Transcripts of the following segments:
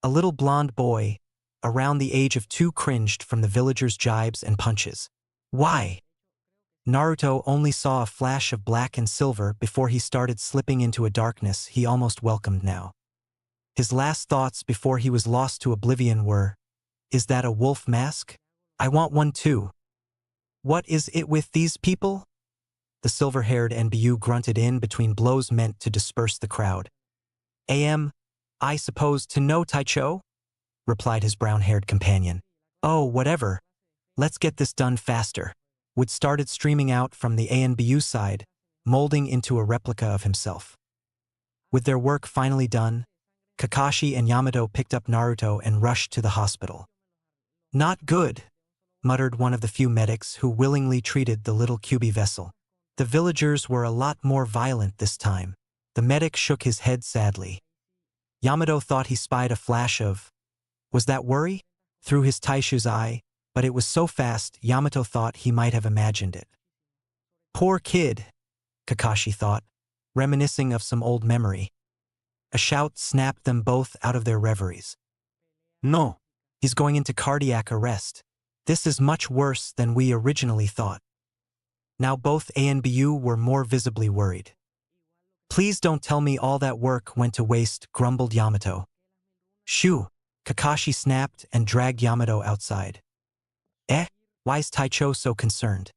A little blonde boy, around the age of 2, cringed from the villagers' jibes and punches. Why? Naruto only saw a flash of black and silver before he started slipping into a darkness he almost welcomed now. His last thoughts before he was lost to oblivion were, "Is that a wolf mask? I want one too. What is it with these people?" The silver-haired ANBU grunted in between blows meant to disperse the crowd. I suppose to know Taicho?" replied his brown-haired companion. "Oh, whatever. Let's get this done faster." Wood started streaming out from the ANBU side, molding into a replica of himself. With their work finally done, Kakashi and Yamato picked up Naruto and rushed to the hospital. "Not good," muttered one of the few medics who willingly treated the little Kyuubi vessel. The villagers were a lot more violent this time. The medic shook his head sadly. Yamato thought he spied a flash of, was that worry? Through his Taishu's eye, but it was so fast Yamato thought he might have imagined it. "Poor kid," Kakashi thought, reminiscing of some old memory. A shout snapped them both out of their reveries. "No, he's going into cardiac arrest. This is much worse than we originally thought." Now both ANBU were more visibly worried. "Please don't tell me all that work went to waste," grumbled Yamato. "Shoo!" Kakashi snapped and dragged Yamato outside. Why's Taicho so concerned?"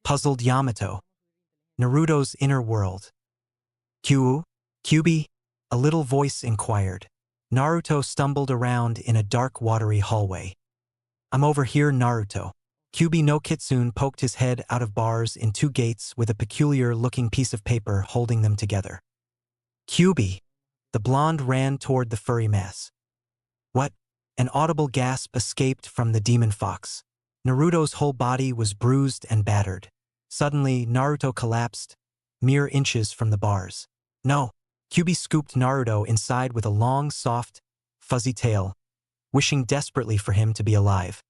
Puzzled Yamato. Naruto's inner world. Kyuubi? A little voice inquired. Naruto stumbled around in a dark watery hallway. "I'm over here, Naruto." Kyuubi no Kitsune poked his head out of bars in 2 gates with a peculiar-looking piece of paper holding them together. "Kyuubi!" The blonde ran toward the furry mass. "What?" An audible gasp escaped from the demon fox. Naruto's whole body was bruised and battered. Suddenly, Naruto collapsed, mere inches from the bars. "No!" Kyuubi scooped Naruto inside with a long, soft, fuzzy tail, wishing desperately for him to be alive.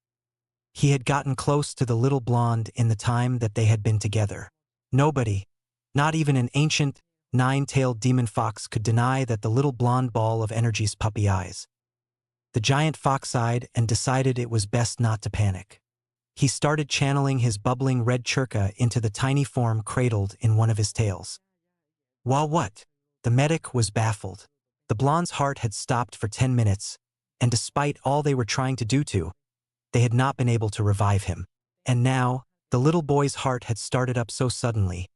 He had gotten close to the little blonde in the time that they had been together. Nobody, not even an ancient, 9-tailed demon fox, could deny that the little blonde ball of energy's puppy eyes. The giant fox sighed and decided it was best not to panic. He started channeling his bubbling red churka into the tiny form cradled in one of his tails. While what? The medic was baffled. The blonde's heart had stopped for 10 minutes, and despite all they were trying to do they had not been able to revive him. And now, the little boy's heart had started up so suddenly,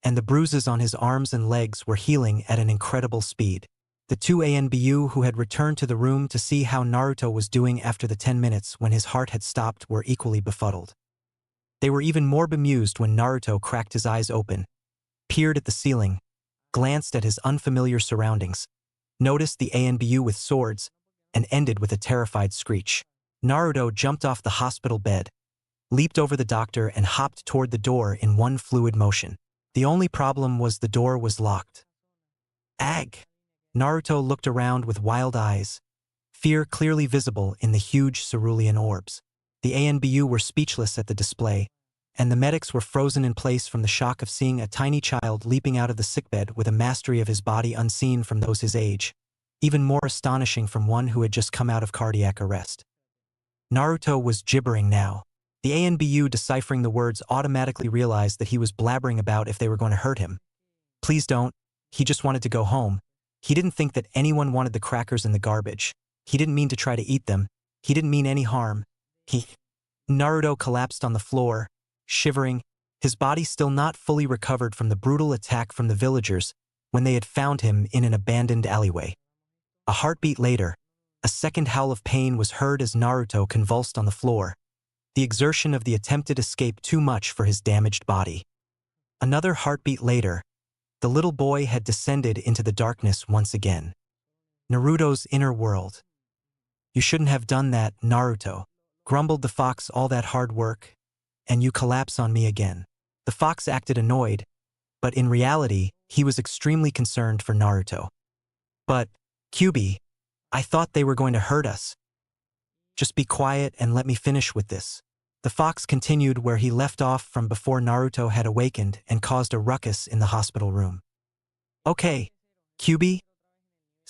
and the bruises on his arms and legs were healing at an incredible speed. The 2 ANBU who had returned to the room to see how Naruto was doing after the 10 minutes when his heart had stopped were equally befuddled. They were even more bemused when Naruto cracked his eyes open, peered at the ceiling, glanced at his unfamiliar surroundings, noticed the ANBU with swords, and ended with a terrified screech. Naruto jumped off the hospital bed, leaped over the doctor, and hopped toward the door in one fluid motion. The only problem was the door was locked. Ag! Naruto looked around with wild eyes, fear clearly visible in the huge cerulean orbs. The ANBU were speechless at the display, and the medics were frozen in place from the shock of seeing a tiny child leaping out of the sickbed with a mastery of his body unseen from those his age, even more astonishing from one who had just come out of cardiac arrest. Naruto was gibbering now. The ANBU deciphering the words automatically realized that he was blabbering about if they were going to hurt him. Please don't. He just wanted to go home. He didn't think that anyone wanted the crackers in the garbage. He didn't mean to try to eat them. He didn't mean any harm. Naruto collapsed on the floor, shivering, his body still not fully recovered from the brutal attack from the villagers when they had found him in an abandoned alleyway. A heartbeat later, a second howl of pain was heard as Naruto convulsed on the floor, the exertion of the attempted escape too much for his damaged body. Another heartbeat later, the little boy had descended into the darkness once again. Naruto's inner world. "You shouldn't have done that, Naruto," grumbled the fox. "All that hard work, and you collapse on me again." The fox acted annoyed, but in reality, he was extremely concerned for Naruto. "But, Kyuubi, I thought they were going to hurt us. Just be quiet and let me finish with this." The fox continued where he left off from before Naruto had awakened and caused a ruckus in the hospital room. "Okay, Kyuubi,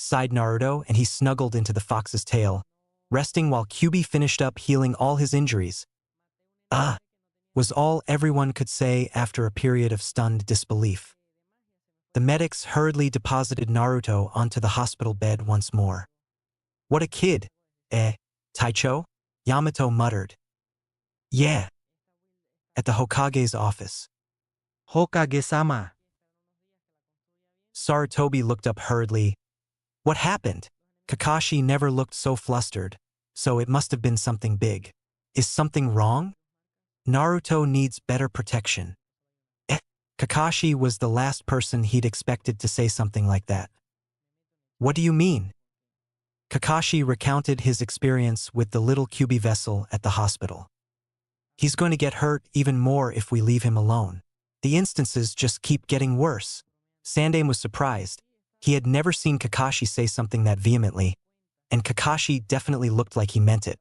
sighed Naruto, and he snuggled into the fox's tail, resting while Kyubi finished up healing all his injuries. Ah, was all everyone could say after a period of stunned disbelief. The medics hurriedly deposited Naruto onto the hospital bed once more. What a kid! Taicho? Yamato muttered. Yeah. At the Hokage's office. Hokage-sama. Sarutobi looked up hurriedly. What happened? Kakashi never looked so flustered, so it must have been something big. Is something wrong? Naruto needs better protection. Kakashi was the last person he'd expected to say something like that. What do you mean? Kakashi recounted his experience with the little Kyubi vessel at the hospital. He's going to get hurt even more if we leave him alone. The instances just keep getting worse. Sandaime was surprised. He had never seen Kakashi say something that vehemently, and Kakashi definitely looked like he meant it.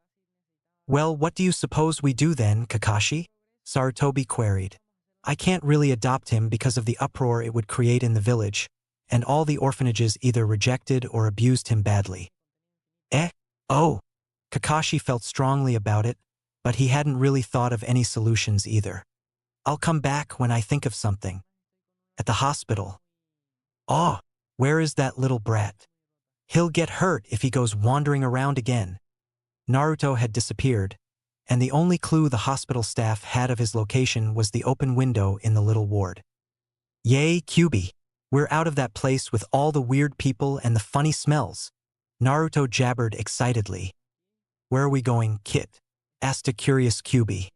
Well, what do you suppose we do then, Kakashi? Sarutobi queried. I can't really adopt him because of the uproar it would create in the village, and all the orphanages either rejected or abused him badly. Oh. Kakashi felt strongly about it, but he hadn't really thought of any solutions either. I'll come back when I think of something. At the hospital. Oh, where is that little brat? He'll get hurt if he goes wandering around again. Naruto had disappeared, and the only clue the hospital staff had of his location was the open window in the little ward. Yay, Kyubi! We're out of that place with all the weird people and the funny smells. Naruto jabbered excitedly. Where are we going, Kit? Asked a curious Kyubi.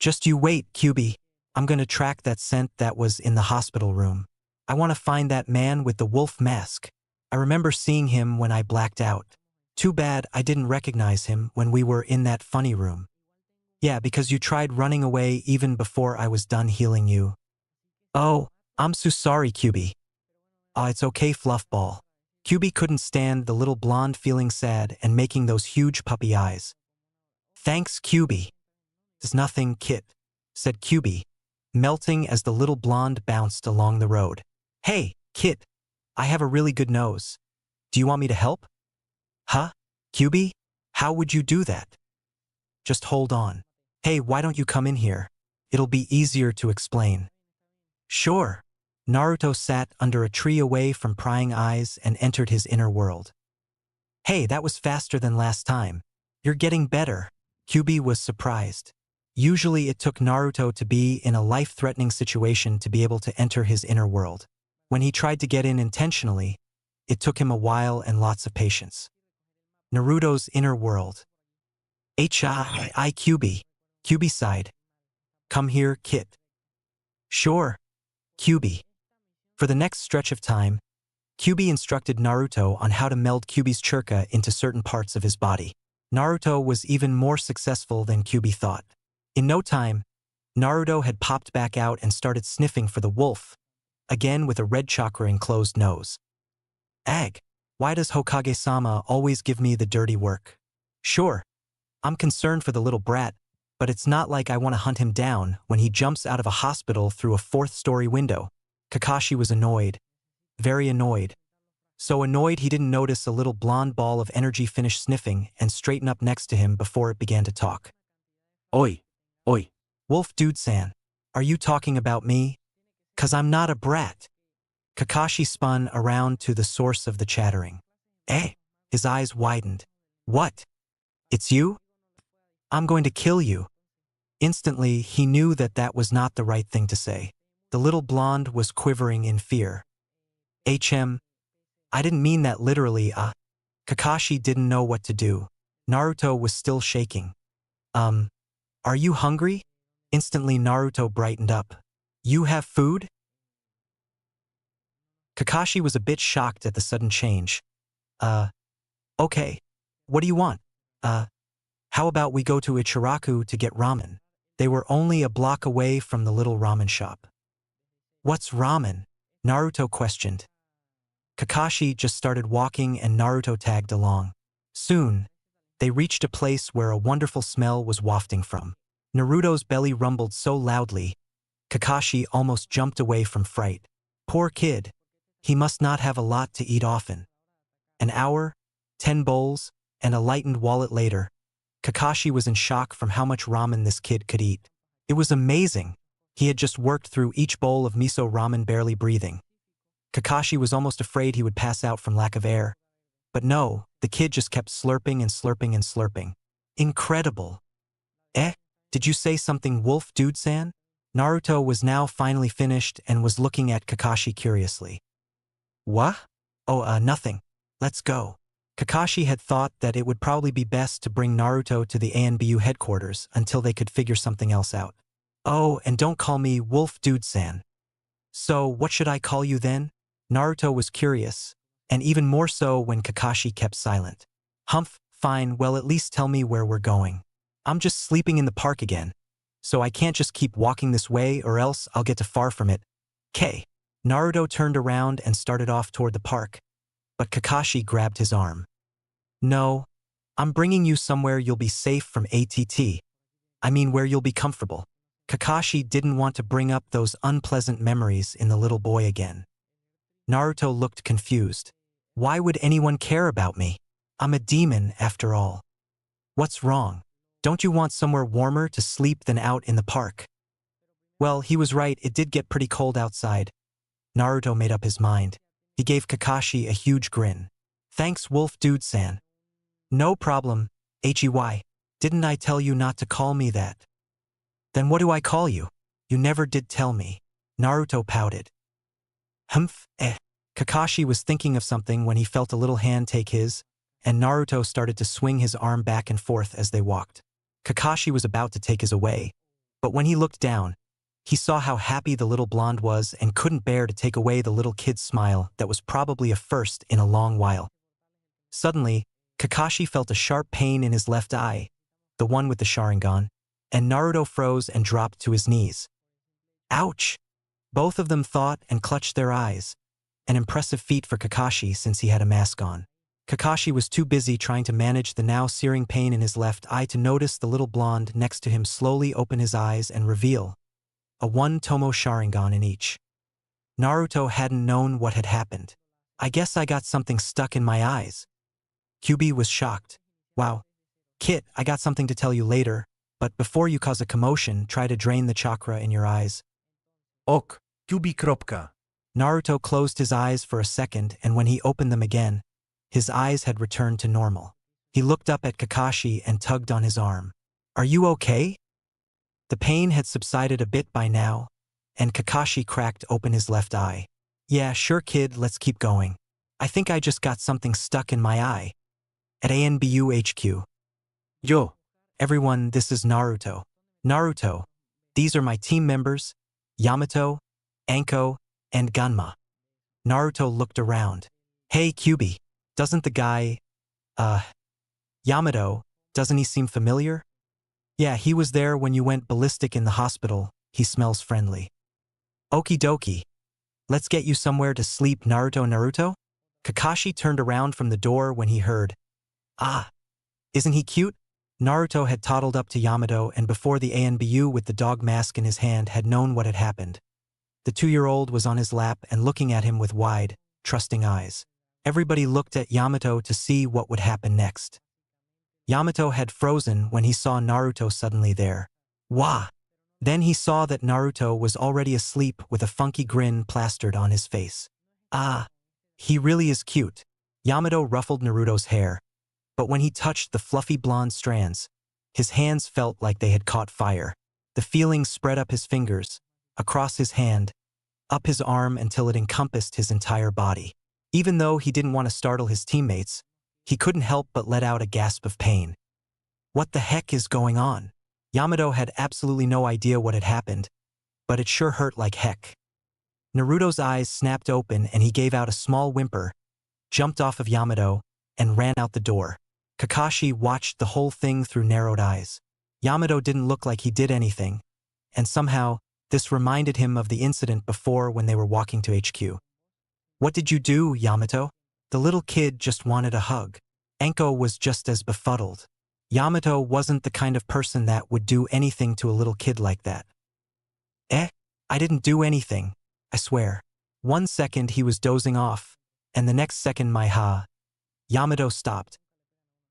Just you wait, Kyubi. I'm gonna track that scent that was in the hospital room. I want to find that man with the wolf mask. I remember seeing him when I blacked out. Too bad I didn't recognize him when we were in that funny room. Yeah, because you tried running away even before I was done healing you. Oh, I'm so sorry, Kyubi. It's okay, Fluffball. Kyubi couldn't stand the little blonde feeling sad and making those huge puppy eyes. Thanks, Kyubi. It's nothing, Kit, said Kyubi, melting as the little blonde bounced along the road. Hey, Kit, I have a really good nose. Do you want me to help? Huh? Kyubi? How would you do that? Just hold on. Hey, why don't you come in here? It'll be easier to explain. Sure. Naruto sat under a tree away from prying eyes and entered his inner world. Hey, that was faster than last time. You're getting better. Kyubi was surprised. Usually it took Naruto to be in a life-threatening situation to be able to enter his inner world. When he tried to get in intentionally, it took him a while and lots of patience. Naruto's inner world. Kyubi. Kyubi sighed. Come here, Kit. Sure. Kyubi. For the next stretch of time, Kyubi instructed Naruto on how to meld Kyubi's chakra into certain parts of his body. Naruto was even more successful than Kyubi thought. In no time, Naruto had popped back out and started sniffing for the wolf, again with a red chakra-enclosed nose. Ag, why does Hokage-sama always give me the dirty work? Sure, I'm concerned for the little brat, but it's not like I want to hunt him down when he jumps out of a hospital through a fourth-story window. Kakashi was annoyed. Very annoyed. So annoyed he didn't notice a little blonde ball of energy finish sniffing and straighten up next to him before it began to talk. Oi. Oi. Wolf Dude-san, are you talking about me? 'Cause I'm not a brat. Kakashi spun around to the source of the chattering. His eyes widened. What? It's you? I'm going to kill you. Instantly, he knew that that was not the right thing to say. The little blonde was quivering in fear. I didn't mean that literally, Kakashi didn't know what to do. Naruto was still shaking. Are you hungry? Instantly Naruto brightened up. You have food? Kakashi was a bit shocked at the sudden change. Okay. What do you want? How about we go to Ichiraku to get ramen? They were only a block away from the little ramen shop. What's ramen? Naruto questioned. Kakashi just started walking and Naruto tagged along. Soon, they reached a place where a wonderful smell was wafting from. Naruto's belly rumbled so loudly, Kakashi almost jumped away from fright. Poor kid. He must not have a lot to eat often. An hour, 10 bowls, and a lightened wallet later, Kakashi was in shock from how much ramen this kid could eat. It was amazing. He had just worked through each bowl of miso ramen barely breathing. Kakashi was almost afraid he would pass out from lack of air. But no, the kid just kept slurping and slurping and slurping. Incredible. Eh? Did you say something, Wolf Dude-san? Naruto was now finally finished and was looking at Kakashi curiously. What? Oh, nothing. Let's go. Kakashi had thought that it would probably be best to bring Naruto to the ANBU headquarters until they could figure something else out. Oh, and don't call me Wolf Dude-san. So, what should I call you then? Naruto was curious, and even more so when Kakashi kept silent. Humph, fine, well at least tell me where we're going. I'm just sleeping in the park again, so I can't just keep walking this way or else I'll get too far from it. K. Naruto turned around and started off toward the park, but Kakashi grabbed his arm. No, I'm bringing you somewhere you'll be safe from ATT. I mean where you'll be comfortable. Kakashi didn't want to bring up those unpleasant memories in the little boy again. Naruto looked confused. Why would anyone care about me? I'm a demon after all. What's wrong? Don't you want somewhere warmer to sleep than out in the park? Well, he was right, it did get pretty cold outside. Naruto made up his mind. He gave Kakashi a huge grin. Thanks, Wolf Dude-san. No problem, HEY. Didn't I tell you not to call me that? Then what do I call you? You never did tell me. Naruto pouted. Humph, Kakashi was thinking of something when he felt a little hand take his, and Naruto started to swing his arm back and forth as they walked. Kakashi was about to take his away, but when he looked down, he saw how happy the little blonde was and couldn't bear to take away the little kid's smile that was probably a first in a long while. Suddenly, Kakashi felt a sharp pain in his left eye, the one with the Sharingan, and Naruto froze and dropped to his knees. Ouch! Both of them thought and clutched their eyes. An impressive feat for Kakashi since he had a mask on. Kakashi was too busy trying to manage the now searing pain in his left eye to notice the little blonde next to him slowly open his eyes and reveal a one-tomo Sharingan in each. Naruto hadn't known what had happened. I guess I got something stuck in my eyes. Kyuubi was shocked. Wow. Kit, I got something to tell you later, but before you cause a commotion, try to drain the chakra in your eyes. Ok, Kyuubi kropka. Naruto closed his eyes for a second, and when he opened them again, his eyes had returned to normal. He looked up at Kakashi and tugged on his arm. Are you okay? The pain had subsided a bit by now, and Kakashi cracked open his left eye. Yeah, sure kid, let's keep going. I think I just got something stuck in my eye. At ANBU HQ. Yo. Everyone, this is Naruto. Naruto. These are my team members, Yamato, Anko, and Ganma. Naruto looked around. Hey, Kyuubi. Doesn't the guy, Yamato, doesn't he seem familiar? Yeah, he was there when you went ballistic in the hospital. He smells friendly. Okie dokie. Let's get you somewhere to sleep, Naruto. Kakashi turned around from the door when he heard, ah, isn't he cute? Naruto had toddled up to Yamato and before the ANBU with the dog mask in his hand had known what had happened. The 2-year-old was on his lap and looking at him with wide, trusting eyes. Everybody looked at Yamato to see what would happen next. Yamato had frozen when he saw Naruto suddenly there. Wah! Then he saw that Naruto was already asleep with a funky grin plastered on his face. Ah, he really is cute. Yamato ruffled Naruto's hair, but when he touched the fluffy blonde strands, his hands felt like they had caught fire. The feeling spread up his fingers, across his hand, up his arm until it encompassed his entire body. Even though he didn't want to startle his teammates, he couldn't help but let out a gasp of pain. What the heck is going on? Yamato had absolutely no idea what had happened, but it sure hurt like heck. Naruto's eyes snapped open and he gave out a small whimper, jumped off of Yamato, and ran out the door. Kakashi watched the whole thing through narrowed eyes. Yamato didn't look like he did anything, and somehow, this reminded him of the incident before when they were walking to HQ. What did you do, Yamato? The little kid just wanted a hug. Anko was just as befuddled. Yamato wasn't the kind of person that would do anything to a little kid like that. I didn't do anything, I swear. 1 second he was dozing off, and the next second my Yamato stopped.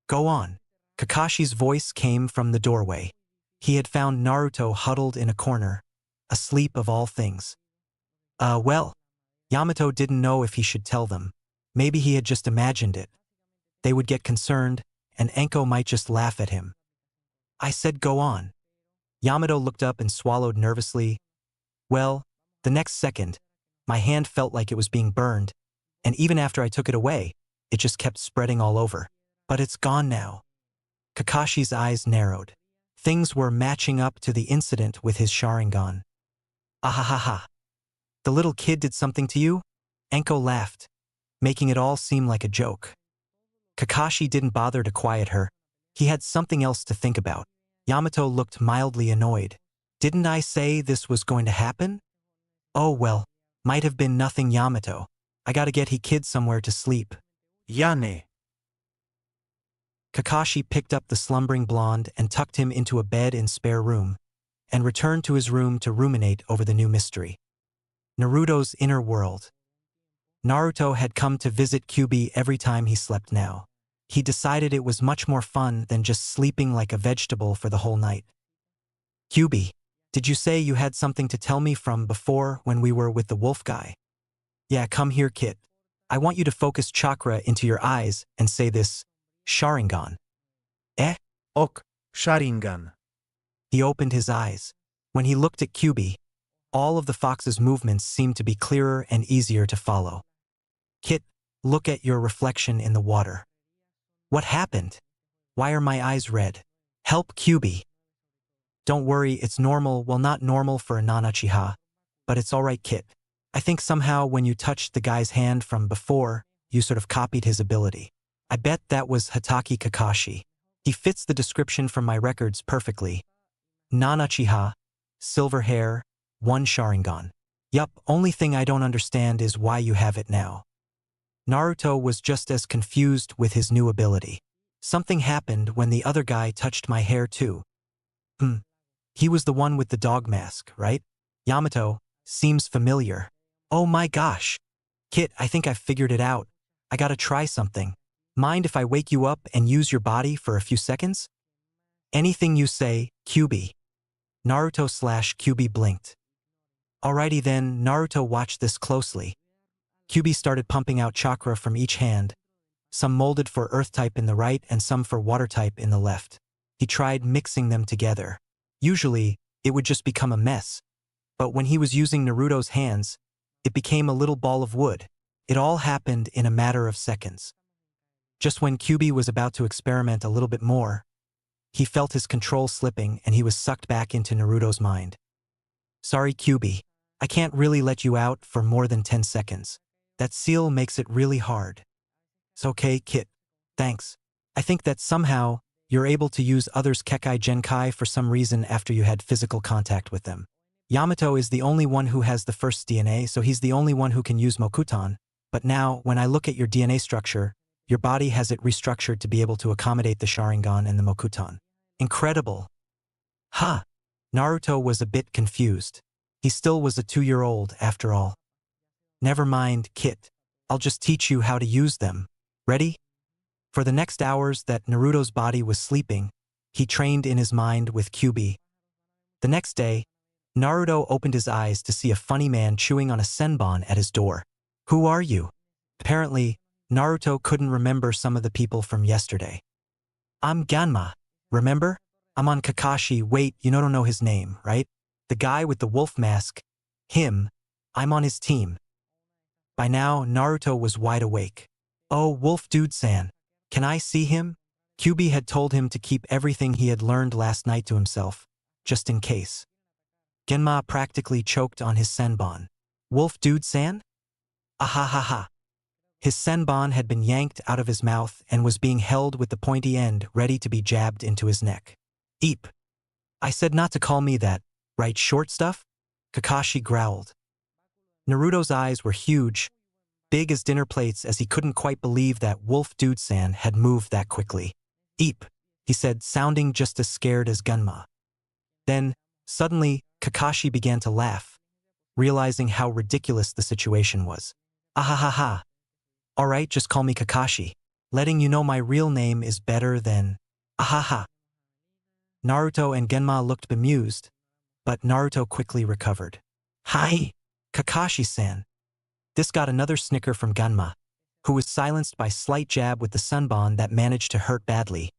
Go on. Kakashi's voice came from the doorway. He had found Naruto huddled in a corner, asleep of all things. Well, Yamato didn't know if he should tell them. Maybe he had just imagined it. They would get concerned, and Enko might just laugh at him. I said go on. Yamato looked up and swallowed nervously. Well, the next second, my hand felt like it was being burned, and even after I took it away, it just kept spreading all over. But it's gone now. Kakashi's eyes narrowed. Things were matching up to the incident with his Sharingan. Ahahaha. The little kid did something to you? Enko laughed, making it all seem like a joke. Kakashi didn't bother to quiet her. He had something else to think about. Yamato looked mildly annoyed. Didn't I say this was going to happen? Oh well, might have been nothing Yamato. I gotta get he kid somewhere to sleep. Yane. Kakashi picked up the slumbering blonde and tucked him into a bed in spare room, and returned to his room to ruminate over the new mystery. Naruto's inner world. Naruto had come to visit Kyuubi every time he slept now. He decided it was much more fun than just sleeping like a vegetable for the whole night. Kyuubi, did you say you had something to tell me from before when we were with the wolf guy? Yeah, come here, Kit. I want you to focus chakra into your eyes and say this, Sharingan. Eh? Ok. Sharingan. He opened his eyes. When he looked at Kyuubi, all of the fox's movements seemed to be clearer and easier to follow. Kit, look at your reflection in the water. What happened? Why are my eyes red? Help Kyuubi. Don't worry, it's normal, well not normal for a non-Uchiha, but it's alright, Kit. I think somehow when you touched the guy's hand from before, you sort of copied his ability. I bet that was Hatake Kakashi. He fits the description from my records perfectly. Non-Uchiha, silver hair, one Sharingan. Yup, only thing I don't understand is why you have it now. Naruto was just as confused with his new ability. Something happened when the other guy touched my hair too. He was the one with the dog mask, right? Yamato, seems familiar. Oh my gosh. Kit, I think I've figured it out. I gotta try something. Mind if I wake you up and use your body for a few seconds? Anything you say, Kyuubi. Naruto/Kyuubi blinked. Alrighty then, Naruto watched this closely. Kyuubi started pumping out chakra from each hand, some molded for earth type in the right and some for water type in the left. He tried mixing them together. Usually, it would just become a mess. But when he was using Naruto's hands, it became a little ball of wood. It all happened in a matter of seconds. Just when Kyuubi was about to experiment a little bit more, he felt his control slipping and he was sucked back into Naruto's mind. Sorry, Kyuubi. I can't really let you out for more than 10 seconds. That seal makes it really hard. It's okay, Kit. Thanks. I think that somehow you're able to use others' Kekai Genkai for some reason after you had physical contact with them. Yamato is the only one who has the first DNA, so he's the only one who can use Mokuton. But now, when I look at your DNA structure, your body has it restructured to be able to accommodate the Sharingan and the Mokuton. Incredible. Ha! Naruto was a bit confused. He still was a 2-year-old after all. Never mind, Kit. I'll just teach you how to use them. Ready? For the next hours that Naruto's body was sleeping, he trained in his mind with Kyuubi. The next day, Naruto opened his eyes to see a funny man chewing on a senbon at his door. Who are you? Apparently, Naruto couldn't remember some of the people from yesterday. I'm Ganma. Remember? I'm on Kakashi. Wait, you don't know his name, right? The guy with the wolf mask. Him. I'm on his team. By now, Naruto was wide awake. Oh, Wolf Dude-san. Can I see him? Kyuubi had told him to keep everything he had learned last night to himself, just in case. Genma practically choked on his senbon. Wolf Dude-san? Ahahaha. His senbon had been yanked out of his mouth and was being held with the pointy end ready to be jabbed into his neck. Eep. I said not to call me that, right, short stuff? Kakashi growled. Naruto's eyes were huge, big as dinner plates, as he couldn't quite believe that Wolf Dude-san had moved that quickly. Eep, he said, sounding just as scared as Gunma. Then, suddenly, Kakashi began to laugh, realizing how ridiculous the situation was. Ahahaha. Alright, just call me Kakashi. Letting you know my real name is better than… Ahaha. Naruto and Genma looked bemused, but Naruto quickly recovered. Hi, Kakashi-san. This got another snicker from Genma, who was silenced by slight jab with the sunbon that managed to hurt badly,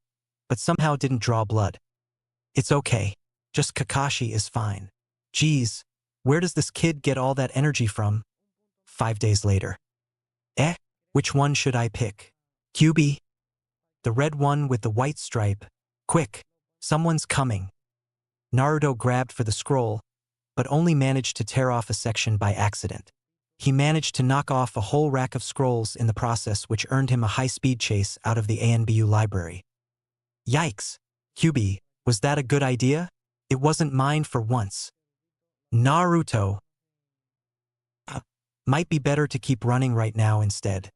but somehow didn't draw blood. It's okay. Just Kakashi is fine. Geez, where does this kid get all that energy from? 5 days later. Which one should I pick? QB? The red one with the white stripe. Quick, someone's coming. Naruto grabbed for the scroll, but only managed to tear off a section by accident. He managed to knock off a whole rack of scrolls in the process, which earned him a high-speed chase out of the ANBU library. Yikes! QB, was that a good idea? It wasn't mine for once. Naruto. Might be better to keep running right now instead.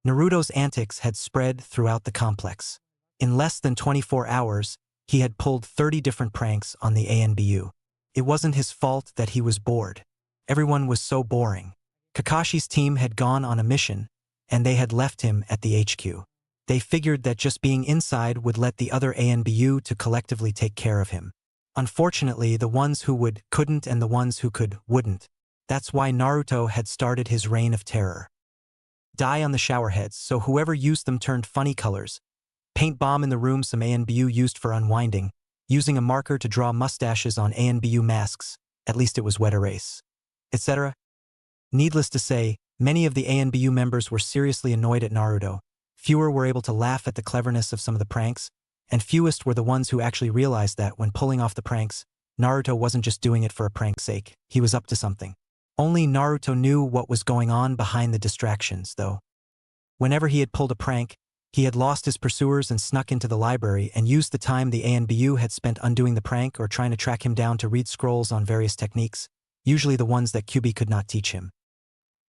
Naruto's antics had spread throughout the complex. In less than 24 hours, he had pulled 30 different pranks on the ANBU. It wasn't his fault that he was bored. Everyone was so boring. Kakashi's team had gone on a mission, and they had left him at the HQ. They figured that just being inside would let the other ANBU to collectively take care of him. Unfortunately, the ones who would couldn't, and the ones who could wouldn't. That's why Naruto had started his reign of terror. Dye on the shower heads, so whoever used them turned funny colors. Paint bomb in the room some ANBU used for unwinding. Using a marker to draw mustaches on ANBU masks, at least it was wet erase, etc. Needless to say, many of the ANBU members were seriously annoyed at Naruto. Fewer were able to laugh at the cleverness of some of the pranks, and fewest were the ones who actually realized that when pulling off the pranks, Naruto wasn't just doing it for a prank's sake, he was up to something. Only Naruto knew what was going on behind the distractions, though. Whenever he had pulled a prank, he had lost his pursuers and snuck into the library and used the time the ANBU had spent undoing the prank or trying to track him down to read scrolls on various techniques, usually the ones that QB could not teach him.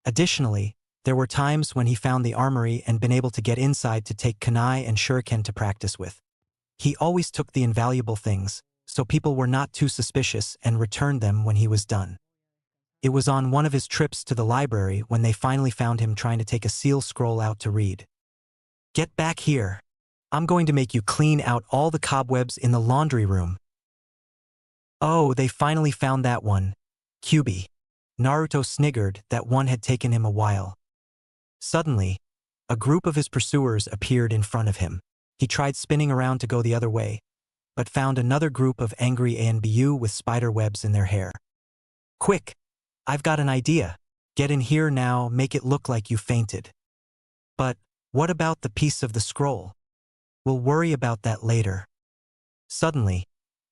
Additionally, there were times when he found the armory and been able to get inside to take kunai and shuriken to practice with. He always took the invaluable things, so people were not too suspicious and returned them when he was done. It was on one of his trips to the library when they finally found him trying to take a seal scroll out to read. Get back here. I'm going to make you clean out all the cobwebs in the laundry room. Oh, they finally found that one. QB. Naruto sniggered that one had taken him a while. Suddenly, a group of his pursuers appeared in front of him. He tried spinning around to go the other way, but found another group of angry ANBU with spider webs in their hair. Quick! I've got an idea. Get in here now, make it look like you fainted. But what about the piece of the scroll? We'll worry about that later. Suddenly,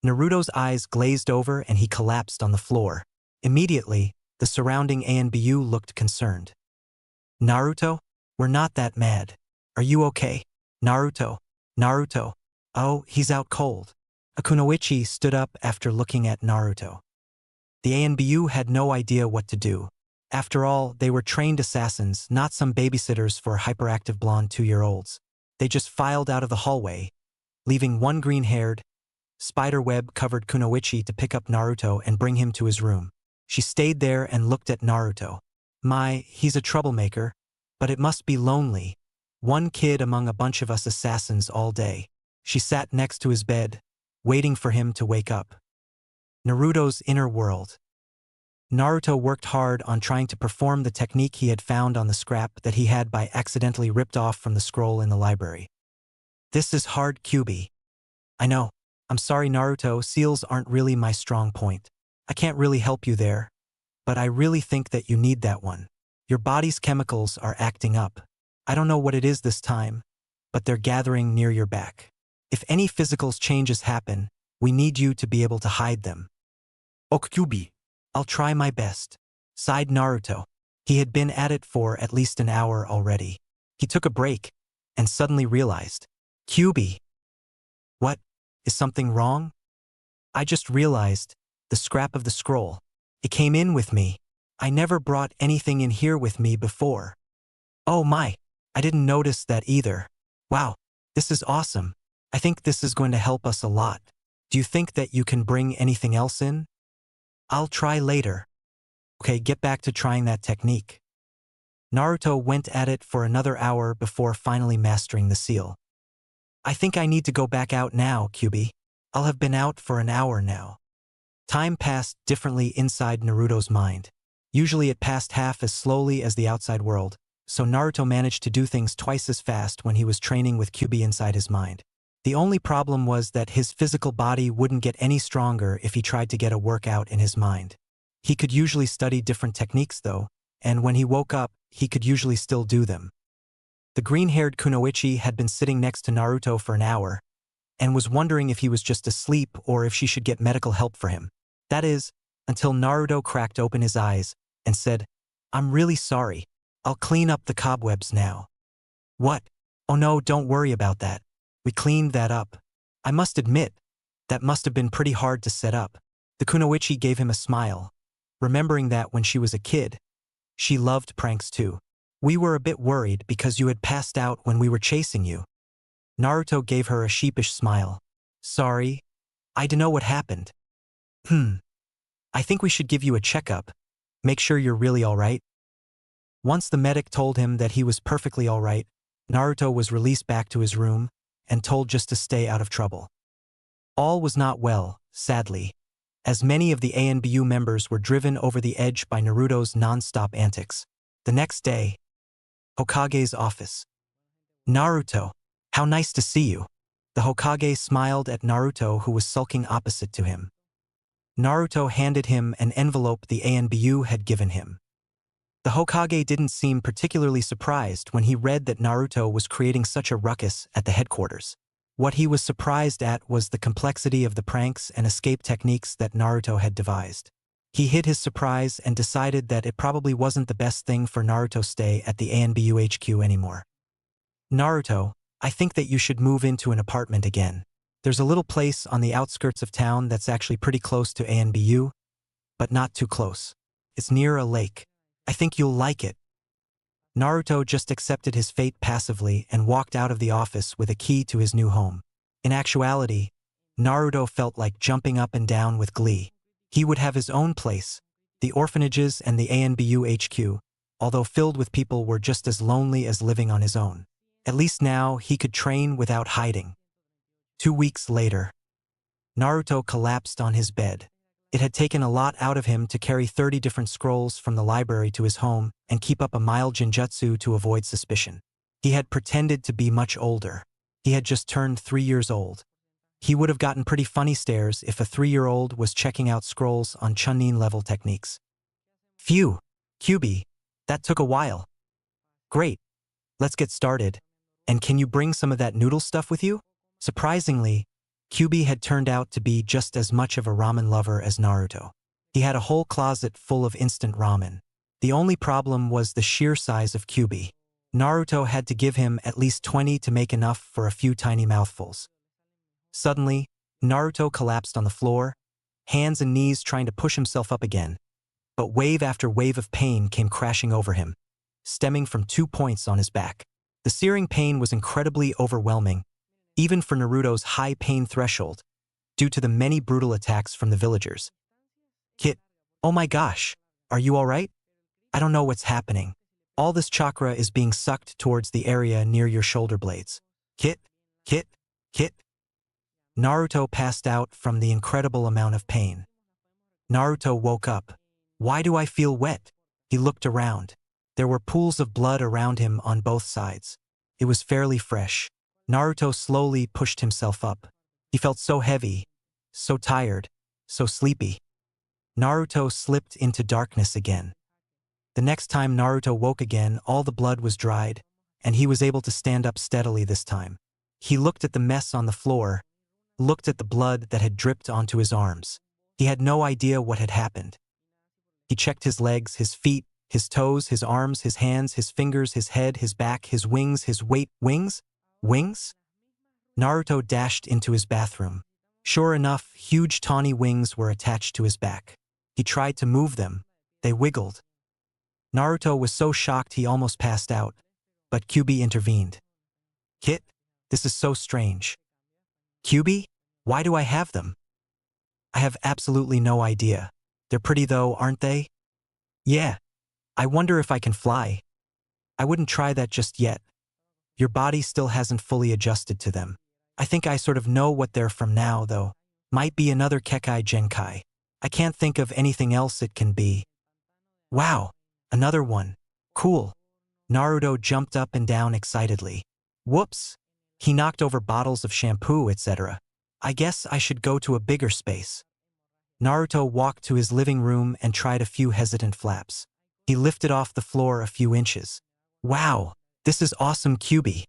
Naruto's eyes glazed over and he collapsed on the floor. Immediately, the surrounding ANBU looked concerned. Naruto? We're not that mad. Are you okay? Naruto. Naruto. Oh, he's out cold. Akunoichi stood up after looking at Naruto. The ANBU had no idea what to do. After all, they were trained assassins, not some babysitters for hyperactive blonde 2-year-olds. They just filed out of the hallway, leaving one green-haired, spider-web-covered Kunoichi to pick up Naruto and bring him to his room. She stayed there and looked at Naruto. He's a troublemaker, but it must be lonely. One kid among a bunch of us assassins all day. She sat next to his bed, waiting for him to wake up. Naruto's inner world. Naruto worked hard on trying to perform the technique he had found on the scrap that he had by accidentally ripped off from the scroll in the library. This is hard, QB. I know. I'm sorry, Naruto, seals aren't really my strong point. I can't really help you there. But I really think that you need that one. Your body's chemicals are acting up. I don't know what it is this time, but they're gathering near your back. If any physical changes happen, we need you to be able to hide them. QB. I'll try my best, sighed Naruto. He had been at it for at least an hour already. He took a break and suddenly realized, QB. What? Is something wrong? I just realized, the scrap of the scroll. It came in with me. I never brought anything in here with me before. Oh my, I didn't notice that either. Wow, this is awesome. I think this is going to help us a lot. Do you think that you can bring anything else in? I'll try later. Okay, get back to trying that technique. Naruto went at it for another hour before finally mastering the seal. I think I need to go back out now, Kyubi. I'll have been out for an hour now. Time passed differently inside Naruto's mind. Usually it passed half as slowly as the outside world, so Naruto managed to do things twice as fast when he was training with Kyubi inside his mind. The only problem was that his physical body wouldn't get any stronger if he tried to get a workout in his mind. He could usually study different techniques though, and when he woke up, he could usually still do them. The green-haired kunoichi had been sitting next to Naruto for an hour, and was wondering if he was just asleep or if she should get medical help for him. That is, until Naruto cracked open his eyes and said, "I'm really sorry. I'll clean up the cobwebs now." "What? Oh no, don't worry about that. We cleaned that up. I must admit, that must have been pretty hard to set up." The kunoichi gave him a smile, remembering that when she was a kid, she loved pranks too. "We were a bit worried because you had passed out when we were chasing you." Naruto gave her a sheepish smile. "Sorry, I don't know what happened." I think we should give you a checkup. Make sure you're really alright." Once the medic told him that he was perfectly alright, Naruto was released back to his room and told just to stay out of trouble. All was not well, sadly, as many of the ANBU members were driven over the edge by Naruto's non-stop antics. The next day, Hokage's office. "Naruto, how nice to see you." The Hokage smiled at Naruto, who was sulking opposite to him. Naruto handed him an envelope the ANBU had given him. The Hokage didn't seem particularly surprised when he read that Naruto was creating such a ruckus at the headquarters. What he was surprised at was the complexity of the pranks and escape techniques that Naruto had devised. He hid his surprise and decided that it probably wasn't the best thing for Naruto to stay at the ANBU HQ anymore. "Naruto, I think that you should move into an apartment again. There's a little place on the outskirts of town that's actually pretty close to ANBU, but not too close. It's near a lake. I think you'll like it." Naruto just accepted his fate passively and walked out of the office with a key to his new home. In actuality, Naruto felt like jumping up and down with glee. He would have his own place. The orphanages and the ANBU HQ, although filled with people, were just as lonely as living on his own. At least now he could train without hiding. 2 weeks later, Naruto collapsed on his bed. It had taken a lot out of him to carry 30 different scrolls from the library to his home and keep up a mild genjutsu to avoid suspicion. He had pretended to be much older. He had just turned 3 years old. He would have gotten pretty funny stares if a 3-year-old was checking out scrolls on Chunin-level techniques. "Phew, Kyubi, that took a while. Great, let's get started. And can you bring some of that noodle stuff with you?" Surprisingly, Kyubi had turned out to be just as much of a ramen lover as Naruto. He had a whole closet full of instant ramen. The only problem was the sheer size of Kyubi. Naruto had to give him at least 20 to make enough for a few tiny mouthfuls. Suddenly, Naruto collapsed on the floor, hands and knees trying to push himself up again. But wave after wave of pain came crashing over him, stemming from 2 points on his back. The searing pain was incredibly overwhelming, even for Naruto's high pain threshold, due to the many brutal attacks from the villagers. "Kit, oh my gosh, are you alright? I don't know what's happening. All this chakra is being sucked towards the area near your shoulder blades. Kit, Kit, Kit." Naruto passed out from the incredible amount of pain. Naruto woke up. "Why do I feel wet?" He looked around. There were pools of blood around him on both sides. It was fairly fresh. Naruto slowly pushed himself up. He felt so heavy, so tired, so sleepy. Naruto slipped into darkness again. The next time Naruto woke again, all the blood was dried, and he was able to stand up steadily this time. He looked at the mess on the floor, looked at the blood that had dripped onto his arms. He had no idea what had happened. He checked his legs, his feet, his toes, his arms, his hands, his fingers, his head, his back, his wings, his weight. Wings? Wings? Naruto dashed into his bathroom. Sure enough, huge tawny wings were attached to his back. He tried to move them. They wiggled. Naruto was so shocked he almost passed out, but Kyubi intervened. "Kit, this is so strange." "Kyubi, why do I have them?" "I have absolutely no idea. They're pretty though, aren't they?" "Yeah. I wonder if I can fly." I wouldn't try that just yet. Your body still hasn't fully adjusted to them. I think I sort of know what they're from now, though. Might be another Kekai Genkai. I can't think of anything else it can be. Wow, another one. Cool. Naruto jumped up and down excitedly. Whoops. He knocked over bottles of shampoo, etc. I guess I should go to a bigger space. Naruto walked to his living room and tried a few hesitant flaps. He lifted off the floor a few inches. Wow, this is awesome, Kyubi.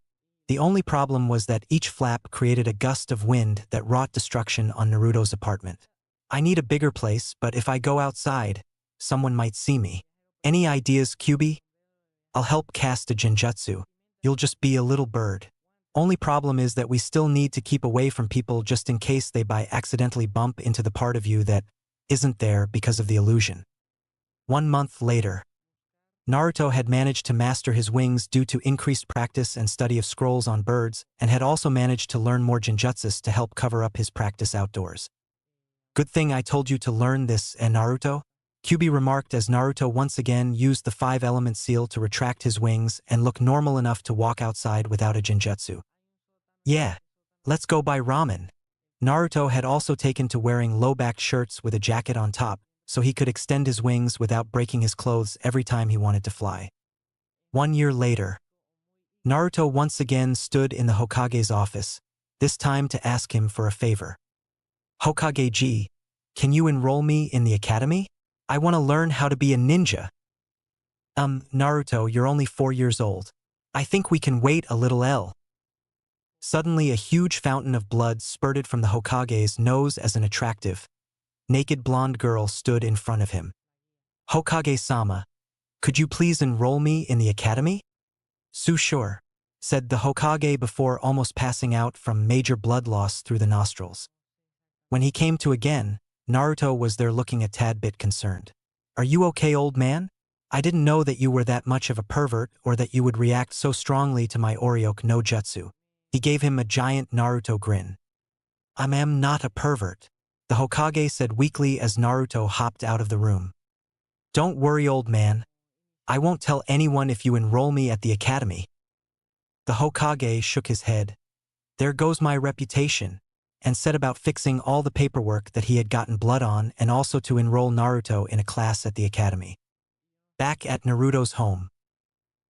The only problem was that each flap created a gust of wind that wrought destruction on Naruto's apartment. I need a bigger place, but if I go outside, someone might see me. Any ideas, Kyubi? I'll help cast a genjutsu. You'll just be a little bird. Only problem is that we still need to keep away from people just in case they by accidentally bump into the part of you that isn't there because of the illusion. 1 month later, Naruto had managed to master his wings due to increased practice and study of scrolls on birds, and had also managed to learn more genjutsus to help cover up his practice outdoors. Good thing I told you to learn this, Naruto? Kyubi remarked as Naruto once again used the 5-element seal to retract his wings and look normal enough to walk outside without a genjutsu. Yeah, let's go buy ramen. Naruto had also taken to wearing low-backed shirts with a jacket on top, so he could extend his wings without breaking his clothes every time he wanted to fly. 1 year later, Naruto once again stood in the Hokage's office, this time to ask him for a favor. Hokage-ji, can you enroll me in the academy? I want to learn how to be a ninja. Naruto, you're only 4 years old. I think we can wait a little L. Suddenly a huge fountain of blood spurted from the Hokage's nose as an attractive, naked blonde girl stood in front of him. Hokage-sama, could you please enroll me in the academy? Sure, said the Hokage before almost passing out from major blood loss through the nostrils. When he came to again, Naruto was there looking a tad bit concerned. Are you okay, old man? I didn't know that you were that much of a pervert or that you would react so strongly to my Oryoku no Jutsu. He gave him a giant Naruto grin. I am not a pervert, the Hokage said weakly as Naruto hopped out of the room. Don't worry, old man. I won't tell anyone if you enroll me at the academy. The Hokage shook his head. There goes my reputation, and set about fixing all the paperwork that he had gotten blood on and also to enroll Naruto in a class at the academy. Back at Naruto's home,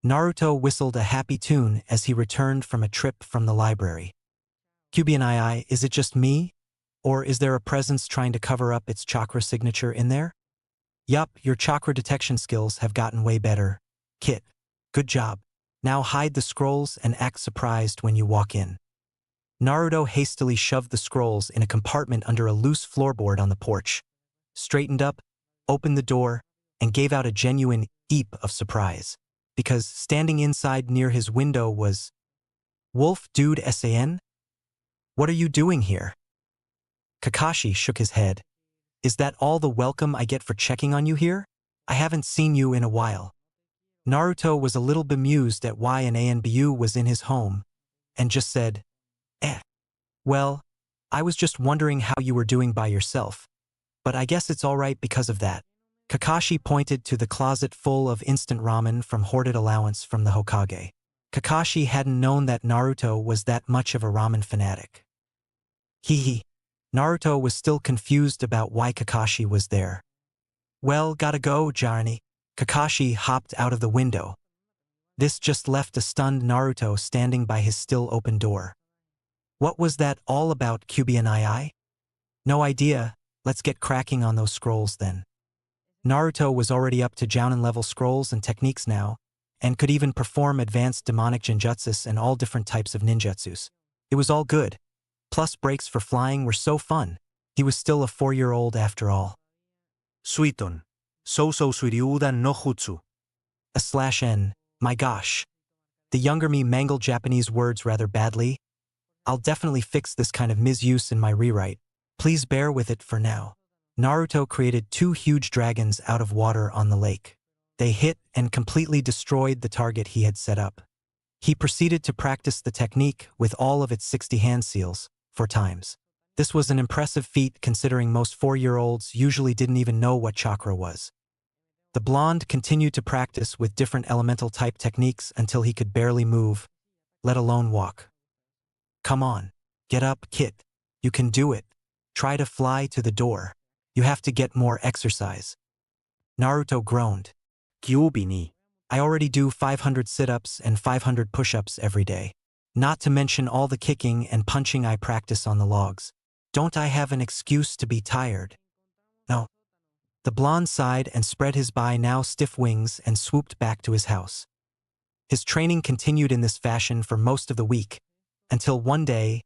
Naruto whistled a happy tune as he returned from a trip from the library. Kyubi, is it just me? Or is there a presence trying to cover up its chakra signature in there? Yup, your chakra detection skills have gotten way better. Kit, good job. Now hide the scrolls and act surprised when you walk in. Naruto hastily shoved the scrolls in a compartment under a loose floorboard on the porch, straightened up, opened the door, and gave out a genuine eep of surprise, because standing inside near his window was Wolf Dude San? What are you doing here? Kakashi shook his head. Is that all the welcome I get for checking on you here? I haven't seen you in a while. Naruto was a little bemused at why an ANBU was in his home, and just said, well, I was just wondering how you were doing by yourself, but I guess it's all right because of that. Kakashi pointed to the closet full of instant ramen from hoarded allowance from the Hokage. Kakashi hadn't known that Naruto was that much of a ramen fanatic. Hee. Naruto was still confused about why Kakashi was there. Well, gotta go, Jarny. Kakashi hopped out of the window. This just left a stunned Naruto standing by his still open door. What was that all about, Kyubi? No idea, let's get cracking on those scrolls then. Naruto was already up to Jounin level scrolls and techniques now, and could even perform advanced demonic genjutsus and all different types of ninjutsus. It was all good. Plus breaks for flying were so fun. He was still a 4-year-old after all. Suiton. So suiriuda no jutsu. /n, my gosh. The younger me mangled Japanese words rather badly. I'll definitely fix this kind of misuse in my rewrite. Please bear with it for now. Naruto created 2 huge dragons out of water on the lake. They hit and completely destroyed the target he had set up. He proceeded to practice the technique with all of its 60 hand seals, 4 times. This was an impressive feat considering most 4-year-olds usually didn't even know what chakra was. The blonde continued to practice with different elemental type techniques until he could barely move, let alone walk. Come on, get up, Kit. You can do it. Try to fly to the door. You have to get more exercise. Naruto groaned. Kyuubi ni. I already do 500 sit-ups and 500 push-ups every day. Not to mention all the kicking and punching I practice on the logs. Don't I have an excuse to be tired? No. The blonde sighed and spread his now stiff wings and swooped back to his house. His training continued in this fashion for most of the week, until one day,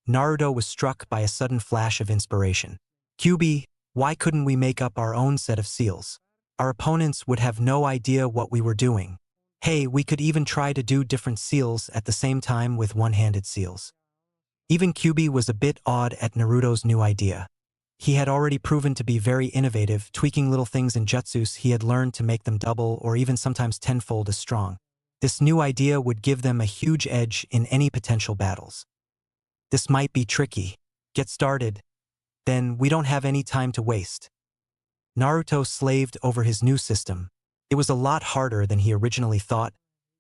Naruto was struck by a sudden flash of inspiration. Kyuubi, why couldn't we make up our own set of seals? Our opponents would have no idea what we were doing. Hey, we could even try to do different seals at the same time with one-handed seals. Even Kyuubi was a bit awed at Naruto's new idea. He had already proven to be very innovative, tweaking little things in jutsus he had learned to make them double or even sometimes tenfold as strong. This new idea would give them a huge edge in any potential battles. This might be tricky. Get started. Then we don't have any time to waste. Naruto slaved over his new system. It was a lot harder than he originally thought,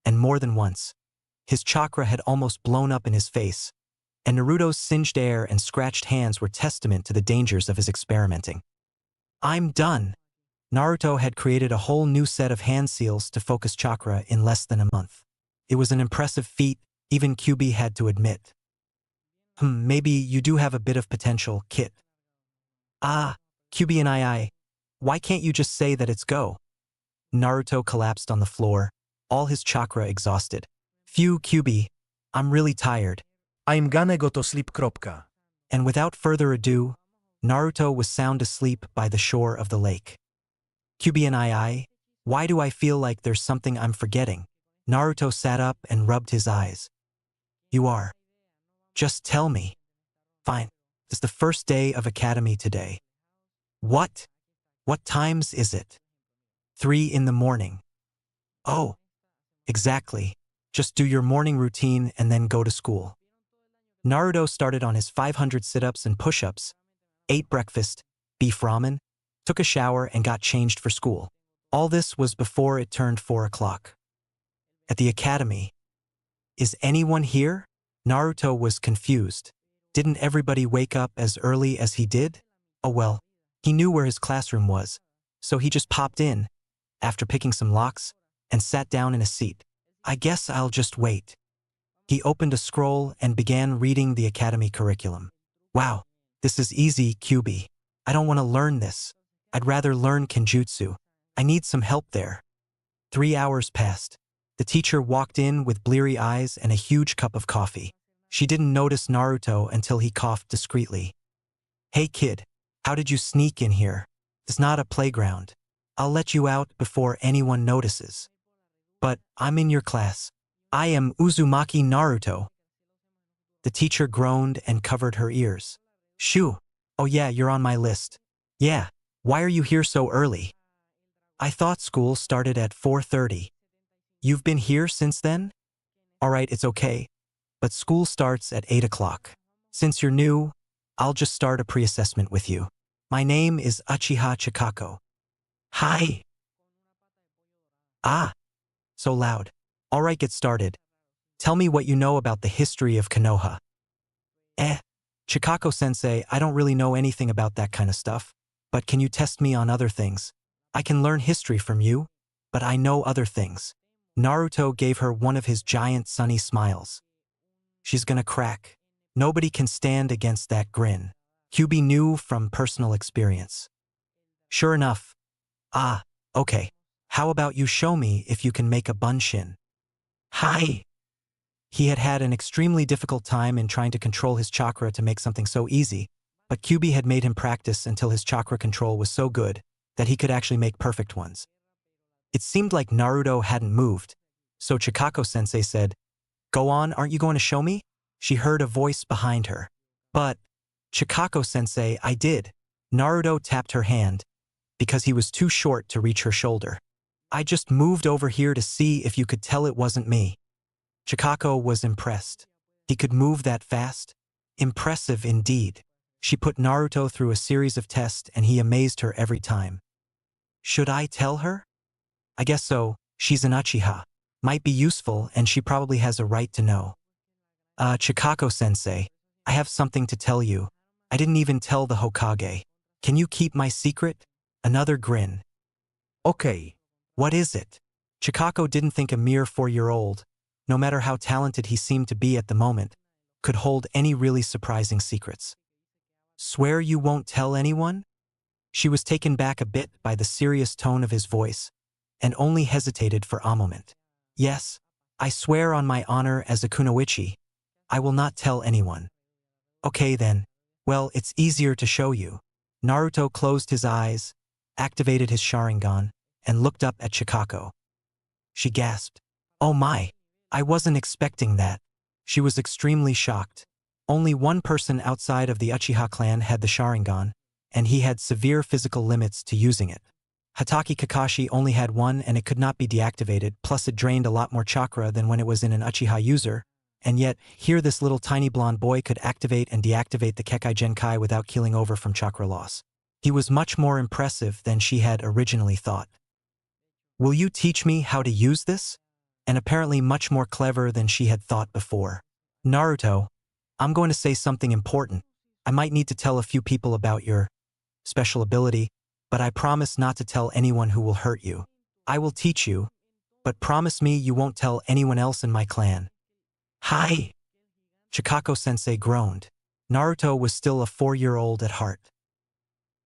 and more than once. His chakra had almost blown up in his face, and Naruto's singed hair and scratched hands were testament to the dangers of his experimenting. I'm done. Naruto had created a whole new set of hand seals to focus chakra in less than a month. It was an impressive feat, even Kyuubi had to admit. Maybe you do have a bit of potential, Kit. Kyuubi and I, why can't you just say that it's go? Naruto collapsed on the floor, all his chakra exhausted. Phew, Kyuubi, I'm really tired. I'm gonna go to sleep. Kropka. And without further ado, Naruto was sound asleep by the shore of the lake. Kyuubi and I, why do I feel like there's something I'm forgetting? Naruto sat up and rubbed his eyes. You are. Just tell me. Fine. It's the first day of academy today. What? What times is it? 3 in the morning. Oh. Exactly. Just do your morning routine and then go to school. Naruto started on his 500 sit-ups and push-ups, ate breakfast, beef ramen, took a shower and got changed for school. All this was before it turned 4 o'clock. At the academy. Is anyone here? Naruto was confused. Didn't everybody wake up as early as he did? Oh well, he knew where his classroom was, so he just popped in, after picking some locks, and sat down in a seat. I guess I'll just wait. He opened a scroll and began reading the academy curriculum. Wow, this is easy, Kyuubi. I don't want to learn this. I'd rather learn Kenjutsu. I need some help there. 3 hours passed. The teacher walked in with bleary eyes and a huge cup of coffee. She didn't notice Naruto until he coughed discreetly. Hey kid, how did you sneak in here? It's not a playground. I'll let you out before anyone notices. But I'm in your class. I am Uzumaki Naruto. The teacher groaned and covered her ears. Shoo. Oh yeah, you're on my list. Yeah, why are you here so early? I thought school started at 4:30. You've been here since then? Alright, it's okay. But school starts at 8 o'clock. Since you're new, I'll just start a pre-assessment with you. My name is Uchiha Chikako. Hi. So loud. Alright, get started. Tell me what you know about the history of Konoha. Chikako-sensei, I don't really know anything about that kind of stuff, but can you test me on other things? I can learn history from you, but I know other things. Naruto gave her one of his giant sunny smiles. She's gonna crack. Nobody can stand against that grin. Kyuubi knew from personal experience. Sure enough. Okay. How about you show me if you can make a bunshin? Hi. He had had an extremely difficult time in trying to control his chakra to make something so easy, but Kyuubi had made him practice until his chakra control was so good that he could actually make perfect ones. It seemed like Naruto hadn't moved, so Chikako-sensei said, Go on, aren't you going to show me? She heard a voice behind her. But, Chikako-sensei, I did. Naruto tapped her hand, because he was too short to reach her shoulder. I just moved over here to see if you could tell it wasn't me. Chikako was impressed. He could move that fast? Impressive indeed. She put Naruto through a series of tests and he amazed her every time. Should I tell her? I guess so, she's an Uchiha. Might be useful and she probably has a right to know. Chikako-sensei, I have something to tell you. I didn't even tell the Hokage. Can you keep my secret? Another grin. Okay. What is it? Chikako didn't think a mere 4-year-old, no matter how talented he seemed to be at the moment, could hold any really surprising secrets. Swear you won't tell anyone? She was taken back a bit by the serious tone of his voice, and only hesitated for a moment. Yes, I swear on my honor as a kunoichi, I will not tell anyone. Okay then, well, it's easier to show you. Naruto closed his eyes, activated his Sharingan, and looked up at Chikako. She gasped. Oh my, I wasn't expecting that. She was extremely shocked. Only one person outside of the Uchiha clan had the Sharingan, and he had severe physical limits to using it. Hatake Kakashi only had one and it could not be deactivated, plus it drained a lot more chakra than when it was in an Uchiha user, and yet, here this little tiny blonde boy could activate and deactivate the Kekai Genkai without keeling over from chakra loss. He was much more impressive than she had originally thought. Will you teach me how to use this? And apparently much more clever than she had thought before. Naruto, I'm going to say something important. I might need to tell a few people about your special ability, but I promise not to tell anyone who will hurt you. I will teach you, but promise me you won't tell anyone else in my clan. Hi! Chikako-sensei groaned. Naruto was still a 4-year-old at heart.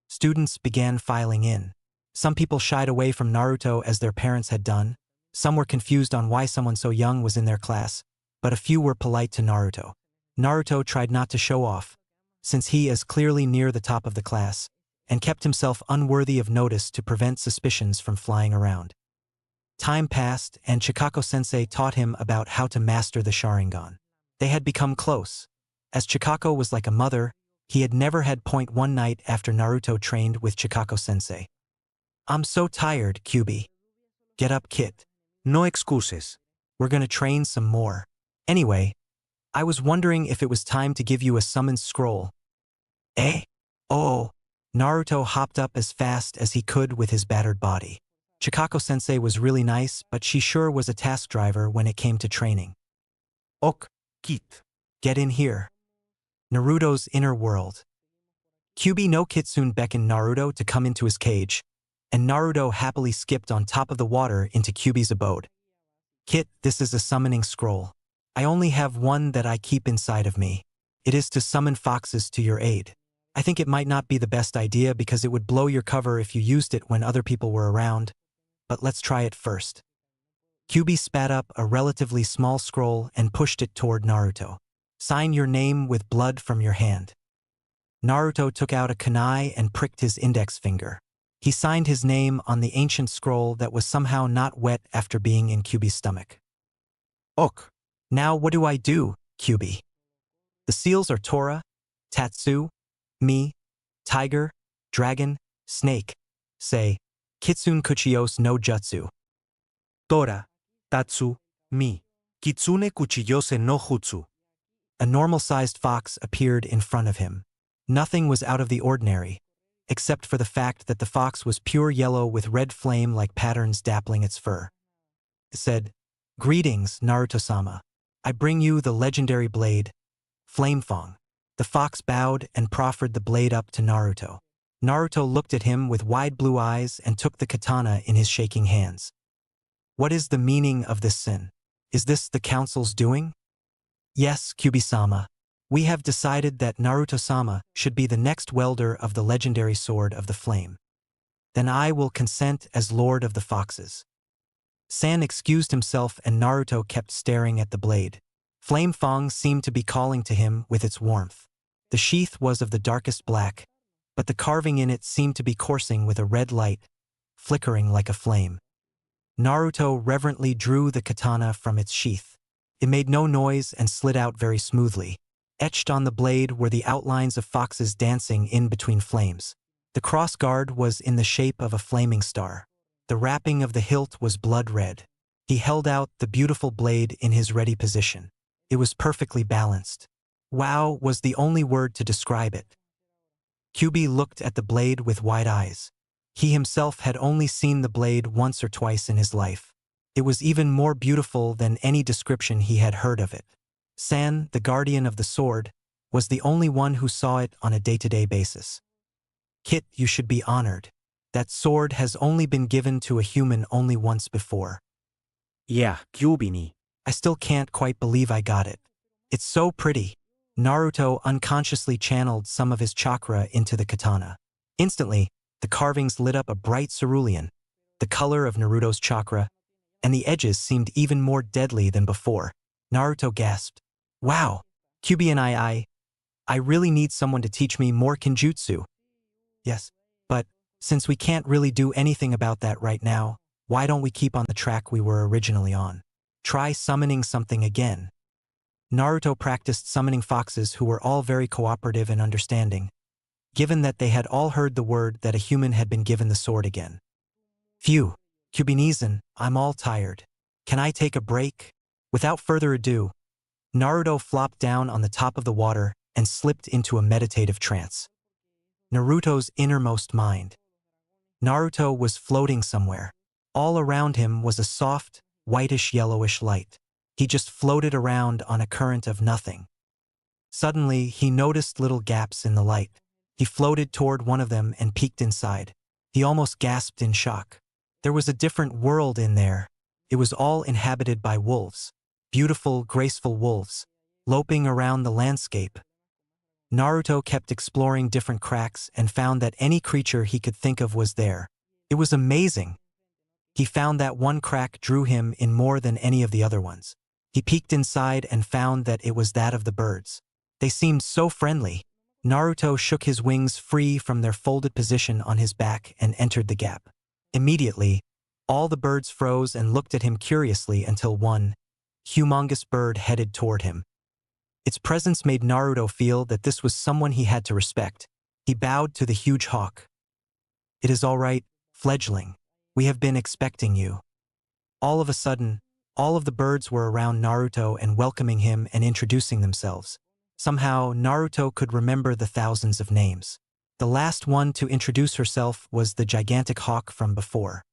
Students began filing in. Some people shied away from Naruto as their parents had done. Some were confused on why someone so young was in their class, but a few were polite to Naruto. Naruto tried not to show off, since he is clearly near the top of the class, and kept himself unworthy of notice to prevent suspicions from flying around. Time passed, and Chikako-sensei taught him about how to master the Sharingan. They had become close. As Chikako was like a mother, he had never had point one night after Naruto trained with Chikako-sensei. I'm so tired, Kyubi. Get up, kid. No excuses. We're gonna train some more. Anyway, I was wondering if it was time to give you a summons scroll. Eh? Oh. Naruto hopped up as fast as he could with his battered body. Chikako-sensei was really nice, but she sure was a task driver when it came to training. Ok, kid. Get in here. Naruto's inner world. Kyubi no Kitsune beckoned Naruto to come into his cage, and Naruto happily skipped on top of the water into Kyubi's abode. Kit, this is a summoning scroll. I only have one that I keep inside of me. It is to summon foxes to your aid. I think it might not be the best idea because it would blow your cover if you used it when other people were around, but let's try it first. Kyubi spat up a relatively small scroll and pushed it toward Naruto. Sign your name with blood from your hand. Naruto took out a kunai and pricked his index finger. He signed his name on the ancient scroll that was somehow not wet after being in Kyubi's stomach. Ok. Now what do I do, Kyubi? The seals are Tora, Tatsu, Mi, Tiger, Dragon, Snake. Say, Kitsune Kuchiyose no Jutsu. Tora, Tatsu, Mi. Kitsune Kuchiyose no Jutsu. A normal-sized fox appeared in front of him. Nothing was out of the ordinary, except for the fact that the fox was pure yellow with red flame-like patterns dappling its fur. It said, Greetings, Naruto-sama. I bring you the legendary blade, Flamefang. The fox bowed and proffered the blade up to Naruto. Naruto looked at him with wide blue eyes and took the katana in his shaking hands. What is the meaning of this sin? Is this the council's doing? Yes, Kyubi-sama. We have decided that Naruto-sama should be the next welder of the legendary sword of the flame. Then I will consent as Lord of the Foxes. San excused himself and Naruto kept staring at the blade. Flamefang seemed to be calling to him with its warmth. The sheath was of the darkest black, but the carving in it seemed to be coursing with a red light, flickering like a flame. Naruto reverently drew the katana from its sheath. It made no noise and slid out very smoothly. Etched on the blade were the outlines of foxes dancing in between flames. The crossguard was in the shape of a flaming star. The wrapping of the hilt was blood red. He held out the beautiful blade in his ready position. It was perfectly balanced. Wow was the only word to describe it. Kyubi looked at the blade with wide eyes. He himself had only seen the blade once or twice in his life. It was even more beautiful than any description he had heard of it. San, the guardian of the sword, was the only one who saw it on a day-to-day basis. Kit, you should be honored. That sword has only been given to a human only once before. Yeah, Kyubi-ni. I still can't quite believe I got it. It's so pretty. Naruto unconsciously channeled some of his chakra into the katana. Instantly, the carvings lit up a bright cerulean, the color of Naruto's chakra, and the edges seemed even more deadly than before. Naruto gasped, "Wow, Kyubi and I really need someone to teach me more kinjutsu." Yes, but since we can't really do anything about that right now, why don't we keep on the track we were originally on? Try summoning something again. Naruto practiced summoning foxes who were all very cooperative and understanding, given that they had all heard the word that a human had been given the sword again. Phew, Kyubi-ni-san, I'm all tired. Can I take a break? Without further ado, Naruto flopped down on the top of the water and slipped into a meditative trance. Naruto's innermost mind. Naruto was floating somewhere. All around him was a soft, whitish-yellowish light. He just floated around on a current of nothing. Suddenly, he noticed little gaps in the light. He floated toward one of them and peeked inside. He almost gasped in shock. There was a different world in there. It was all inhabited by wolves. Beautiful, graceful wolves, loping around the landscape. Naruto kept exploring different cracks and found that any creature he could think of was there. It was amazing. He found that one crack drew him in more than any of the other ones. He peeked inside and found that it was that of the birds. They seemed so friendly. Naruto shook his wings free from their folded position on his back and entered the gap. Immediately, all the birds froze and looked at him curiously until one humongous bird headed toward him. Its presence made Naruto feel that this was someone he had to respect. He bowed to the huge hawk. "It is all right, fledgling. We have been expecting you." All of a sudden, all of the birds were around Naruto and welcoming him and introducing themselves. Somehow, Naruto could remember the thousands of names. The last one to introduce herself was the gigantic hawk from before.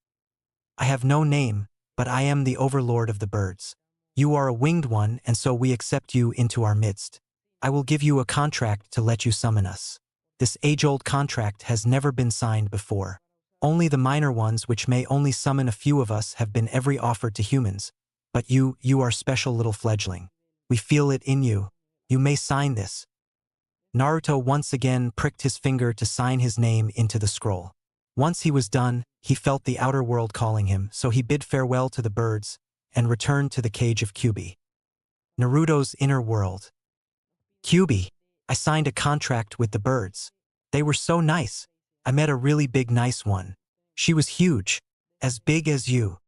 "I have no name, but I am the overlord of the birds. You are a winged one, and so we accept you into our midst. I will give you a contract to let you summon us. This age-old contract has never been signed before. Only the minor ones, which may only summon a few of us, have been ever offered to humans. But you are special little fledgling. We feel it in you. You may sign this." Naruto once again pricked his finger to sign his name into the scroll. Once he was done, he felt the outer world calling him, so he bid farewell to the birds and returned to the cage of Kyubi. Naruto's inner world. "Kyubi, I signed a contract with the birds. They were so nice. I met a really big nice one. She was huge, as big as you.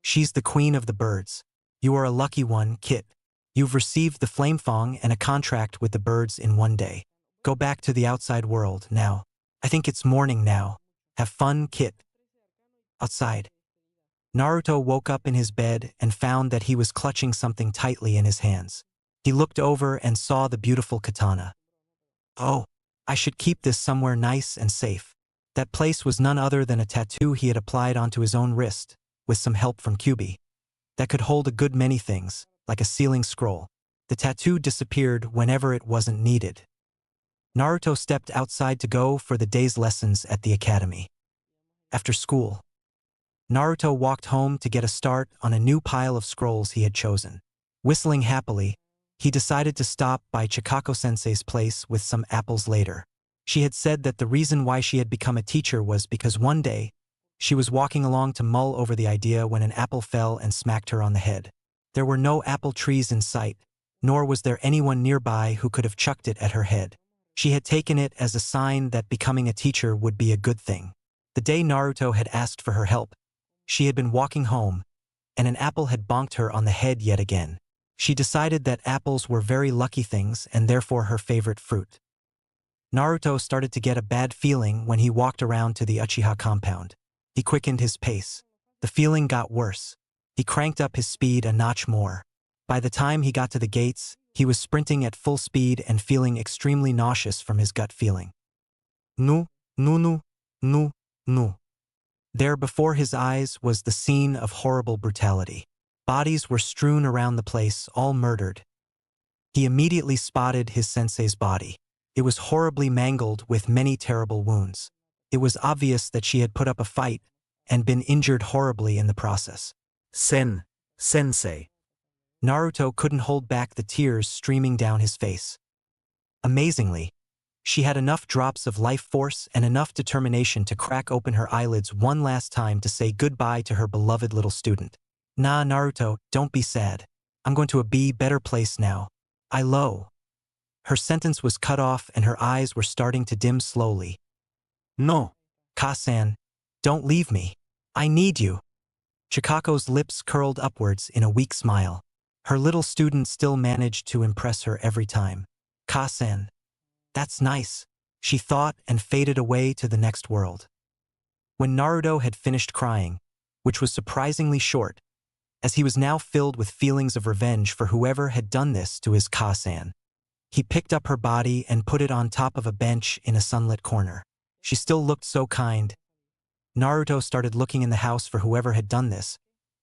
She's the queen of the birds. You are a lucky one, Kit. You've received the flame fong and a contract with the birds in one day. Go back to the outside world now. I think it's morning now. Have fun, Kit." Outside. Naruto woke up in his bed and found that he was clutching something tightly in his hands. He looked over and saw the beautiful katana. "Oh, I should keep this somewhere nice and safe." That place was none other than a tattoo he had applied onto his own wrist, with some help from Kyubi. That could hold a good many things, like a sealing scroll. The tattoo disappeared whenever it wasn't needed. Naruto stepped outside to go for the day's lessons at the academy. After school, Naruto walked home to get a start on a new pile of scrolls he had chosen. Whistling happily, he decided to stop by Chikako-sensei's place with some apples later. She had said that the reason why she had become a teacher was because one day, she was walking along to mull over the idea when an apple fell and smacked her on the head. There were no apple trees in sight, nor was there anyone nearby who could have chucked it at her head. She had taken it as a sign that becoming a teacher would be a good thing. The day Naruto had asked for her help, she had been walking home, and an apple had bonked her on the head yet again. She decided that apples were very lucky things and therefore her favorite fruit. Naruto started to get a bad feeling when he walked around to the Uchiha compound. He quickened his pace. The feeling got worse. He cranked up his speed a notch more. By the time he got to the gates, he was sprinting at full speed and feeling extremely nauseous from his gut feeling. Nu, nu, nu, nu. No. There before his eyes was the scene of horrible brutality. Bodies were strewn around the place, all murdered. He immediately spotted his sensei's body. It was horribly mangled with many terrible wounds. It was obvious that she had put up a fight and been injured horribly in the process. Sensei. Naruto couldn't hold back the tears streaming down his face. Amazingly, she had enough drops of life force and enough determination to crack open her eyelids one last time to say goodbye to her beloved little student. Nah, Naruto, don't be sad. I'm going to a better place now. Her sentence was cut off and her eyes were starting to dim slowly. No. Ka-san, don't leave me. I need you. Chikako's lips curled upwards in a weak smile. Her little student still managed to impress her every time. Ka-san. That's nice, she thought and faded away to the next world. When Naruto had finished crying, which was surprisingly short, as he was now filled with feelings of revenge for whoever had done this to his Ka-san, he picked up her body and put it on top of a bench in a sunlit corner. She still looked so kind. Naruto started looking in the house for whoever had done this,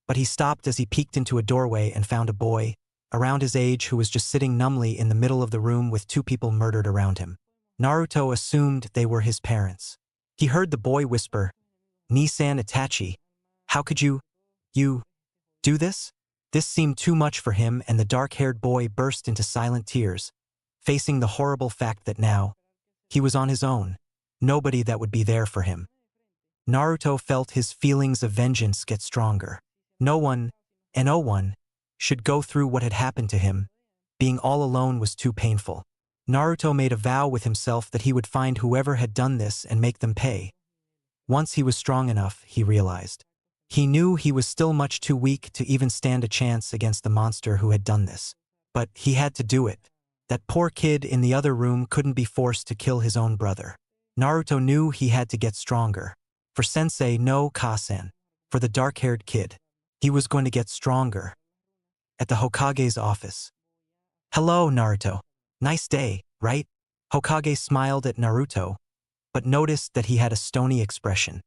but he stopped as he peeked into a doorway and found a boy, around his age, who was just sitting numbly in the middle of the room with two people murdered around him. Naruto assumed they were his parents. He heard the boy whisper, "Nisan Itachi, how could you do this?" This seemed too much for him, and the dark-haired boy burst into silent tears, facing the horrible fact that now he was on his own, nobody that would be there for him. Naruto felt his feelings of vengeance get stronger. No one should go through what had happened to him. Being all alone was too painful. Naruto made a vow with himself that he would find whoever had done this and make them pay. Once he was strong enough, he realized. He knew he was still much too weak to even stand a chance against the monster who had done this. But he had to do it. That poor kid in the other room couldn't be forced to kill his own brother. Naruto knew he had to get stronger. For Sensei no Ka-san, for the dark-haired kid, he was going to get stronger. At the Hokage's office. "Hello, Naruto. Nice day, right?" Hokage smiled at Naruto, but noticed that he had a stony expression.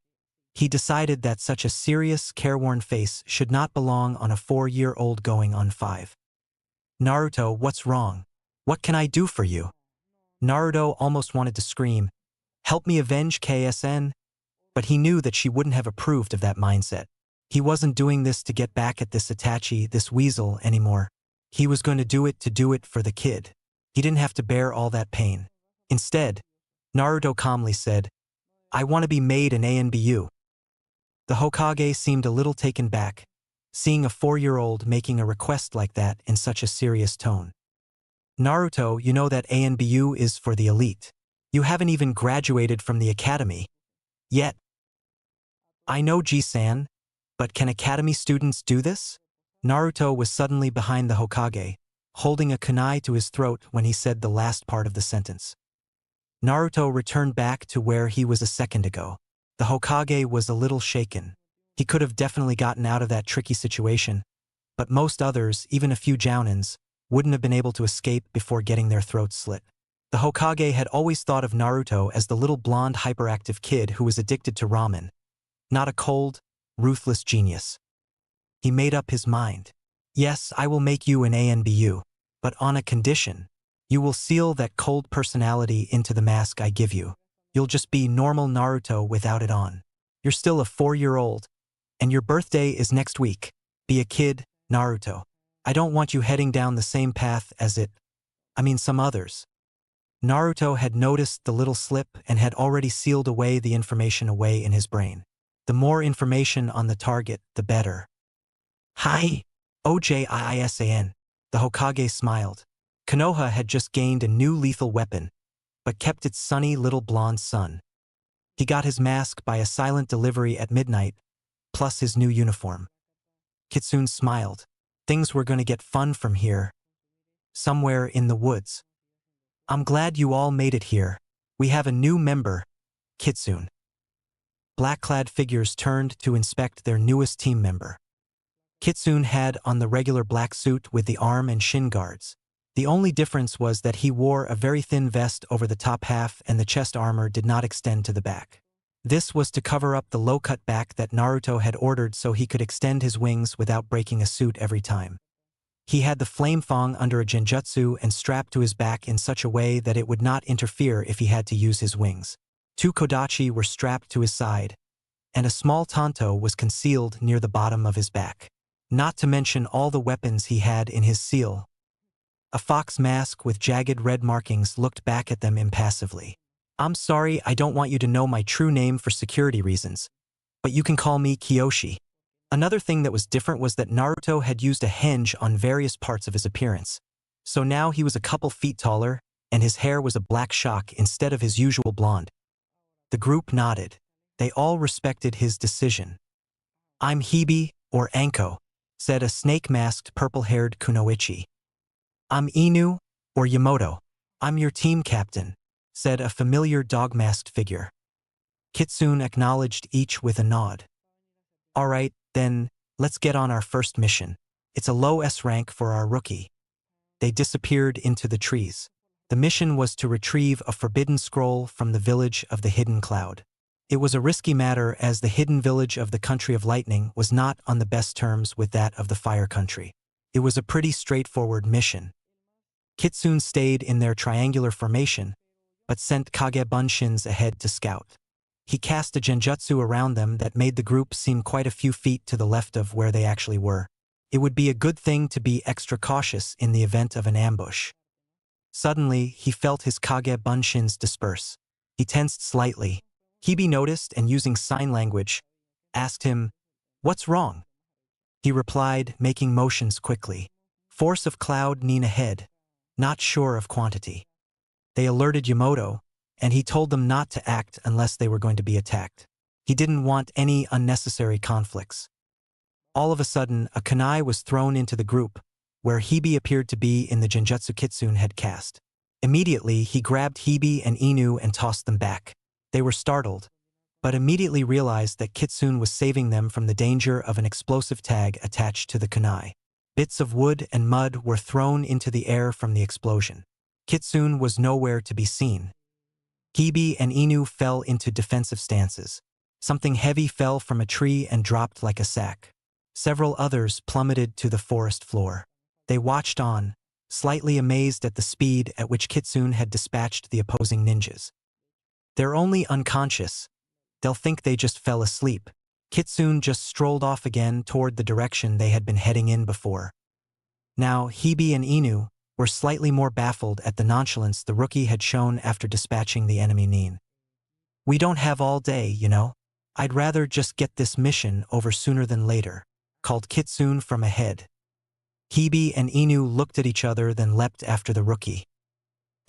He decided that such a serious, careworn face should not belong on a 4-year-old going on 5. "Naruto, what's wrong? What can I do for you?" Naruto almost wanted to scream, "Help me avenge KSN," but he knew that she wouldn't have approved of that mindset. He wasn't doing this to get back at this Itachi, this weasel, anymore. He was going to do it for the kid. He didn't have to bear all that pain. Instead, Naruto calmly said, "I want to be made an ANBU." The Hokage seemed a little taken back, seeing a 4-year-old making a request like that in such a serious tone. "Naruto, you know that ANBU is for the elite. You haven't even graduated from the academy yet." "I know, Ji-san, but can academy students do this?" Naruto was suddenly behind the Hokage, holding a kunai to his throat when he said the last part of the sentence. Naruto returned back to where he was a second ago. The Hokage was a little shaken. He could have definitely gotten out of that tricky situation, but most others, even a few jounins, wouldn't have been able to escape before getting their throats slit. The Hokage had always thought of Naruto as the little blonde hyperactive kid who was addicted to ramen, not a cold, ruthless genius. He made up his mind. "Yes, I will make you an ANBU, but on a condition. You will seal that cold personality into the mask I give you. You'll just be normal Naruto without it on. You're still a 4-year-old, and your birthday is next week. Be a kid, Naruto. I don't want you heading down the same path as some others." Naruto had noticed the little slip and had already sealed away the information away in his brain. The more information on the target, the better. "Hi, Ojisan." The Hokage smiled. Konoha had just gained a new lethal weapon, but kept its sunny little blonde son. He got his mask by a silent delivery at midnight, plus his new uniform. Kitsune smiled. Things were going to get fun from here. Somewhere in the woods. "I'm glad you all made it here. We have a new member, Kitsune." Black-clad figures turned to inspect their newest team member. Kitsune had on the regular black suit with the arm and shin guards. The only difference was that he wore a very thin vest over the top half and the chest armor did not extend to the back. This was to cover up the low-cut back that Naruto had ordered so he could extend his wings without breaking a suit every time. He had the flame fang under a genjutsu and strapped to his back in such a way that it would not interfere if he had to use his wings. 2 kodachi were strapped to his side, and a small tanto was concealed near the bottom of his back. Not to mention all the weapons he had in his seal. A fox mask with jagged red markings looked back at them impassively. I'm sorry, I don't want you to know my true name for security reasons, but you can call me Kiyoshi. Another thing that was different was that Naruto had used a henge on various parts of his appearance. So now he was a couple feet taller, and his hair was a black shock instead of his usual blonde. The group nodded. They all respected his decision. I'm Hibi, or Anko, said a snake-masked purple-haired kunoichi. I'm Inu, or Yamoto. I'm your team captain, said a familiar dog-masked figure. Kitsune acknowledged each with a nod. All right, then, let's get on our first mission. It's a low S rank for our rookie. They disappeared into the trees. The mission was to retrieve a forbidden scroll from the village of the Hidden Cloud. It was a risky matter as the hidden village of the Country of Lightning was not on the best terms with that of the Fire Country. It was a pretty straightforward mission. Kitsune stayed in their triangular formation, but sent Kage Bunshins ahead to scout. He cast a genjutsu around them that made the group seem quite a few feet to the left of where they actually were. It would be a good thing to be extra cautious in the event of an ambush. Suddenly, he felt his Kage Bunshins disperse. He tensed slightly. Hibi noticed and using sign language, asked him, "What's wrong?" He replied, making motions quickly. "Force of cloud Nin ahead. Not sure of quantity." They alerted Yamoto, and he told them not to act unless they were going to be attacked. He didn't want any unnecessary conflicts. All of a sudden, a kunai was thrown into the group, where Hibi appeared to be in the genjutsu Kitsune had cast. Immediately, he grabbed Hibi and Inu and tossed them back. They were startled, but immediately realized that Kitsune was saving them from the danger of an explosive tag attached to the kunai. Bits of wood and mud were thrown into the air from the explosion. Kitsune was nowhere to be seen. Hibi and Inu fell into defensive stances. Something heavy fell from a tree and dropped like a sack. Several others plummeted to the forest floor. They watched on, slightly amazed at the speed at which Kitsune had dispatched the opposing ninjas. They're only unconscious. They'll think they just fell asleep. Kitsune just strolled off again toward the direction they had been heading in before. Now, Hibi and Inu were slightly more baffled at the nonchalance the rookie had shown after dispatching the enemy Nin. "We don't have all day, you know. I'd rather just get this mission over sooner than later," called Kitsune from ahead. Hibi and Inu looked at each other then leapt after the rookie.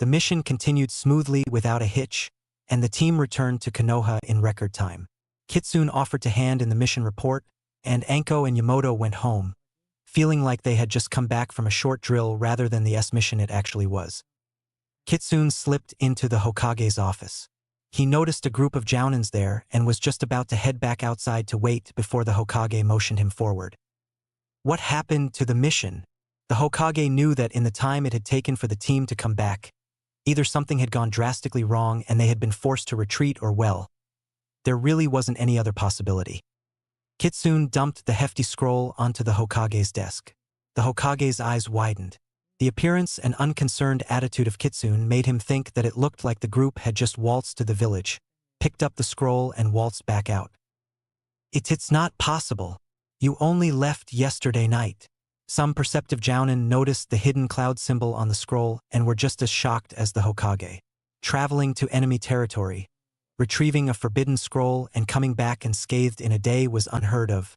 The mission continued smoothly without a hitch, and the team returned to Konoha in record time. Kitsune offered to hand in the mission report, and Anko and Yamoto went home, feeling like they had just come back from a short drill rather than the mission it actually was. Kitsune slipped into the Hokage's office. He noticed a group of jounins there and was just about to head back outside to wait before the Hokage motioned him forward. What happened to the mission? The Hokage knew that in the time it had taken for the team to come back, either something had gone drastically wrong and they had been forced to retreat or well, there really wasn't any other possibility. Kitsune dumped the hefty scroll onto the Hokage's desk. The Hokage's eyes widened. The appearance and unconcerned attitude of Kitsune made him think that it looked like the group had just waltzed to the village, picked up the scroll and waltzed back out. It's not possible. You only left yesterday night." Some perceptive jounin noticed the hidden cloud symbol on the scroll and were just as shocked as the Hokage. Traveling to enemy territory, retrieving a forbidden scroll and coming back unscathed in a day was unheard of.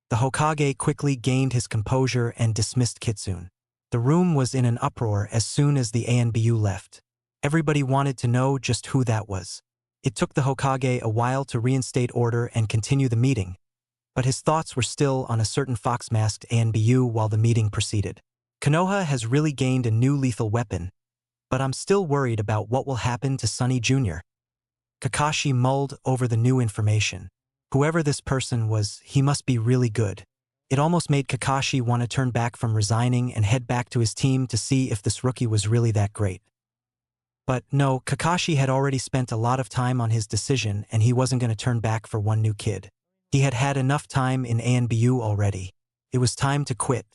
The Hokage quickly gained his composure and dismissed Kitsune. The room was in an uproar as soon as the ANBU left. Everybody wanted to know just who that was. It took the Hokage a while to reinstate order and continue the meeting, but his thoughts were still on a certain fox-masked ANBU while the meeting proceeded. Konoha has really gained a new lethal weapon, but I'm still worried about what will happen to Sunny Jr. Kakashi mulled over the new information. Whoever this person was, he must be really good. It almost made Kakashi want to turn back from resigning and head back to his team to see if this rookie was really that great. But no, Kakashi had already spent a lot of time on his decision and he wasn't going to turn back for one new kid. He had had enough time in ANBU already. It was time to quit.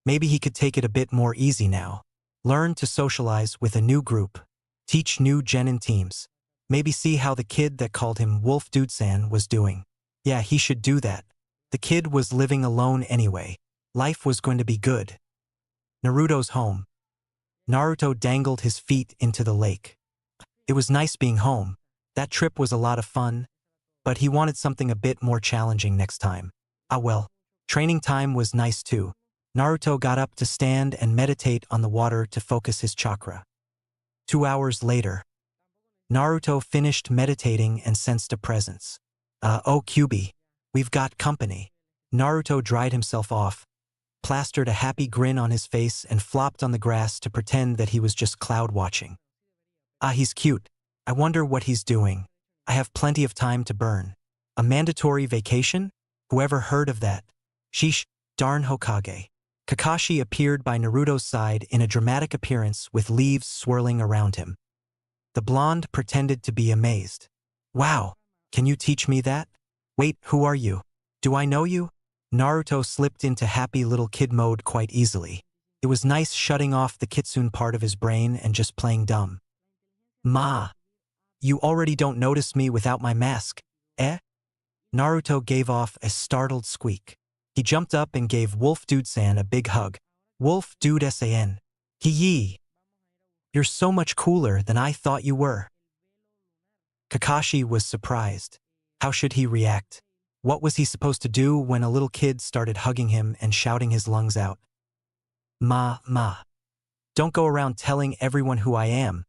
Maybe he could take it a bit more easy now. Learn to socialize with a new group. Teach new genin teams. Maybe see how the kid that called him Wolf Dude-san was doing. Yeah, he should do that. The kid was living alone anyway. Life was going to be good. Naruto's home. Naruto dangled his feet into the lake. It was nice being home. That trip was a lot of fun, but he wanted something a bit more challenging next time. Ah well, training time was nice too. Naruto got up to stand and meditate on the water to focus his chakra. 2 hours later, Naruto finished meditating and sensed a presence. Oh Kyubi, we've got company. Naruto dried himself off, plastered a happy grin on his face and flopped on the grass to pretend that he was just cloud watching. Ah, he's cute. I wonder what he's doing. I have plenty of time to burn. A mandatory vacation? Whoever heard of that? Sheesh, darn Hokage. Kakashi appeared by Naruto's side in a dramatic appearance with leaves swirling around him. The blonde pretended to be amazed. Wow, can you teach me that? Wait, who are you? Do I know you? Naruto slipped into happy little kid mode quite easily. It was nice shutting off the kitsune part of his brain and just playing dumb. Ma, you already don't notice me without my mask, eh? Naruto gave off a startled squeak. He jumped up and gave Wolf Dude-san a big hug. Wolf Dude-san. Hee-yee. You're so much cooler than I thought you were. Kakashi was surprised. How should he react? What was he supposed to do when a little kid started hugging him and shouting his lungs out? Ma. Don't go around telling everyone who I am.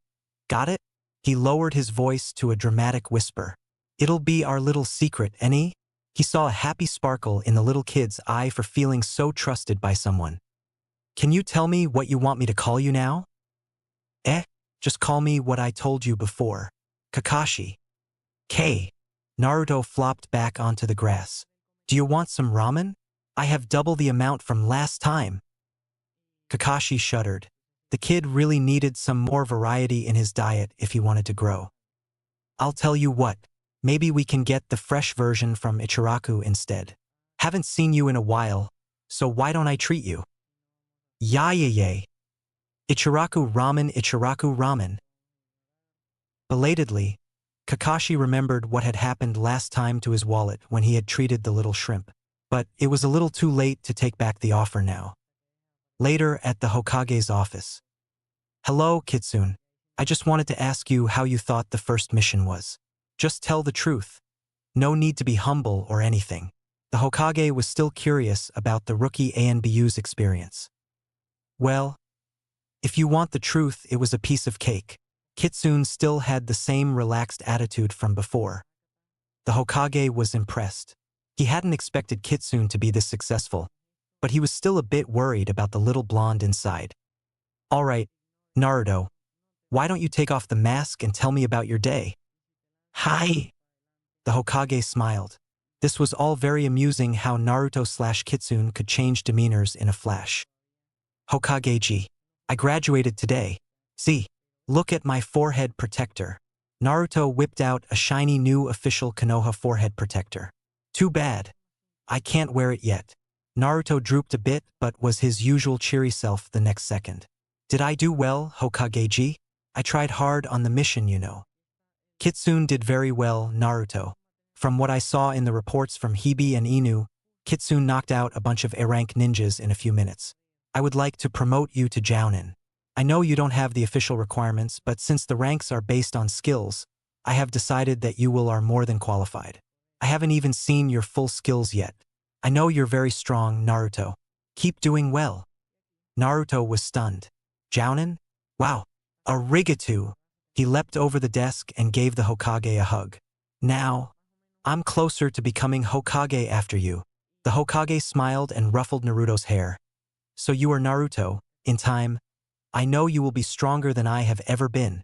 Got it? He lowered his voice to a dramatic whisper. It'll be our little secret, any? He saw a happy sparkle in the little kid's eye for feeling so trusted by someone. Can you tell me what you want me to call you now? Just call me what I told you before. Kakashi. K. Naruto flopped back onto the grass. Do you want some ramen? I have double the amount from last time. Kakashi shuddered. The kid really needed some more variety in his diet if he wanted to grow. I'll tell you what, maybe we can get the fresh version from Ichiraku instead. Haven't seen you in a while, so why don't I treat you? Yay. Ichiraku ramen. Belatedly, Kakashi remembered what had happened last time to his wallet when he had treated the little shrimp. But it was a little too late to take back the offer now. Later at the Hokage's office. Hello, Kitsune. I just wanted to ask you how you thought the first mission was. Just tell the truth. No need to be humble or anything. The Hokage was still curious about the rookie ANBU's experience. Well, if you want the truth, it was a piece of cake. Kitsune still had the same relaxed attitude from before. The Hokage was impressed. He hadn't expected Kitsune to be this successful, but he was still a bit worried about the little blonde inside. All right, Naruto, why don't you take off the mask and tell me about your day? Hi. The Hokage smiled. This was all very amusing how Naruto/Kitsune could change demeanors in a flash. Hokage-ji, I graduated today. See, look at my forehead protector. Naruto whipped out a shiny new official Konoha forehead protector. Too bad. I can't wear it yet. Naruto drooped a bit but was his usual cheery self the next second. Did I do well, Hokage-ji? I tried hard on the mission, you know. Kitsune did very well, Naruto. From what I saw in the reports from Hibi and Inu, Kitsune knocked out a bunch of A-rank ninjas in a few minutes. I would like to promote you to Jounin. I know you don't have the official requirements, but since the ranks are based on skills, I have decided that you are more than qualified. I haven't even seen your full skills yet. I know you're very strong, Naruto. Keep doing well. Naruto was stunned. Jounin? Wow, arigato. He leapt over the desk and gave the Hokage a hug. Now, I'm closer to becoming Hokage after you. The Hokage smiled and ruffled Naruto's hair. So you are Naruto, in time. I know you will be stronger than I have ever been.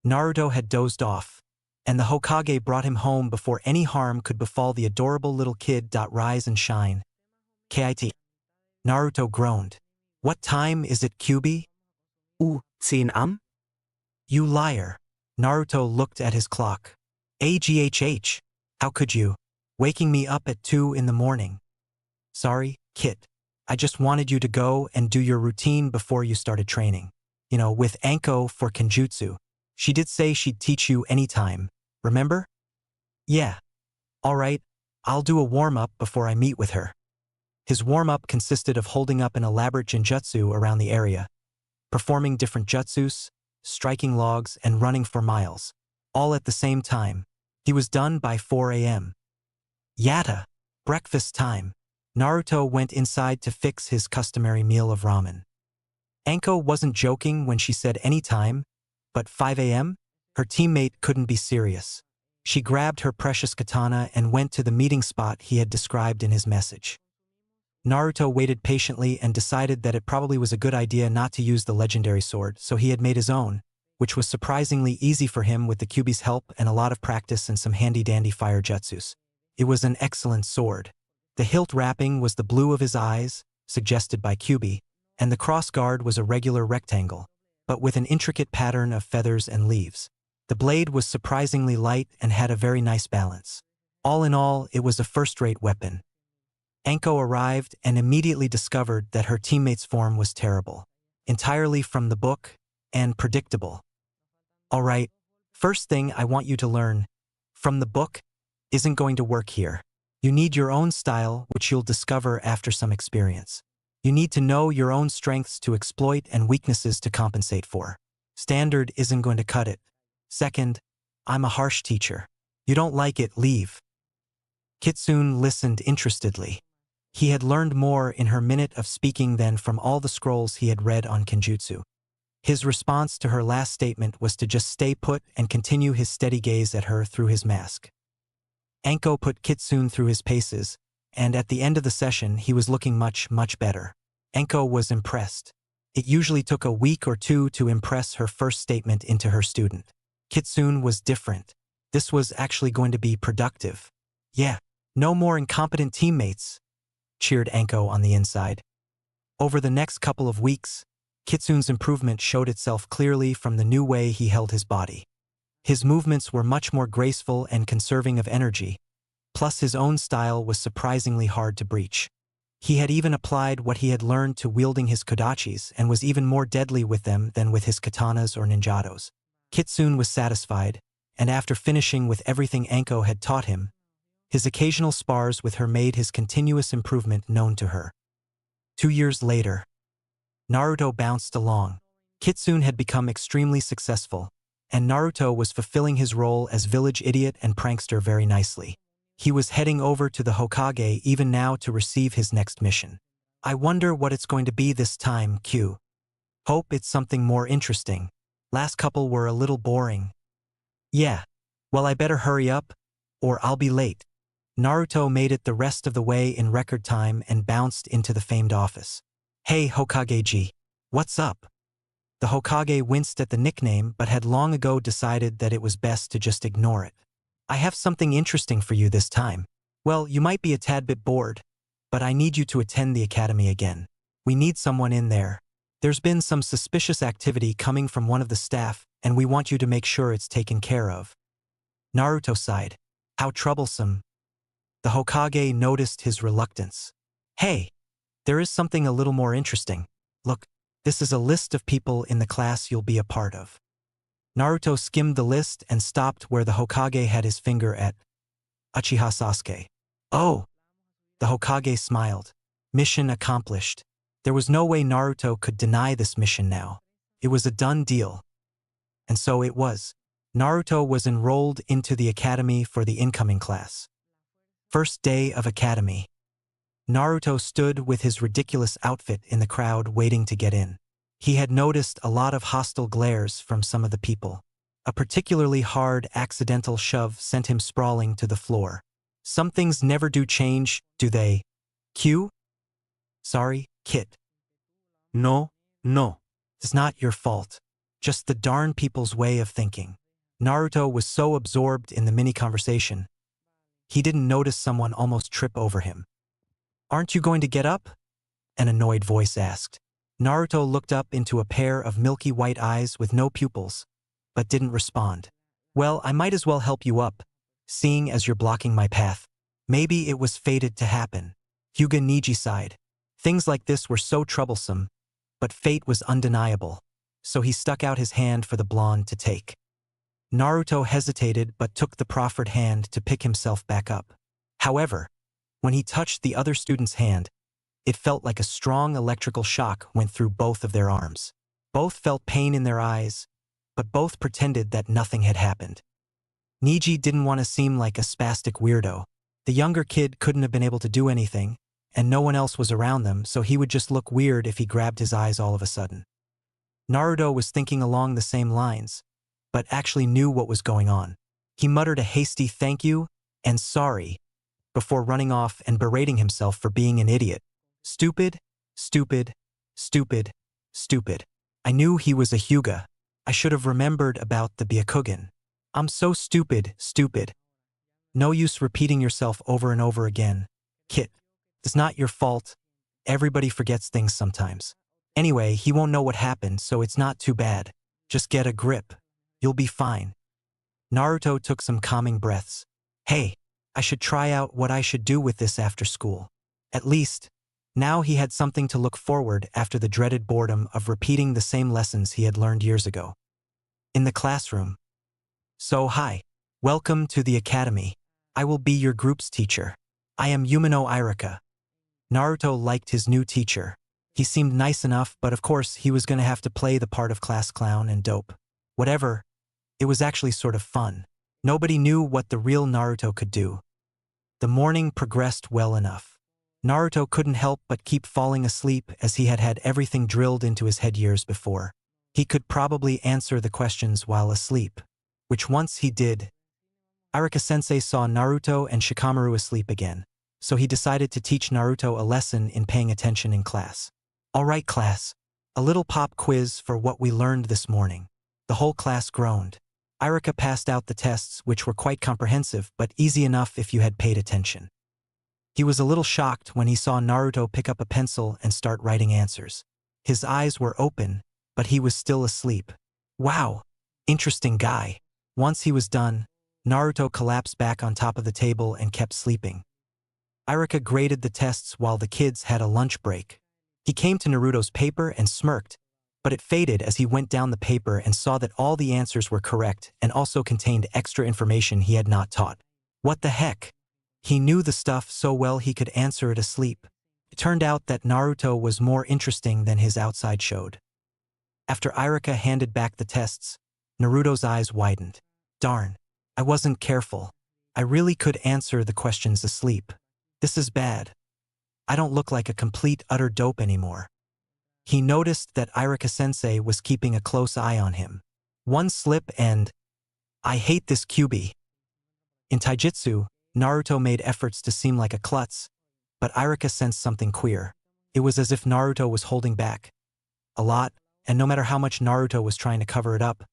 Naruto had dozed off, and the Hokage brought him home before any harm could befall the adorable little kid. Rise and shine. Kit. Naruto groaned. What time is it, Kyubi? 10 am? You liar. Naruto looked at his clock. AGHH. How could you? Waking me up at 2 in the morning. Sorry, Kit. I just wanted you to go and do your routine before you started training. You know, with Anko for Kenjutsu. She did say she'd teach you anytime. Remember? Yeah. Alright, I'll do a warm-up before I meet with her. His warm-up consisted of holding up an elaborate genjutsu around the area, performing different jutsus, striking logs, and running for miles, all at the same time. He was done by 4 a.m. Yatta! Breakfast time. Naruto went inside to fix his customary meal of ramen. Anko wasn't joking when she said any time, but 5 a.m.? Her teammate couldn't be serious. She grabbed her precious katana and went to the meeting spot he had described in his message. Naruto waited patiently and decided that it probably was a good idea not to use the legendary sword, so he had made his own, which was surprisingly easy for him with the Kyuubi's help and a lot of practice and some handy-dandy fire jutsus. It was an excellent sword. The hilt wrapping was the blue of his eyes, suggested by Kyuubi, and the crossguard was a regular rectangle, but with an intricate pattern of feathers and leaves. The blade was surprisingly light and had a very nice balance. All in all, it was a first-rate weapon. Anko arrived and immediately discovered that her teammate's form was terrible, entirely from the book, and predictable. Alright, first thing I want you to learn, from the book, isn't going to work here. You need your own style, which you'll discover after some experience. You need to know your own strengths to exploit and weaknesses to compensate for. Standard isn't going to cut it. Second, I'm a harsh teacher. You don't like it, leave. Kitsune listened interestedly. He had learned more in her minute of speaking than from all the scrolls he had read on Kenjutsu. His response to her last statement was to just stay put and continue his steady gaze at her through his mask. Anko put Kitsune through his paces, and at the end of the session he was looking much, much better. Anko was impressed. It usually took a week or two to impress her first statement into her student. Kitsune was different. This was actually going to be productive. Yeah, no more incompetent teammates, cheered Anko on the inside. Over the next couple of weeks, Kitsune's improvement showed itself clearly from the new way he held his body. His movements were much more graceful and conserving of energy, plus his own style was surprisingly hard to breach. He had even applied what he had learned to wielding his kodachis and was even more deadly with them than with his katanas or ninjados. Kitsune was satisfied, and after finishing with everything Anko had taught him, his occasional spars with her made his continuous improvement known to her. 2 years later, Naruto bounced along. Kitsune had become extremely successful, and Naruto was fulfilling his role as village idiot and prankster very nicely. He was heading over to the Hokage even now to receive his next mission. I wonder what it's going to be this time, Q. Hope it's something more interesting. Last couple were a little boring. Yeah. Well, I better hurry up, or I'll be late. Naruto made it the rest of the way in record time and bounced into the famed office. Hey Hokage-ji, what's up? The Hokage winced at the nickname but had long ago decided that it was best to just ignore it. I have something interesting for you this time. Well, you might be a tad bit bored, but I need you to attend the academy again. We need someone in there. There's been some suspicious activity coming from one of the staff, and we want you to make sure it's taken care of. Naruto sighed. How troublesome. The Hokage noticed his reluctance. Hey, there is something a little more interesting. Look, this is a list of people in the class you'll be a part of. Naruto skimmed the list and stopped where the Hokage had his finger at Uchiha Sasuke. Oh! The Hokage smiled. Mission accomplished. There was no way Naruto could deny this mission now. It was a done deal. And so it was. Naruto was enrolled into the academy for the incoming class. First day of academy. Naruto stood with his ridiculous outfit in the crowd waiting to get in. He had noticed a lot of hostile glares from some of the people. A particularly hard accidental shove sent him sprawling to the floor. Some things never do change, do they? Q? Sorry, Kit. No, no. It's not your fault. Just the darn people's way of thinking. Naruto was so absorbed in the mini-conversation, he didn't notice someone almost trip over him. Aren't you going to get up? An annoyed voice asked. Naruto looked up into a pair of milky white eyes with no pupils. but didn't respond. Well, I might as well help you up, seeing as you're blocking my path. Maybe it was fated to happen. Hyuga Niji sighed. Things like this were so troublesome, but fate was undeniable, so he stuck out his hand for the blonde to take. Naruto hesitated but took the proffered hand to pick himself back up. However, when he touched the other student's hand, it felt like a strong electrical shock went through both of their arms. Both felt pain in their eyes, but both pretended that nothing had happened. Niji didn't want to seem like a spastic weirdo. The younger kid couldn't have been able to do anything, and no one else was around them, so he would just look weird if he grabbed his eyes all of a sudden. Naruto was thinking along the same lines, but actually knew what was going on. He muttered a hasty thank you and sorry before running off and berating himself for being an idiot. Stupid, stupid, stupid, stupid. I knew he was a Hyuga. I should have remembered about the Byakugan. I'm so stupid, stupid. No use repeating yourself over and over again. Kit, it's not your fault. Everybody forgets things sometimes. Anyway, he won't know what happened, so it's not too bad. Just get a grip. You'll be fine. Naruto took some calming breaths. Hey, I should try out what I should do with this after school. At least, now he had something to look forward after the dreaded boredom of repeating the same lessons he had learned years ago. In the classroom. So hi. Welcome to the academy. I will be your group's teacher. I am Umino Irika. Naruto liked his new teacher. He seemed nice enough, but of course he was going to have to play the part of class clown and dope. Whatever, it was actually sort of fun. Nobody knew what the real Naruto could do. The morning progressed well enough. Naruto couldn't help but keep falling asleep as he had had everything drilled into his head years before. He could probably answer the questions while asleep, which once he did. Irika-sensei saw Naruto and Shikamaru asleep again, so he decided to teach Naruto a lesson in paying attention in class. All right, class. A little pop quiz for what we learned this morning. The whole class groaned. Irika passed out the tests, which were quite comprehensive, but easy enough if you had paid attention. He was a little shocked when he saw Naruto pick up a pencil and start writing answers. His eyes were open, but he was still asleep. Wow, interesting guy. Once he was done, Naruto collapsed back on top of the table and kept sleeping. Irika graded the tests while the kids had a lunch break. He came to Naruto's paper and smirked, but it faded as he went down the paper and saw that all the answers were correct and also contained extra information he had not taught. What the heck? He knew the stuff so well he could answer it asleep. It turned out that Naruto was more interesting than his outside showed. After Irika handed back the tests, Naruto's eyes widened. Darn, I wasn't careful. I really could answer the questions asleep. This is bad. I don't look like a complete utter dope anymore. He noticed that Irika-sensei was keeping a close eye on him. One slip and... I hate this Kyuubi. In taijutsu, Naruto made efforts to seem like a klutz, but Irika sensed something queer. It was as if Naruto was holding back a lot, and no matter how much Naruto was trying to cover it up,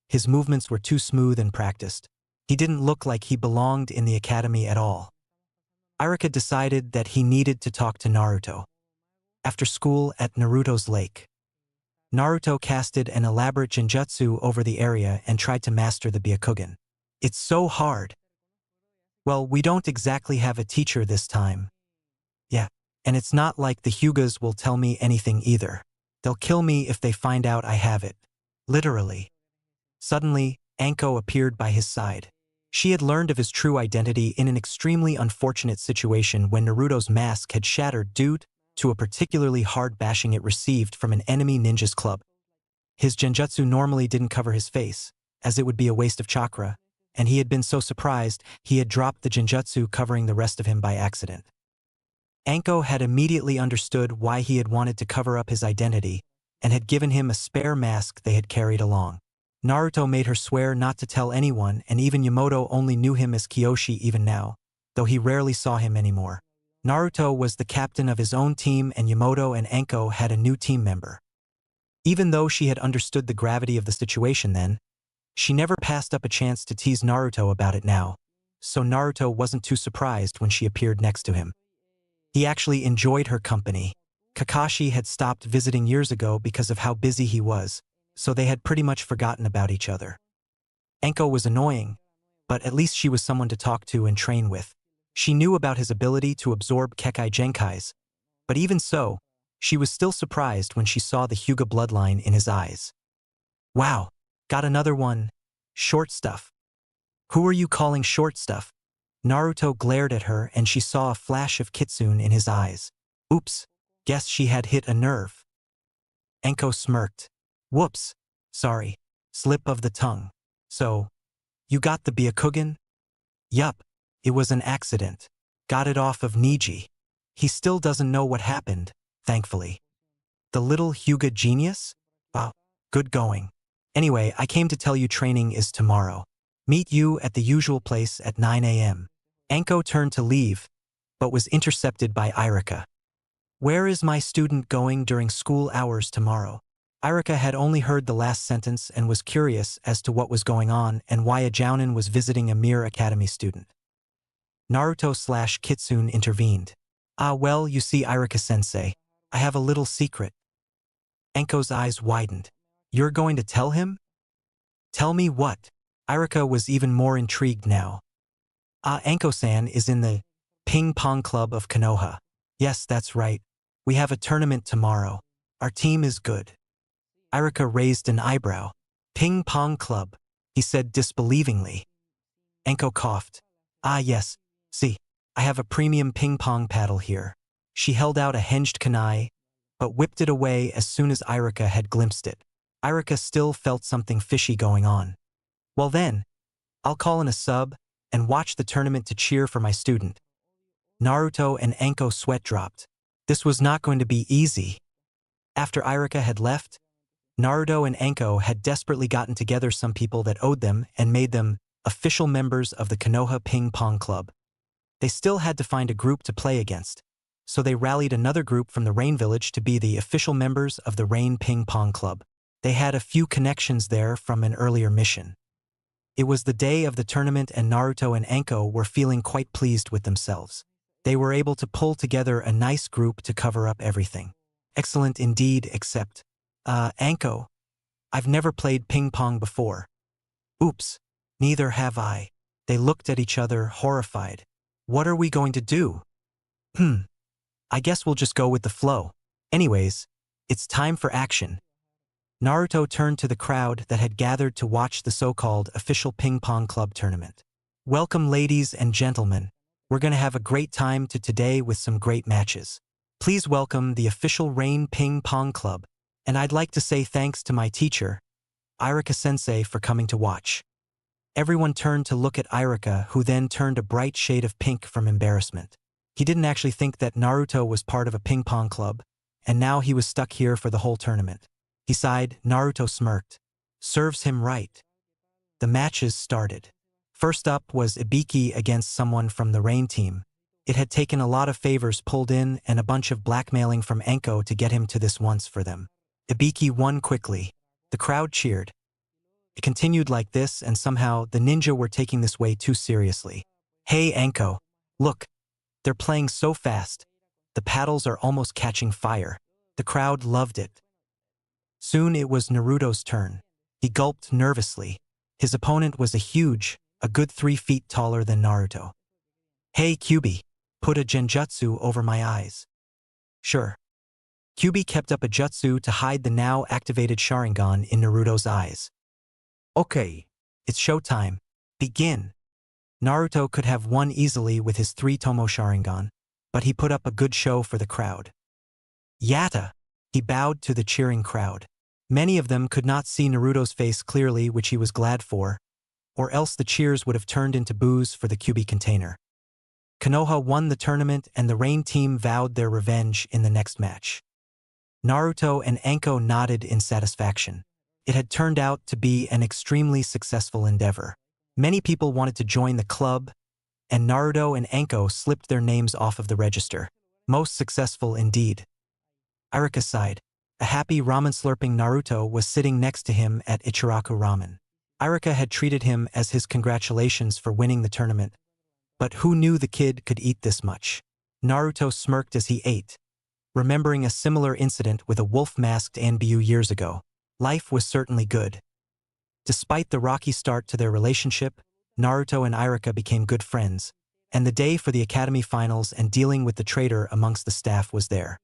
his movements were too smooth and practiced. He didn't look like he belonged in the academy at all. Irika decided that he needed to talk to Naruto. After school at Naruto's lake, Naruto casted an elaborate genjutsu over the area and tried to master the Byakugan. It's so hard. Well, we don't exactly have a teacher this time. Yeah, and it's not like the Hyugas will tell me anything either. They'll kill me if they find out I have it. Literally. Suddenly, Anko appeared by his side. She had learned of his true identity in an extremely unfortunate situation when Naruto's mask had shattered due to a particularly hard bashing it received from an enemy ninja's club. His genjutsu normally didn't cover his face, as it would be a waste of chakra, and he had been so surprised he had dropped the genjutsu covering the rest of him by accident. Anko had immediately understood why he had wanted to cover up his identity and had given him a spare mask they had carried along. Naruto made her swear not to tell anyone, and even Yamoto only knew him as Kyoshi even now, though he rarely saw him anymore. Naruto was the captain of his own team, and Yamoto and Anko had a new team member. Even though she had understood the gravity of the situation then, she never passed up a chance to tease Naruto about it now, so Naruto wasn't too surprised when she appeared next to him. He actually enjoyed her company. Kakashi had stopped visiting years ago because of how busy he was, so they had pretty much forgotten about each other. Enko was annoying, but at least she was someone to talk to and train with. She knew about his ability to absorb Kekai Genkais, but even so, she was still surprised when she saw the Hyuga bloodline in his eyes. Wow, got another one. Short stuff. Who are you calling short stuff? Naruto glared at her and she saw a flash of kitsune in his eyes. Oops, guess she had hit a nerve. Enko smirked. Whoops, sorry, slip of the tongue. So, you got the Byakugan? Yup, it was an accident. Got it off of Niji. He still doesn't know what happened, thankfully. The little Hyuga genius? Wow, good going. Anyway, I came to tell you training is tomorrow. Meet you at the usual place at 9 a.m. Enko turned to leave, but was intercepted by Irika. Where is my student going during school hours tomorrow? Irika had only heard the last sentence and was curious as to what was going on and why a jounin was visiting a mere academy student. Naruto/Kitsune intervened. Ah well, you see Irika-sensei, I have a little secret. Enko's eyes widened. You're going to tell him? Tell me what? Irika was even more intrigued now. Enko-san is in the ping pong club of Konoha. Yes, that's right. We have a tournament tomorrow. Our team is good. Irika raised an eyebrow. Ping pong club, he said disbelievingly. Enko coughed. Yes, see, I have a premium ping pong paddle here. She held out a hinged kunai, but whipped it away as soon as Irika had glimpsed it. Irika still felt something fishy going on. Well then, I'll call in a sub and watch the tournament to cheer for my student. Naruto and Enko sweat dropped. This was not going to be easy. After Irika had left, Naruto and Enko had desperately gotten together some people that owed them and made them official members of the Konoha Ping Pong Club. They still had to find a group to play against, so they rallied another group from the Rain Village to be the official members of the Rain Ping Pong Club. They had a few connections there from an earlier mission. It was the day of the tournament and Naruto and Enko were feeling quite pleased with themselves. They were able to pull together a nice group to cover up everything. Excellent indeed, except, Enko, I've never played ping pong before. Oops, neither have I. They looked at each other, horrified. What are we going to do? I guess we'll just go with the flow. Anyways, it's time for action. Naruto turned to the crowd that had gathered to watch the so-called official ping pong club tournament. Welcome, ladies and gentlemen. We're gonna have a great time today with some great matches. Please welcome the official Rain Ping Pong Club, and I'd like to say thanks to my teacher, Irika-sensei, for coming to watch. Everyone turned to look at Irika, who then turned a bright shade of pink from embarrassment. He didn't actually think that Naruto was part of a ping pong club, and now he was stuck here for the whole tournament. He sighed. Naruto smirked. Serves him right. The matches started. First up was Ibiki against someone from the Rain team. It had taken a lot of favors pulled in and a bunch of blackmailing from Enko to get him to this once for them. Ibiki won quickly. The crowd cheered. It continued like this, and somehow the ninja were taking this way too seriously. Hey Enko, look, they're playing so fast. The paddles are almost catching fire. The crowd loved it. Soon it was Naruto's turn. He gulped nervously. His opponent was a good 3 feet taller than Naruto. Hey Kyubi, put a genjutsu over my eyes. Sure. Kyubi kept up a jutsu to hide the now activated Sharingan in Naruto's eyes. Okay, it's showtime. Begin. Naruto could have won easily with his 3 Tomo Sharingan, but he put up a good show for the crowd. Yatta! He bowed to the cheering crowd. Many of them could not see Naruto's face clearly, which he was glad for, or else the cheers would have turned into boos for the Kyubi container. Konoha won the tournament and the Rain team vowed their revenge in the next match. Naruto and Enko nodded in satisfaction. It had turned out to be an extremely successful endeavor. Many people wanted to join the club, and Naruto and Enko slipped their names off of the register. Most successful indeed. Irika sighed. A happy ramen-slurping Naruto was sitting next to him at Ichiraku Ramen. Irika had treated him as his congratulations for winning the tournament, but who knew the kid could eat this much? Naruto smirked as he ate, remembering a similar incident with a wolf-masked ANBU years ago. Life was certainly good. Despite the rocky start to their relationship, Naruto and Iruka became good friends, and the day for the academy finals and dealing with the traitor amongst the staff was there.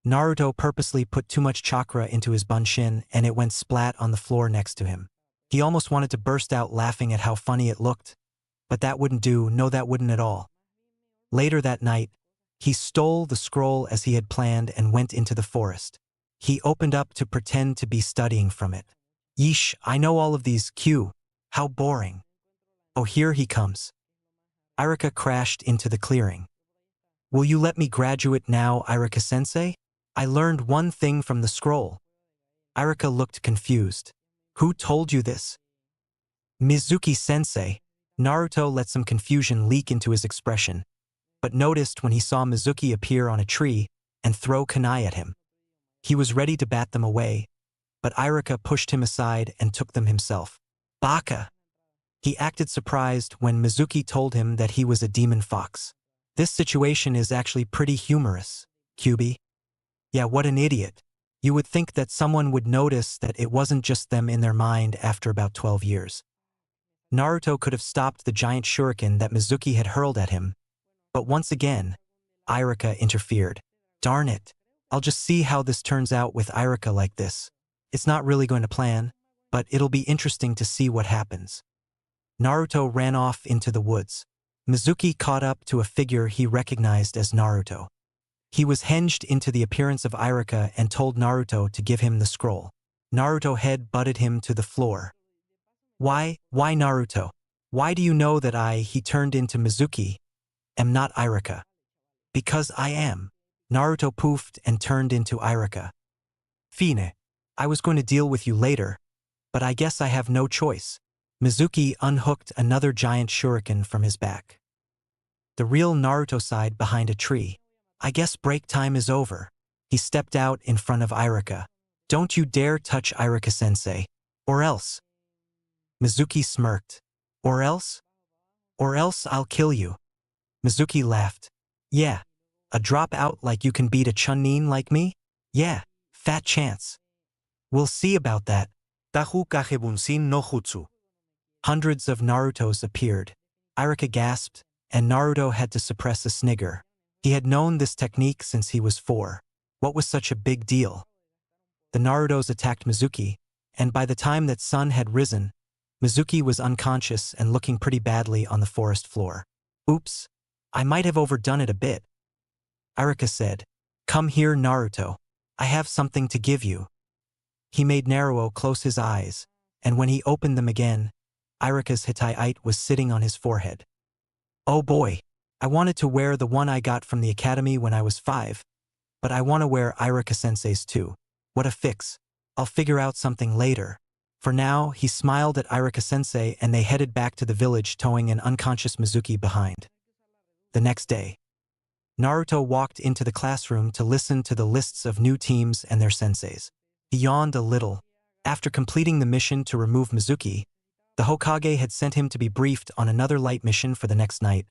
Naruto purposely put too much chakra into his bunshin and it went splat on the floor next to him. He almost wanted to burst out laughing at how funny it looked, but that wouldn't do, no that wouldn't at all. Later that night, he stole the scroll as he had planned and went into the forest. He opened up to pretend to be studying from it. Yeesh, I know all of these, Q. How boring. Oh, here he comes. Iruka crashed into the clearing. Will you let me graduate now, Iruka-sensei? I learned one thing from the scroll. Iruka looked confused. Who told you this? Mizuki-sensei. Naruto let some confusion leak into his expression, but noticed when he saw Mizuki appear on a tree and throw kunai at him. He was ready to bat them away, but Iruka pushed him aside and took them himself. Baka! He acted surprised when Mizuki told him that he was a demon fox. This situation is actually pretty humorous, Kyubi. Yeah, what an idiot. You would think that someone would notice that it wasn't just them in their mind after about 12 years. Naruto could have stopped the giant shuriken that Mizuki had hurled at him, but once again, Iruka interfered. Darn it. I'll just see how this turns out with Iruka like this. It's not really going to plan, but it'll be interesting to see what happens. Naruto ran off into the woods. Mizuki caught up to a figure he recognized as Naruto. He was hinged into the appearance of Iruka and told Naruto to give him the scroll. Naruto head butted him to the floor. Why Naruto? Why do you know that he turned into Mizuki, am not Iruka? Because I am. Naruto poofed and turned into Iruka. Fine. I was going to deal with you later, but I guess I have no choice. Mizuki unhooked another giant shuriken from his back. The real Naruto sighed behind a tree. I guess break time is over. He stepped out in front of Iruka. Don't you dare touch Iruka-sensei, or else. Mizuki smirked. Or else? Or else I'll kill you. Mizuki laughed. Yeah. A dropout like you can beat a Chunin like me? Yeah. Fat chance. We'll see about that. Tahu Kagebunsin no Jutsu. Hundreds of Narutos appeared. Iruka gasped, and Naruto had to suppress a snigger. He had known this technique since he was 4. What was such a big deal? The Narutos attacked Mizuki, and by the time that sun had risen, Mizuki was unconscious and looking pretty badly on the forest floor. Oops, I might have overdone it a bit. Iruka said, Come here, Naruto. I have something to give you. He made Naruto close his eyes, and when he opened them again, Iruka's Hittite was sitting on his forehead. Oh boy, I wanted to wear the one I got from the academy when I was 5, but I want to wear Iruka-sensei's too. What a fix. I'll figure out something later. For now, he smiled at Iruka-sensei and they headed back to the village towing an unconscious Mizuki behind. The next day, Naruto walked into the classroom to listen to the lists of new teams and their senseis. He yawned a little. After completing the mission to remove Mizuki, the Hokage had sent him to be briefed on another light mission for the next night,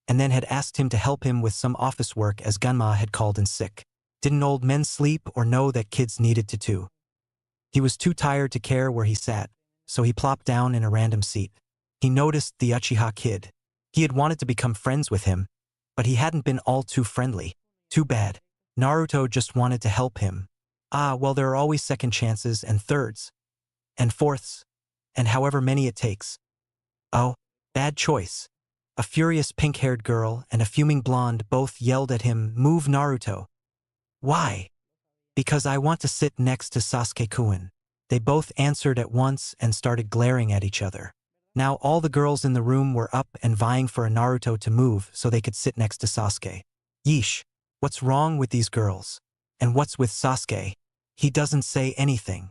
and then had asked him to help him with some office work as Gunma had called in sick. Didn't old men sleep or know that kids needed to too? He was too tired to care where he sat, so he plopped down in a random seat. He noticed the Uchiha kid. He had wanted to become friends with him, but he hadn't been all too friendly. Too bad. Naruto just wanted to help him. Well, there are always second chances and thirds. And fourths. And however many it takes. Oh, bad choice. A furious pink-haired girl and a fuming blonde both yelled at him, Move, Naruto. Why? Because I want to sit next to Sasuke-kun. They both answered at once and started glaring at each other. Now all the girls in the room were up and vying for a Naruto to move so they could sit next to Sasuke. Yeesh, what's wrong with these girls? And what's with Sasuke? He doesn't say anything.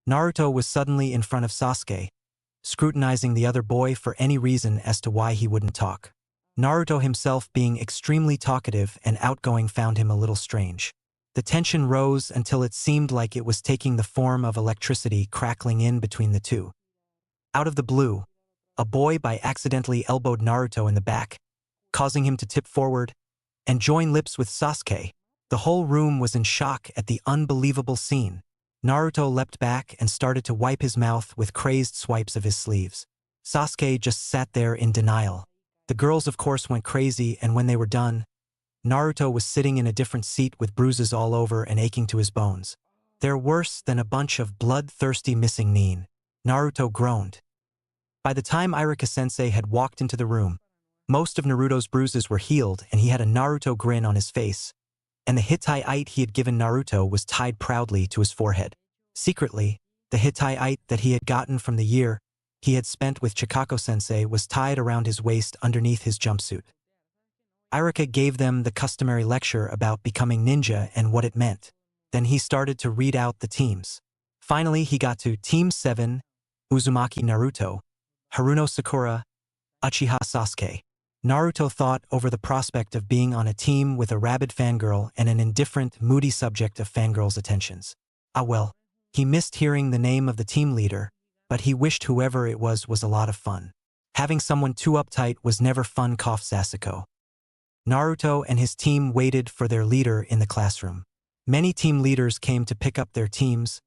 Naruto was suddenly in front of Sasuke, scrutinizing the other boy for any reason as to why he wouldn't talk. Naruto himself being extremely talkative and outgoing found him a little strange. The tension rose until it seemed like it was taking the form of electricity crackling in between the two. Out of the blue, a boy by accidentally elbowed Naruto in the back, causing him to tip forward and join lips with Sasuke. The whole room was in shock at the unbelievable scene. Naruto leapt back and started to wipe his mouth with crazed swipes of his sleeves. Sasuke just sat there in denial. The girls of course went crazy, and when they were done, Naruto was sitting in a different seat with bruises all over and aching to his bones. They're worse than a bunch of bloodthirsty missing nin. Naruto groaned. By the time Iruka-sensei had walked into the room, most of Naruto's bruises were healed and he had a Naruto grin on his face, and the Hittite he had given Naruto was tied proudly to his forehead. Secretly, the Hittite that he had gotten from the year he had spent with Chikako-sensei was tied around his waist underneath his jumpsuit. Iruka gave them the customary lecture about becoming ninja and what it meant. Then he started to read out the teams. Finally, he got to Team 7, Uzumaki Naruto, Haruno Sakura, Uchiha Sasuke. Naruto thought over the prospect of being on a team with a rabid fangirl and an indifferent, moody subject of fangirls' attentions. Ah well, he missed hearing the name of the team leader, but he wished whoever it was a lot of fun. Having someone too uptight was never fun, coughed Sasuke. Naruto and his team waited for their leader in the classroom. Many team leaders came to pick up their teams,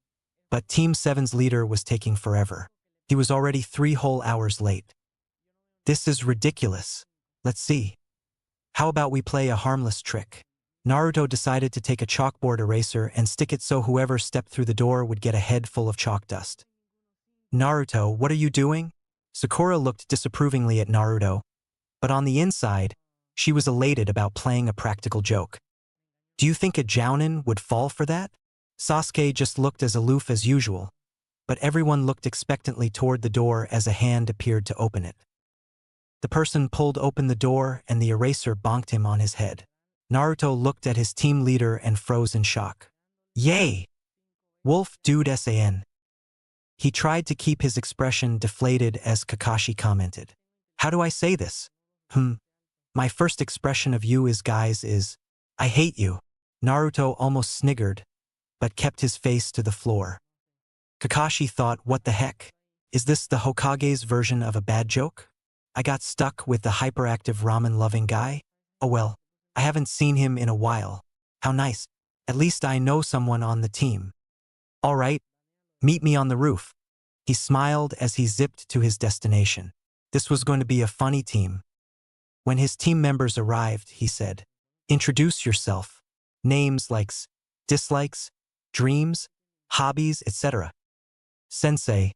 but Team 7's leader was taking forever. He was already 3 whole hours late. This is ridiculous. Let's see. How about we play a harmless trick? Naruto decided to take a chalkboard eraser and stick it so whoever stepped through the door would get a head full of chalk dust. Naruto, what are you doing? Sakura looked disapprovingly at Naruto, but on the inside, she was elated about playing a practical joke. Do you think a jounin would fall for that? Sasuke just looked as aloof as usual, but everyone looked expectantly toward the door as a hand appeared to open it. The person pulled open the door and the eraser bonked him on his head. Naruto looked at his team leader and froze in shock. Yay! Wolf dude san. He tried to keep his expression deflated as Kakashi commented. How do I say this? My first expression of you is I hate you. Naruto almost sniggered, but kept his face to the floor. Kakashi thought, what the heck? Is this the Hokage's version of a bad joke? I got stuck with the hyperactive ramen-loving guy? Oh well, I haven't seen him in a while. How nice. At least I know someone on the team. All right, meet me on the roof. He smiled as he zipped to his destination. This was going to be a funny team. When his team members arrived, he said, introduce yourself. Names, likes, dislikes, dreams, hobbies, etc. Sensei,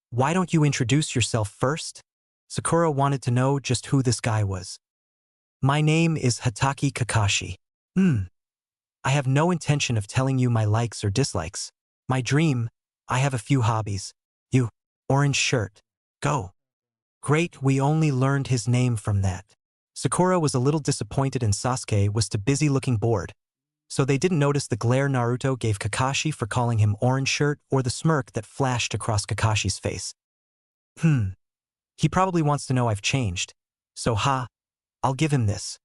why don't you introduce yourself first? Sakura wanted to know just who this guy was. My name is Hatake Kakashi. I have no intention of telling you my likes or dislikes. My dream, I have a few hobbies. You, orange shirt. Go. Great, we only learned his name from that. Sakura was a little disappointed and Sasuke was too busy looking bored, so they didn't notice the glare Naruto gave Kakashi for calling him orange shirt or the smirk that flashed across Kakashi's face. He probably wants to know I've changed, so I'll give him this.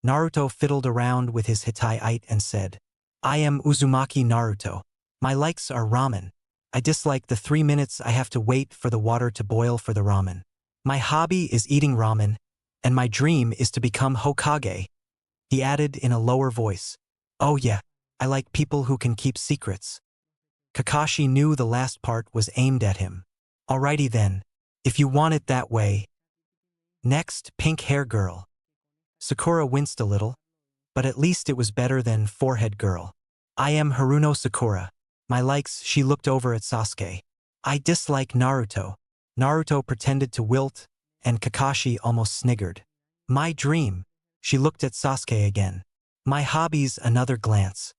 Naruto fiddled around with his Hittite and said, I am Uzumaki Naruto. My likes are ramen. I dislike the 3 minutes I have to wait for the water to boil for the ramen. My hobby is eating ramen, and my dream is to become Hokage. He added in a lower voice, oh yeah, I like people who can keep secrets. Kakashi knew the last part was aimed at him. Alrighty then, if you want it that way. Next, pink hair girl. Sakura winced a little, but at least it was better than forehead girl. I am Haruno Sakura. My likes, she looked over at Sasuke. I dislike Naruto. Naruto pretended to wilt, and Kakashi almost sniggered. My dream. She looked at Sasuke again. My hobbies, another glance.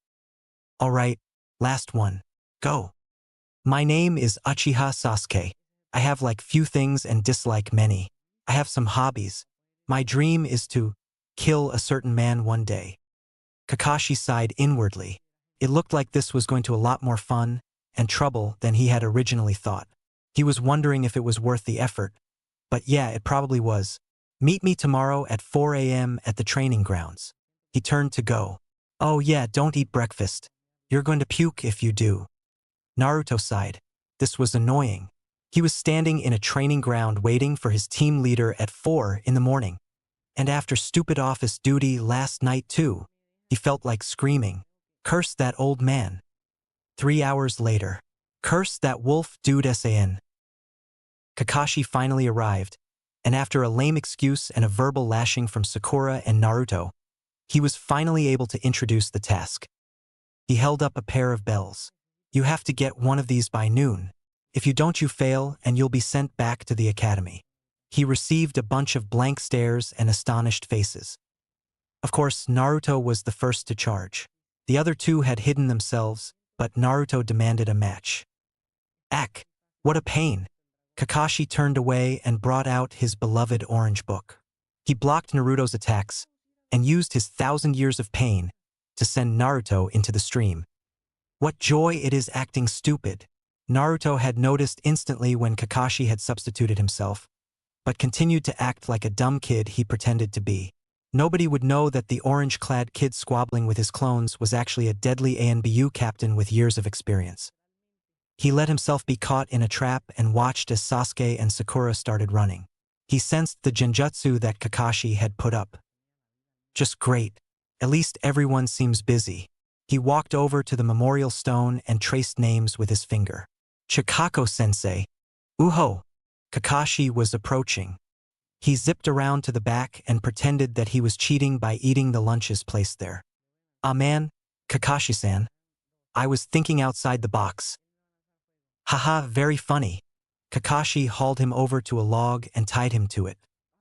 Alright, last one. Go. My name is Uchiha Sasuke. I have like few things and dislike many. I have some hobbies. My dream is to kill a certain man one day. Kakashi sighed inwardly. It looked like this was going to a lot more fun and trouble than he had originally thought. He was wondering if it was worth the effort, but yeah, it probably was. Meet me tomorrow at 4 a.m. at the training grounds. He turned to go. Oh yeah, don't eat breakfast. You're going to puke if you do. Naruto sighed. This was annoying. He was standing in a training ground waiting for his team leader at 4 in the morning. And after stupid office duty last night too, he felt like screaming, curse that old man. 3 hours later. Curse that wolf dude San. Kakashi finally arrived, and after a lame excuse and a verbal lashing from Sakura and Naruto, he was finally able to introduce the task. He held up a pair of bells. You have to get one of these by noon. If you don't, you fail and you'll be sent back to the academy. He received a bunch of blank stares and astonished faces. Of course, Naruto was the first to charge. The other two had hidden themselves, but Naruto demanded a match. Ack, what a pain! Kakashi turned away and brought out his beloved orange book. He blocked Naruto's attacks and used his 1,000 years of pain to send Naruto into the stream. What joy it is acting stupid! Naruto had noticed instantly when Kakashi had substituted himself, but continued to act like a dumb kid he pretended to be. Nobody would know that the orange-clad kid squabbling with his clones was actually a deadly ANBU captain with years of experience. He let himself be caught in a trap and watched as Sasuke and Sakura started running. He sensed the genjutsu that Kakashi had put up. Just great. At least everyone seems busy. He walked over to the memorial stone and traced names with his finger. Chikako-sensei. Uho. Kakashi was approaching. He zipped around to the back and pretended that he was cheating by eating the lunches placed there. Ah man, Kakashi-san. I was thinking outside the box. Haha, very funny. Kakashi hauled him over to a log and tied him to it.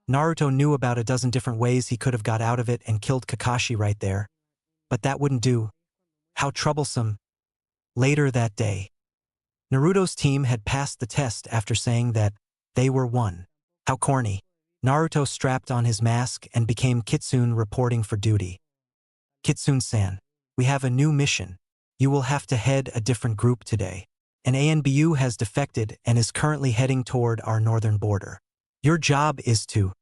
Naruto knew about a dozen different ways he could have got out of it and killed Kakashi right there. But that wouldn't do. How troublesome. Later that day, Naruto's team had passed the test after saying that they were one. How corny. Naruto strapped on his mask and became Kitsune reporting for duty. Kitsune-san, we have a new mission. You will have to head a different group today. An ANBU has defected and is currently heading toward our northern border. Your job is to...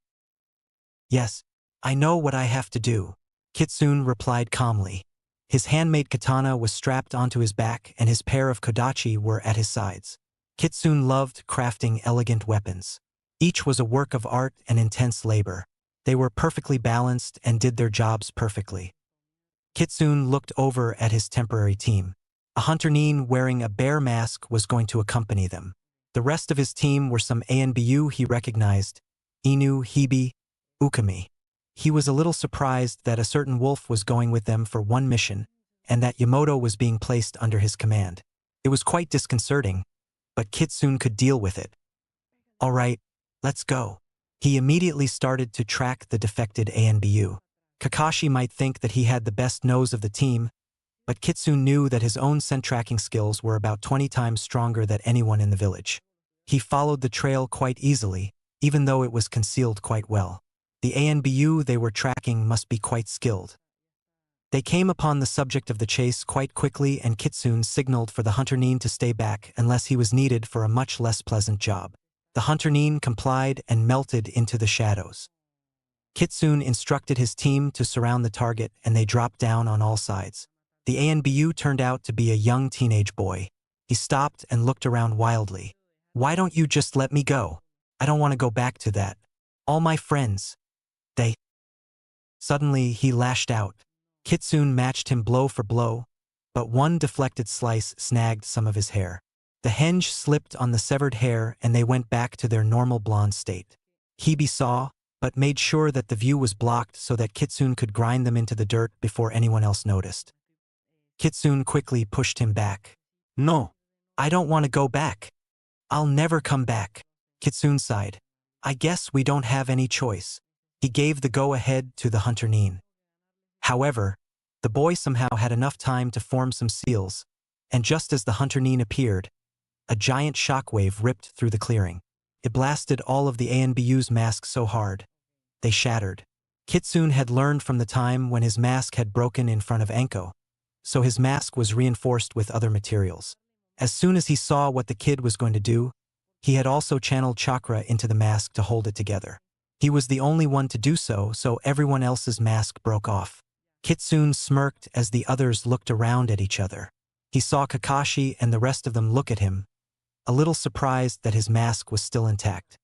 Yes, I know what I have to do, Kitsune replied calmly. His handmade katana was strapped onto his back and his pair of kodachi were at his sides. Kitsune loved crafting elegant weapons. Each was a work of art and intense labor. They were perfectly balanced and did their jobs perfectly. Kitsune looked over at his temporary team. A hunter nin wearing a bear mask was going to accompany them. The rest of his team were some ANBU he recognized: Inu, Hibi, Ukami. He was a little surprised that a certain wolf was going with them for one mission, and that Yamoto was being placed under his command. It was quite disconcerting, but Kitsune could deal with it. All right, let's go. He immediately started to track the defected ANBU. Kakashi might think that he had the best nose of the team, but Kitsune knew that his own scent tracking skills were about 20 times stronger than anyone in the village. He followed the trail quite easily, even though it was concealed quite well. The ANBU they were tracking must be quite skilled. They came upon the subject of the chase quite quickly, and Kitsune signaled for the hunter nin to stay back unless he was needed for a much less pleasant job. The hunter nin complied and melted into the shadows. Kitsune instructed his team to surround the target and they dropped down on all sides. The ANBU turned out to be a young teenage boy. He stopped and looked around wildly. Why don't you just let me go? I don't want to go back to that. All my friends. They... Suddenly he lashed out. Kitsune matched him blow for blow, but one deflected slice snagged some of his hair. The henge slipped on the severed hair and they went back to their normal blonde state. Hibi saw, but made sure that the view was blocked so that Kitsune could grind them into the dirt before anyone else noticed. Kitsune quickly pushed him back. No, I don't want to go back. I'll never come back. Kitsune sighed. I guess we don't have any choice. He gave the go-ahead to the hunter nin. However, the boy somehow had enough time to form some seals, and just as the hunter nin appeared, a giant shockwave ripped through the clearing. It blasted all of the ANBU's masks so hard, they shattered. Kitsune had learned from the time when his mask had broken in front of Anko, so his mask was reinforced with other materials. As soon as he saw what the kid was going to do, he had also channeled chakra into the mask to hold it together. He was the only one to do so, so everyone else's mask broke off. Kitsune smirked as the others looked around at each other. He saw Kakashi and the rest of them look at him, a little surprised that his mask was still intact.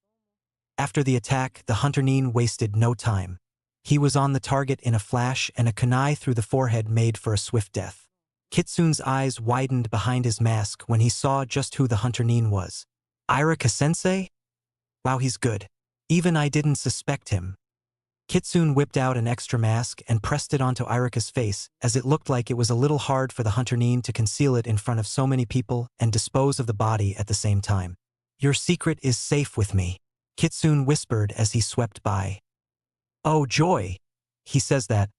After the attack, the hunter nin wasted no time. He was on the target in a flash, and a kunai through the forehead made for a swift death. Kitsune's eyes widened behind his mask when he saw just who the hunter Nin was. Irika-sensei? Wow, he's good. Even I didn't suspect him. Kitsune whipped out an extra mask and pressed it onto Irika's face, as it looked like it was a little hard for the hunter Nin to conceal it in front of so many people and dispose of the body at the same time. Your secret is safe with me, Kitsune whispered as he swept by. Oh, joy! He says that,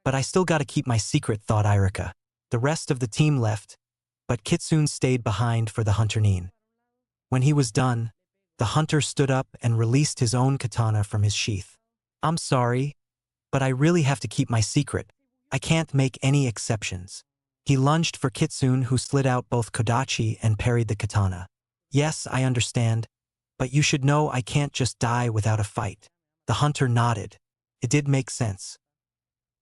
but I still gotta keep my secret, thought Irika. The rest of the team left, but Kitsune stayed behind for the hunter Nin. When he was done, the hunter stood up and released his own katana from his sheath. I'm sorry, but I really have to keep my secret. I can't make any exceptions. He lunged for Kitsune, who slid out both kodachi and parried the katana. Yes, I understand, but you should know I can't just die without a fight. The hunter nodded. It did make sense.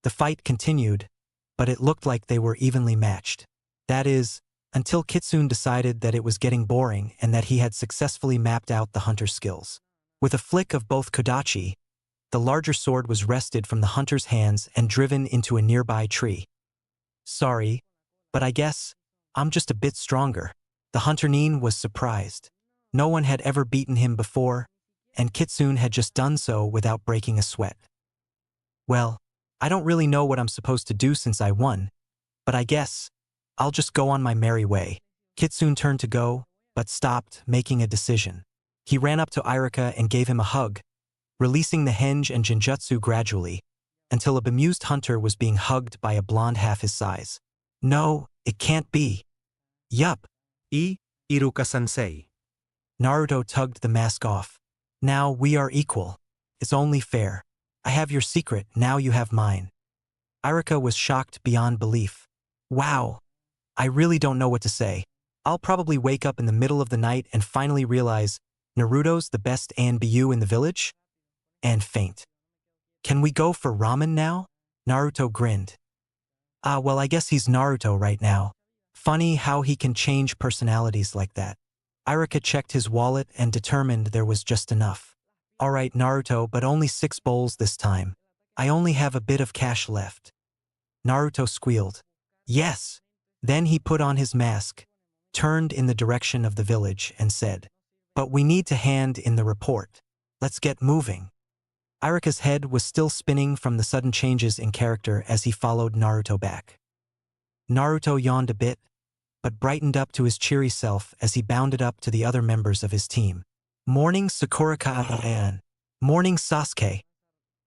The fight continued, but it looked like they were evenly matched. That is, until Kitsune decided that it was getting boring and that he had successfully mapped out the hunter's skills. With a flick of both kodachi, the larger sword was wrested from the hunter's hands and driven into a nearby tree. Sorry, but I guess I'm just a bit stronger. The hunter Nin was surprised. No one had ever beaten him before, and Kitsune had just done so without breaking a sweat. Well, I don't really know what I'm supposed to do since I won, but I guess I'll just go on my merry way. Kitsune turned to go, but stopped, making a decision. He ran up to Irika and gave him a hug, releasing the henge and genjutsu gradually, until a bemused hunter was being hugged by a blonde half his size. No, it can't be. Yup. Iruka-sensei. Naruto tugged the mask off. Now we are equal. It's only fair. I have your secret, now you have mine. Irika was shocked beyond belief. Wow. I really don't know what to say. I'll probably wake up in the middle of the night and finally realize Naruto's the best ANBU in the village? And faint. Can we go for ramen now? Naruto grinned. Well, I guess he's Naruto right now. Funny how he can change personalities like that. Irika checked his wallet and determined there was just enough. All right, Naruto, but only 6 bowls this time. I only have a bit of cash left. Naruto squealed. Yes. Then he put on his mask, turned in the direction of the village, and said, But we need to hand in the report. Let's get moving. Irika's head was still spinning from the sudden changes in character as he followed Naruto back. Naruto yawned a bit, but brightened up to his cheery self as he bounded up to the other members of his team. Morning, Sakuraka-an. Morning, Sasuke.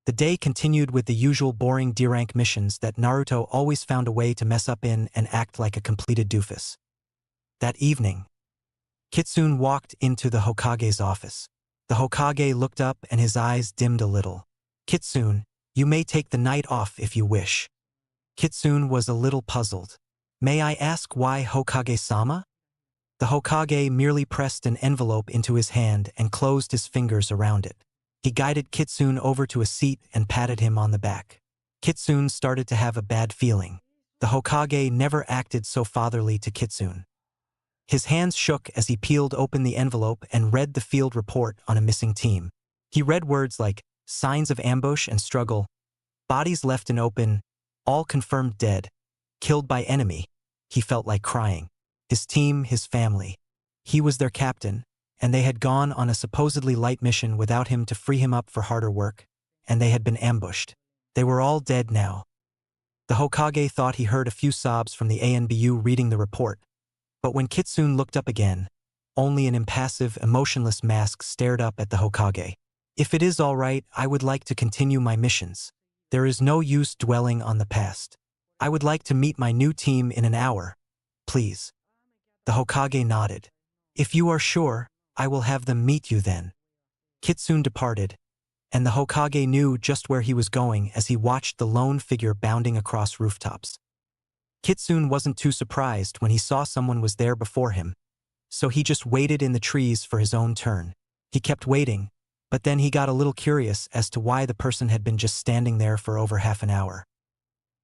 The day continued with the usual boring D-rank missions that Naruto always found a way to mess up in and act like a completed doofus. That evening, Kitsune walked into the Hokage's office. The Hokage looked up and his eyes dimmed a little. Kitsune, you may take the night off if you wish. Kitsune was a little puzzled. May I ask why Hokage-sama? The Hokage merely pressed an envelope into his hand and closed his fingers around it. He guided Kitsune over to a seat and patted him on the back. Kitsune started to have a bad feeling. The Hokage never acted so fatherly to Kitsune. His hands shook as he peeled open the envelope and read the field report on a missing team. He read words like signs of ambush and struggle, bodies left and open, all confirmed dead, killed by enemy. He felt like crying. His team, his family. He was their captain, and they had gone on a supposedly light mission without him to free him up for harder work, and they had been ambushed. They were all dead now. The Hokage thought he heard a few sobs from the ANBU reading the report, but when Kitsune looked up again, only an impassive, emotionless mask stared up at the Hokage. If it is all right, I would like to continue my missions. There is no use dwelling on the past. I would like to meet my new team in an hour. Please. The Hokage nodded. If you are sure, I will have them meet you then. Kitsune departed, and the Hokage knew just where he was going as he watched the lone figure bounding across rooftops. Kitsune wasn't too surprised when he saw someone was there before him, so he just waited in the trees for his own turn. He kept waiting, but then he got a little curious as to why the person had been just standing there for over half an hour.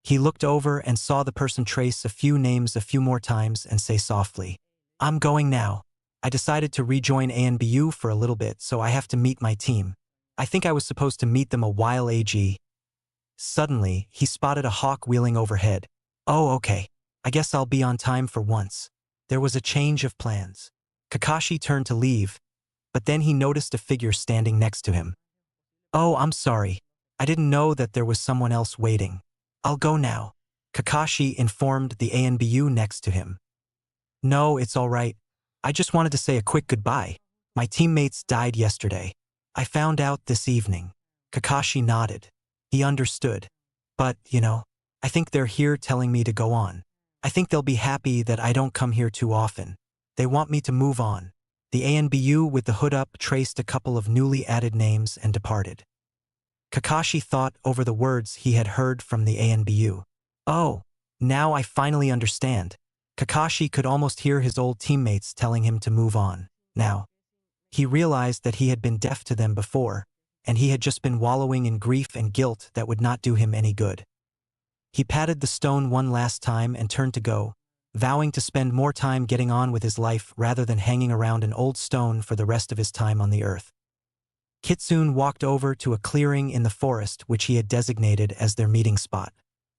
He looked over and saw the person trace a few names a few more times and say softly, I'm going now. I decided to rejoin ANBU for a little bit, so I have to meet my team. I think I was supposed to meet them a while ago. Suddenly, he spotted a hawk wheeling overhead. Oh, okay. I guess I'll be on time for once. There was a change of plans. Kakashi turned to leave, but then he noticed a figure standing next to him. Oh, I'm sorry. I didn't know that there was someone else waiting. I'll go now. Kakashi informed the ANBU next to him. No, it's all right. I just wanted to say a quick goodbye. My teammates died yesterday. I found out this evening. Kakashi nodded. He understood. But, I think they're here telling me to go on. I think they'll be happy that I don't come here too often. They want me to move on. The ANBU with the hood up traced a couple of newly added names and departed. Kakashi thought over the words he had heard from the ANBU. Oh, now I finally understand. Kakashi could almost hear his old teammates telling him to move on. Now, he realized that he had been deaf to them before, and he had just been wallowing in grief and guilt that would not do him any good. He patted the stone one last time and turned to go, vowing to spend more time getting on with his life rather than hanging around an old stone for the rest of his time on the earth. Kitsune walked over to a clearing in the forest which he had designated as their meeting spot.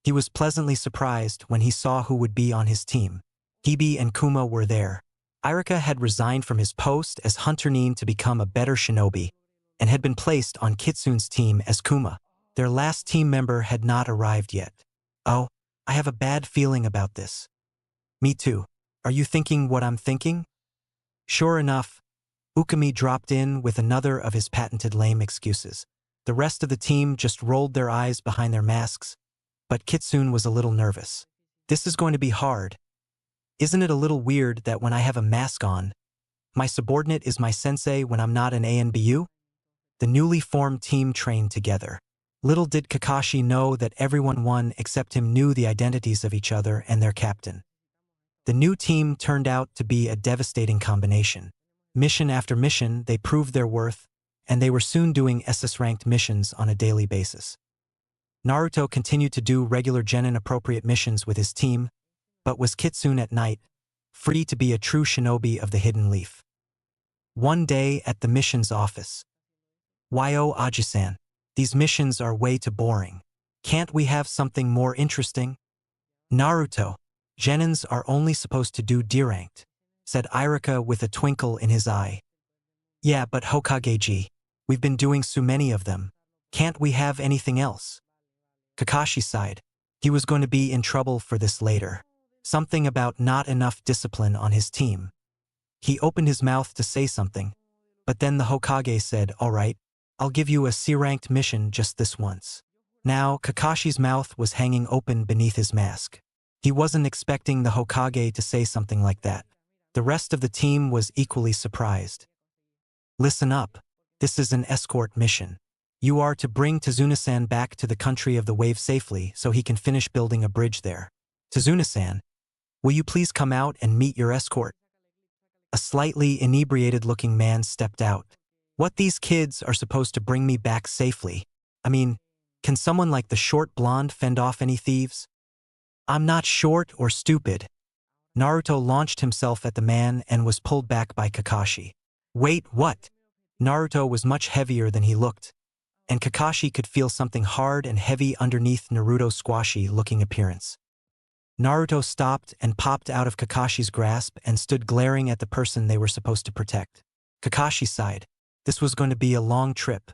He was pleasantly surprised when he saw who would be on his team. Hibi and Kuma were there. Irika had resigned from his post as Hunter Nin to become a better shinobi, and had been placed on Kitsune's team as Kuma. Their last team member had not arrived yet. Oh, I have a bad feeling about this. Me too. Are you thinking what I'm thinking? Sure enough, Ukami dropped in with another of his patented lame excuses. The rest of the team just rolled their eyes behind their masks, but Kitsune was a little nervous. This is going to be hard. Isn't it a little weird that when I have a mask on, my subordinate is my sensei when I'm not an ANBU? The newly formed team trained together. Little did Kakashi know that everyone except him knew the identities of each other and their captain. The new team turned out to be a devastating combination. Mission after mission, they proved their worth, and they were soon doing SS-ranked missions on a daily basis. Naruto continued to do regular genin-appropriate missions with his team, but was Kitsune at night, free to be a true shinobi of the Hidden Leaf. One day at the missions office. Yo, Aji-san, these missions are way too boring. Can't we have something more interesting? Naruto, genins are only supposed to do D-ranked, said Irika with a twinkle in his eye. Yeah, but Hokage-ji, we've been doing so many of them. Can't we have anything else? Kakashi sighed. He was going to be in trouble for this later. Something about not enough discipline on his team. He opened his mouth to say something, but then the Hokage said, all right, I'll give you a C-ranked mission just this once. Now, Kakashi's mouth was hanging open beneath his mask. He wasn't expecting the Hokage to say something like that. The rest of the team was equally surprised. Listen up. This is an escort mission. You are to bring Tazuna-san back to the country of the wave safely so he can finish building a bridge there. Tazuna-san, will you please come out and meet your escort? A slightly inebriated-looking man stepped out. What, these kids are supposed to bring me back safely? I mean, can someone like the short blonde fend off any thieves? I'm not short or stupid. Naruto launched himself at the man and was pulled back by Kakashi. Wait, what? Naruto was much heavier than he looked, and Kakashi could feel something hard and heavy underneath Naruto's squashy-looking appearance. Naruto stopped and popped out of Kakashi's grasp and stood glaring at the person they were supposed to protect. Kakashi sighed. This was going to be a long trip.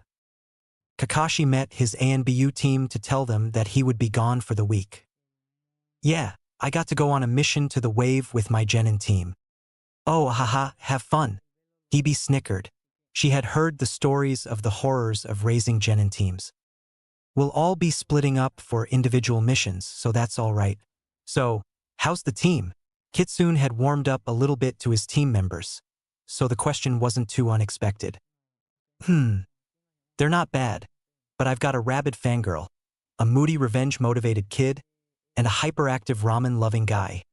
Kakashi met his ANBU team to tell them that he would be gone for the week. Yeah, I got to go on a mission to the wave with my genin team. Oh, haha, have fun. Hibi snickered. She had heard the stories of the horrors of raising genin teams. We'll all be splitting up for individual missions, so that's all right. So, how's the team? Kitsune had warmed up a little bit to his team members, so the question wasn't too unexpected. They're not bad, but I've got a rabid fangirl, a moody revenge-motivated kid, and a hyperactive ramen-loving guy.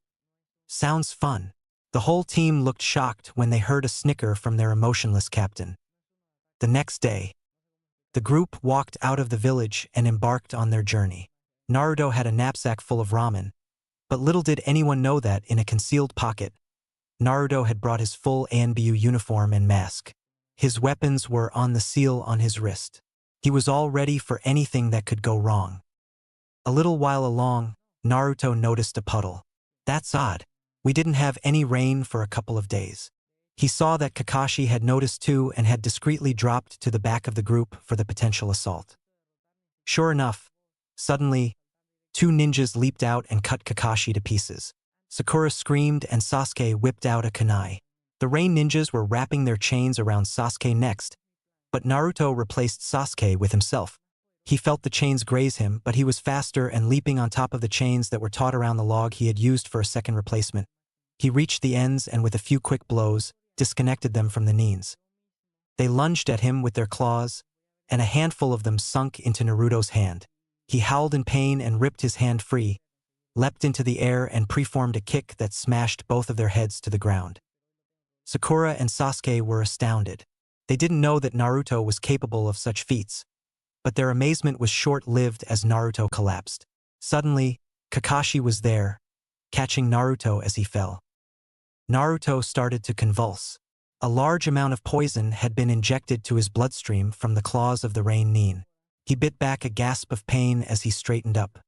Sounds fun. The whole team looked shocked when they heard a snicker from their emotionless captain. The next day, the group walked out of the village and embarked on their journey. Naruto had a knapsack full of ramen, but little did anyone know that in a concealed pocket, Naruto had brought his full ANBU uniform and mask. His weapons were on the seal on his wrist. He was all ready for anything that could go wrong. A little while along, Naruto noticed a puddle. That's odd. We didn't have any rain for a couple of days. He saw that Kakashi had noticed too and had discreetly dropped to the back of the group for the potential assault. Sure enough, suddenly, two ninjas leaped out and cut Kakashi to pieces. Sakura screamed and Sasuke whipped out a kunai. The rain ninjas were wrapping their chains around Sasuke next, but Naruto replaced Sasuke with himself. He felt the chains graze him, but he was faster and leaping on top of the chains that were taut around the log he had used for a second replacement. He reached the ends and with a few quick blows, disconnected them from the knees. They lunged at him with their claws, and a handful of them sunk into Naruto's hand. He howled in pain and ripped his hand free, leapt into the air and preformed a kick that smashed both of their heads to the ground. Sakura and Sasuke were astounded. They didn't know that Naruto was capable of such feats, but their amazement was short-lived as Naruto collapsed. Suddenly, Kakashi was there, catching Naruto as he fell. Naruto started to convulse. A large amount of poison had been injected to his bloodstream from the claws of the rain nin. He bit back a gasp of pain as he straightened up.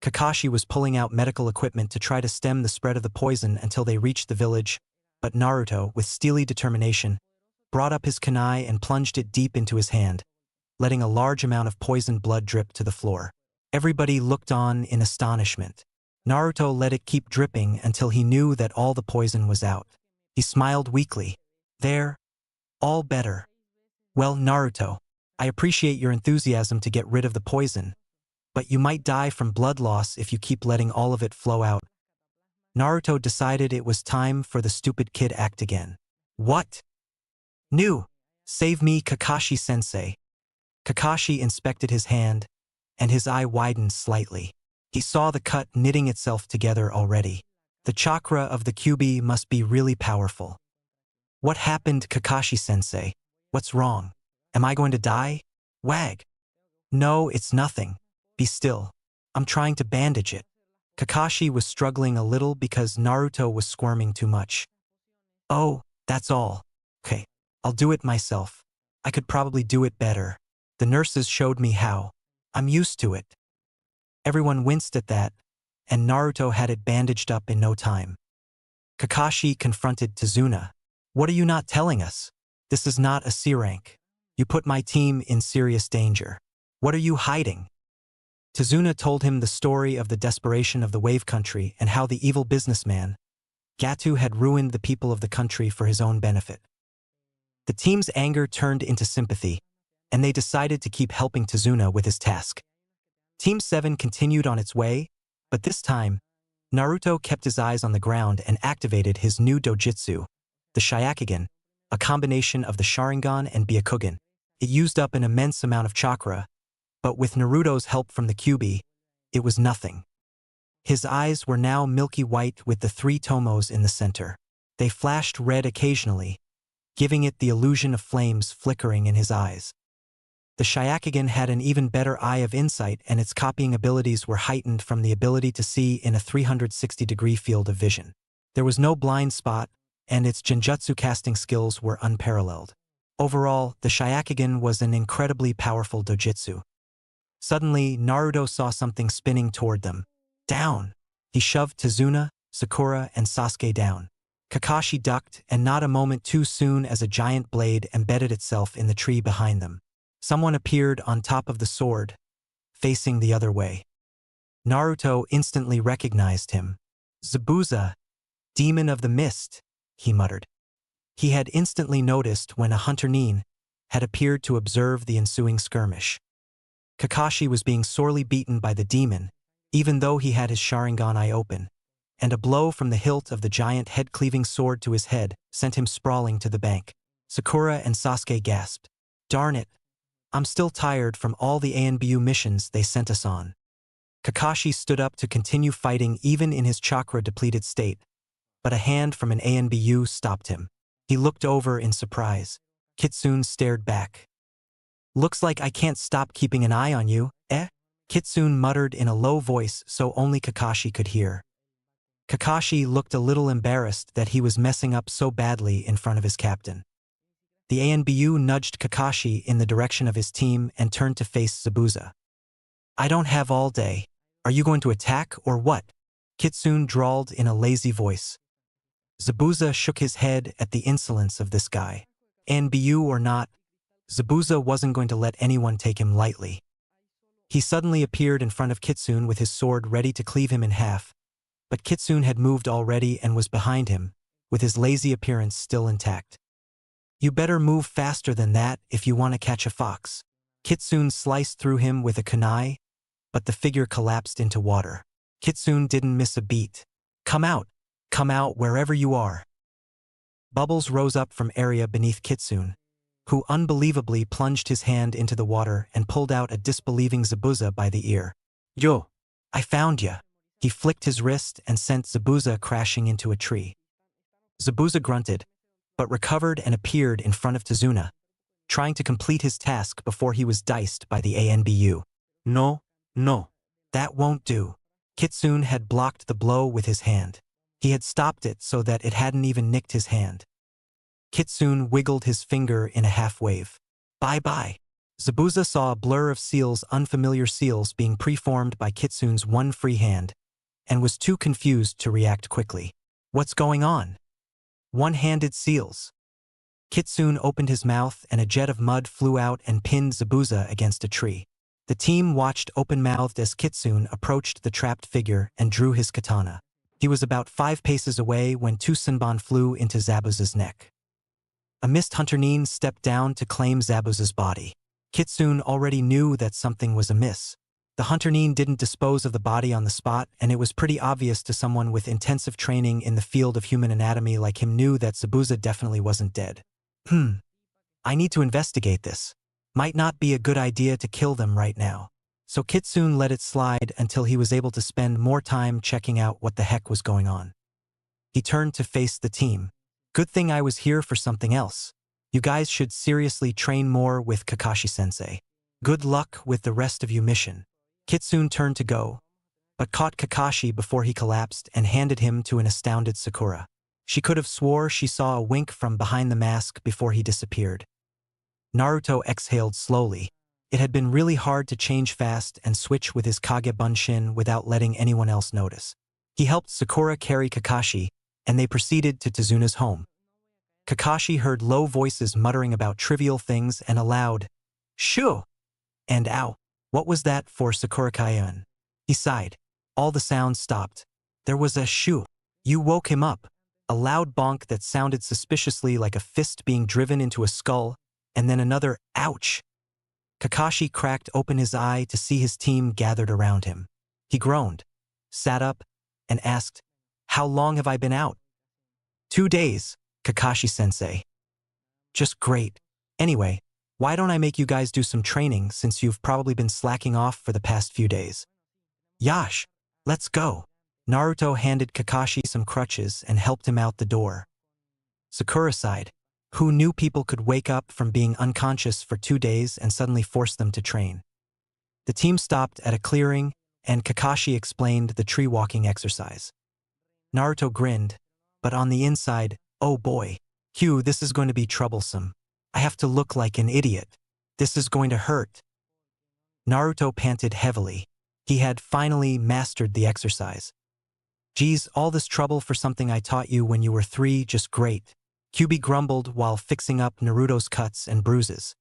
Kakashi was pulling out medical equipment to try to stem the spread of the poison until they reached the village, but Naruto, with steely determination, brought up his kunai and plunged it deep into his hand, letting a large amount of poisoned blood drip to the floor. Everybody looked on in astonishment. Naruto let it keep dripping until he knew that all the poison was out. He smiled weakly. There, all better. Well, Naruto, I appreciate your enthusiasm to get rid of the poison, but you might die from blood loss if you keep letting all of it flow out. Naruto decided it was time for the stupid kid act again. What? New! Save me, Kakashi-sensei. Kakashi inspected his hand, and his eye widened slightly. He saw the cut knitting itself together already. The chakra of the Kyuubi must be really powerful. What happened, Kakashi-sensei? What's wrong? Am I going to die? Wag. No, it's nothing. Be still. I'm trying to bandage it. Kakashi was struggling a little because Naruto was squirming too much. Oh, that's all. Okay, I'll do it myself. I could probably do it better. The nurses showed me how. I'm used to it. Everyone winced at that, and Naruto had it bandaged up in no time. Kakashi confronted Tazuna. What are you not telling us? This is not a C rank. You put my team in serious danger. What are you hiding? Tazuna told him the story of the desperation of the Wave Country and how the evil businessman, Gato, had ruined the people of the country for his own benefit. The team's anger turned into sympathy, and they decided to keep helping Tazuna with his task. Team 7 continued on its way, but this time, Naruto kept his eyes on the ground and activated his new dojutsu, the Shayakugan, a combination of the Sharingan and Byakugan. It used up an immense amount of chakra, but with Naruto's help from the Kyuubi, it was nothing. His eyes were now milky white with the 3 tomos in the center. They flashed red occasionally, giving it the illusion of flames flickering in his eyes. The Shayakugan had an even better eye of insight, and its copying abilities were heightened from the ability to see in a 360-degree field of vision. There was no blind spot, and its genjutsu casting skills were unparalleled. Overall, the Shayakugan was an incredibly powerful dojutsu. Suddenly, Naruto saw something spinning toward them. Down! He shoved Tazuna, Sakura, and Sasuke down. Kakashi ducked, and not a moment too soon as a giant blade embedded itself in the tree behind them. Someone appeared on top of the sword, facing the other way. Naruto instantly recognized him. Zabuza, demon of the mist, he muttered. He had instantly noticed when a hunter nin had appeared to observe the ensuing skirmish. Kakashi was being sorely beaten by the demon, even though he had his Sharingan eye open, and a blow from the hilt of the giant head-cleaving sword to his head sent him sprawling to the bank. Sakura and Sasuke gasped. Darn it! I'm still tired from all the ANBU missions they sent us on. Kakashi stood up to continue fighting even in his chakra-depleted state, but a hand from an ANBU stopped him. He looked over in surprise. Kitsune stared back. Looks like I can't stop keeping an eye on you, eh? Kitsune muttered in a low voice so only Kakashi could hear. Kakashi looked a little embarrassed that he was messing up so badly in front of his captain. The ANBU nudged Kakashi in the direction of his team and turned to face Zabuza. I don't have all day. Are you going to attack or what? Kitsune drawled in a lazy voice. Zabuza shook his head at the insolence of this guy. ANBU or not, Zabuza wasn't going to let anyone take him lightly. He suddenly appeared in front of Kitsune with his sword ready to cleave him in half, but Kitsune had moved already and was behind him, with his lazy appearance still intact. You better move faster than that if you want to catch a fox. Kitsune sliced through him with a kunai, but the figure collapsed into water. Kitsune didn't miss a beat. Come out wherever you are. Bubbles rose up from area beneath Kitsune, who unbelievably plunged his hand into the water and pulled out a disbelieving Zabuza by the ear. Yo! I found ya. He flicked his wrist and sent Zabuza crashing into a tree. Zabuza grunted, but recovered and appeared in front of Tazuna, trying to complete his task before he was diced by the ANBU. No, no. That won't do. Kitsune had blocked the blow with his hand. He had stopped it so that it hadn't even nicked his hand. Kitsune wiggled his finger in a half-wave. Bye-bye. Zabuza saw a blur of seals, unfamiliar seals being preformed by Kitsune's one free hand, and was too confused to react quickly. What's going on? One-handed seals. Kitsune opened his mouth and a jet of mud flew out and pinned Zabuza against a tree. The team watched open-mouthed as Kitsune approached the trapped figure and drew his katana. He was about 5 paces away when two Senbon flew into Zabuza's neck. A mist hunter-nin stepped down to claim Zabuza's body. Kitsune already knew that something was amiss. The hunter-nin didn't dispose of the body on the spot, and it was pretty obvious to someone with intensive training in the field of human anatomy like him knew that Zabuza definitely wasn't dead. I need to investigate this. Might not be a good idea to kill them right now. So Kitsune let it slide until he was able to spend more time checking out what the heck was going on. He turned to face the team. Good thing I was here for something else. You guys should seriously train more with Kakashi-sensei. Good luck with the rest of your mission. Kitsune turned to go, but caught Kakashi before he collapsed and handed him to an astounded Sakura. She could have swore she saw a wink from behind the mask before he disappeared. Naruto exhaled slowly. It had been really hard to change fast and switch with his Kage Bunshin without letting anyone else notice. He helped Sakura carry Kakashi, and they proceeded to Tazuna's home. Kakashi heard low voices muttering about trivial things and a loud, "Shoo!" and "Ow!" What was that for Sakura-kyan? He sighed. All the sounds stopped. There was a "shoo." You woke him up. A loud bonk that sounded suspiciously like a fist being driven into a skull, and then another "ouch." Kakashi cracked open his eye to see his team gathered around him. He groaned, sat up, and asked, "How long have I been out?" 2 days, Kakashi-sensei. Just great. Anyway, why don't I make you guys do some training since you've probably been slacking off for the past few days? Yash, let's go. Naruto handed Kakashi some crutches and helped him out the door. Sakura sighed. Who knew people could wake up from being unconscious for 2 days and suddenly force them to train? The team stopped at a clearing, and Kakashi explained the tree-walking exercise. Naruto grinned, but on the inside, oh boy. Hugh, this is going to be troublesome. I have to look like an idiot. This is going to hurt. Naruto panted heavily. He had finally mastered the exercise. Geez, all this trouble for something I taught you when you were 3, just great. Kyubi grumbled while fixing up Naruto's cuts and bruises.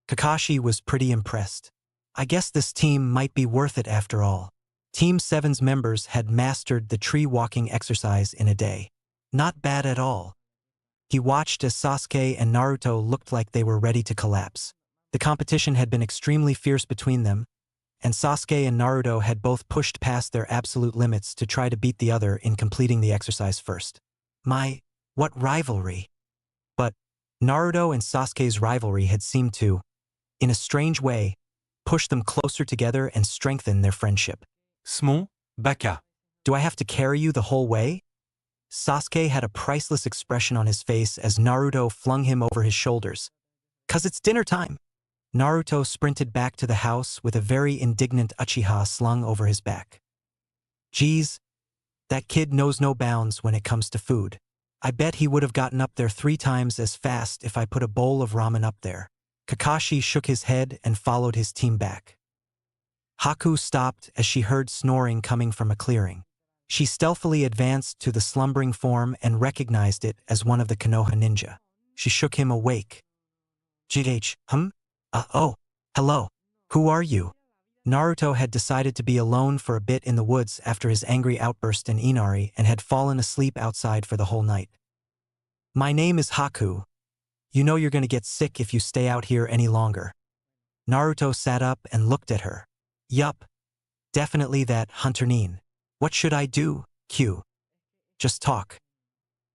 Kakashi was pretty impressed. I guess this team might be worth it after all. Team 7's members had mastered the tree-walking exercise in a day. Not bad at all. He watched as Sasuke and Naruto looked like they were ready to collapse. The competition had been extremely fierce between them, and Sasuke and Naruto had both pushed past their absolute limits to try to beat the other in completing the exercise first. What rivalry! But Naruto and Sasuke's rivalry had seemed to, in a strange way, push them closer together and strengthen their friendship. Small, baka. Do I have to carry you the whole way? Sasuke had a priceless expression on his face as Naruto flung him over his shoulders. 'Cause it's dinner time! Naruto sprinted back to the house with a very indignant Uchiha slung over his back. Geez, that kid knows no bounds when it comes to food. I bet he would have gotten up there 3 times as fast if I put a bowl of ramen up there. Kakashi shook his head and followed his team back. Haku stopped as she heard snoring coming from a clearing. She stealthily advanced to the slumbering form and recognized it as one of the Konoha ninja. She shook him awake. Oh, hello. Who are you? Naruto had decided to be alone for a bit in the woods after his angry outburst in Inari and had fallen asleep outside for the whole night. My name is Haku. You know you're going to get sick if you stay out here any longer. Naruto sat up and looked at her. Yup. Definitely that Hunter Nin. What should I do, Q? Just talk.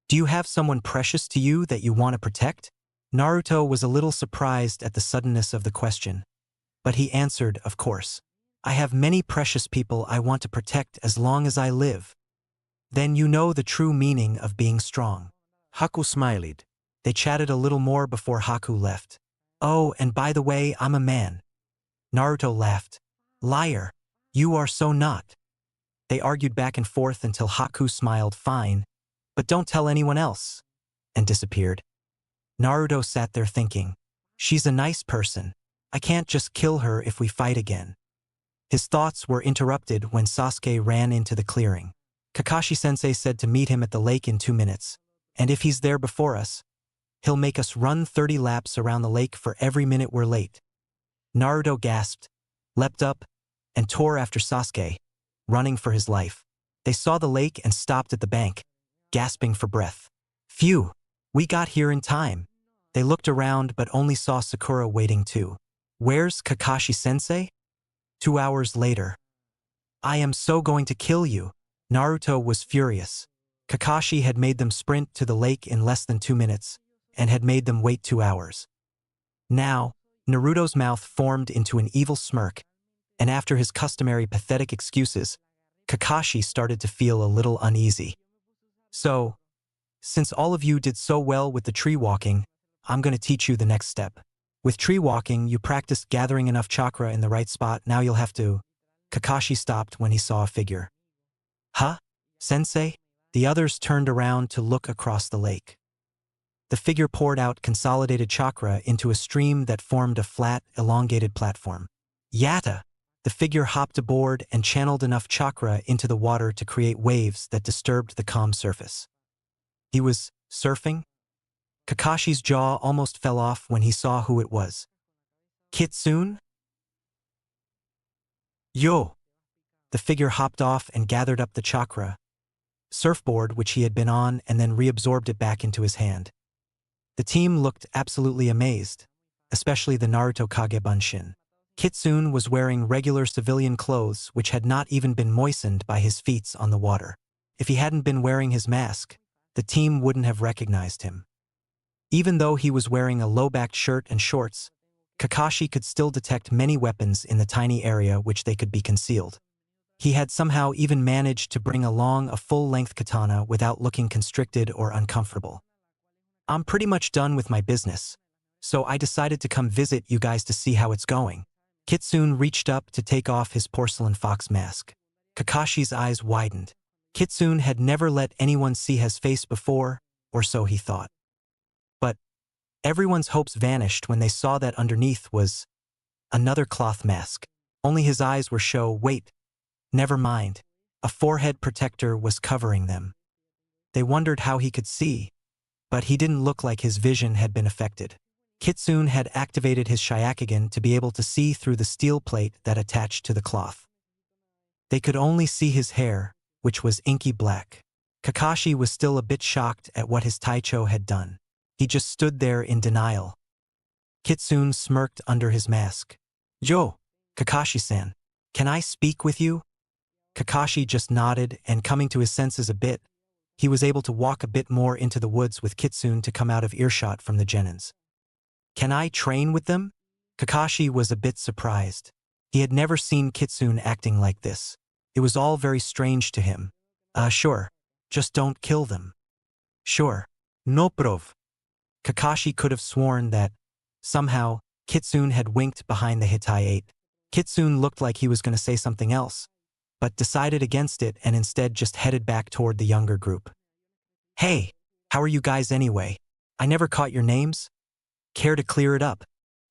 Do you have someone precious to you that you want to protect? Naruto was a little surprised at the suddenness of the question. But he answered, of course. I have many precious people I want to protect as long as I live. Then you know the true meaning of being strong. Haku smiled. They chatted a little more before Haku left. Oh, and by the way, I'm a man. Naruto laughed. Liar. You are so not. They argued back and forth until Haku smiled fine, but don't tell anyone else, and disappeared. Naruto sat there thinking, she's a nice person. I can't just kill her if we fight again. His thoughts were interrupted when Sasuke ran into the clearing. Kakashi-sensei said to meet him at the lake in 2 minutes, and if he's there before us, he'll make us run 30 laps around the lake for every minute we're late. Naruto gasped, leapt up, and tore after Sasuke, running for his life. They saw the lake and stopped at the bank, gasping for breath. Phew, we got here in time. They looked around but only saw Sakura waiting too. Where's Kakashi-sensei? 2 hours later. I am so going to kill you. Naruto was furious. Kakashi had made them sprint to the lake in less than 2 minutes, and had made them wait 2 hours. Now, Naruto's mouth formed into an evil smirk, and after his customary pathetic excuses, Kakashi started to feel a little uneasy. So, since all of you did so well with the tree walking, I'm going to teach you the next step. With tree walking, you practiced gathering enough chakra in the right spot. Now you'll have to... Kakashi stopped when he saw a figure. Huh? Sensei? The others turned around to look across the lake. The figure poured out consolidated chakra into a stream that formed a flat, elongated platform. Yatta! The figure hopped aboard and channeled enough chakra into the water to create waves that disturbed the calm surface. He was surfing? Kakashi's jaw almost fell off when he saw who it was. Kitsune? Yo! The figure hopped off and gathered up the chakra surfboard which he had been on and then reabsorbed it back into his hand. The team looked absolutely amazed, especially the Naruto Kage Bunshin. Kitsune was wearing regular civilian clothes which had not even been moistened by his feet on the water. If he hadn't been wearing his mask, the team wouldn't have recognized him. Even though he was wearing a low-backed shirt and shorts, Kakashi could still detect many weapons in the tiny area which they could be concealed. He had somehow even managed to bring along a full-length katana without looking constricted or uncomfortable. I'm pretty much done with my business, so I decided to come visit you guys to see how it's going. Kitsune reached up to take off his porcelain fox mask. Kakashi's eyes widened. Kitsune had never let anyone see his face before, or so he thought. But everyone's hopes vanished when they saw that underneath was another cloth mask. Only his eyes were wait, never mind. A forehead protector was covering them. They wondered how he could see, but he didn't look like his vision had been affected. Kitsune had activated his Shayakugan to be able to see through the steel plate that attached to the cloth. They could only see his hair, which was inky black. Kakashi was still a bit shocked at what his Taicho had done. He just stood there in denial. Kitsune smirked under his mask. Yo, Kakashi-san, can I speak with you? Kakashi just nodded, and coming to his senses a bit, he was able to walk a bit more into the woods with Kitsune to come out of earshot from the genins. Can I train with them? Kakashi was a bit surprised. He had never seen Kitsune acting like this. It was all very strange to him. Sure. Just don't kill them. Sure. No prov. Kakashi could have sworn that, somehow, Kitsune had winked behind the Hitai 8. Kitsune looked like he was going to say something else, but decided against it and instead just headed back toward the younger group. Hey, how are you guys anyway? I never caught your names? Care to clear it up?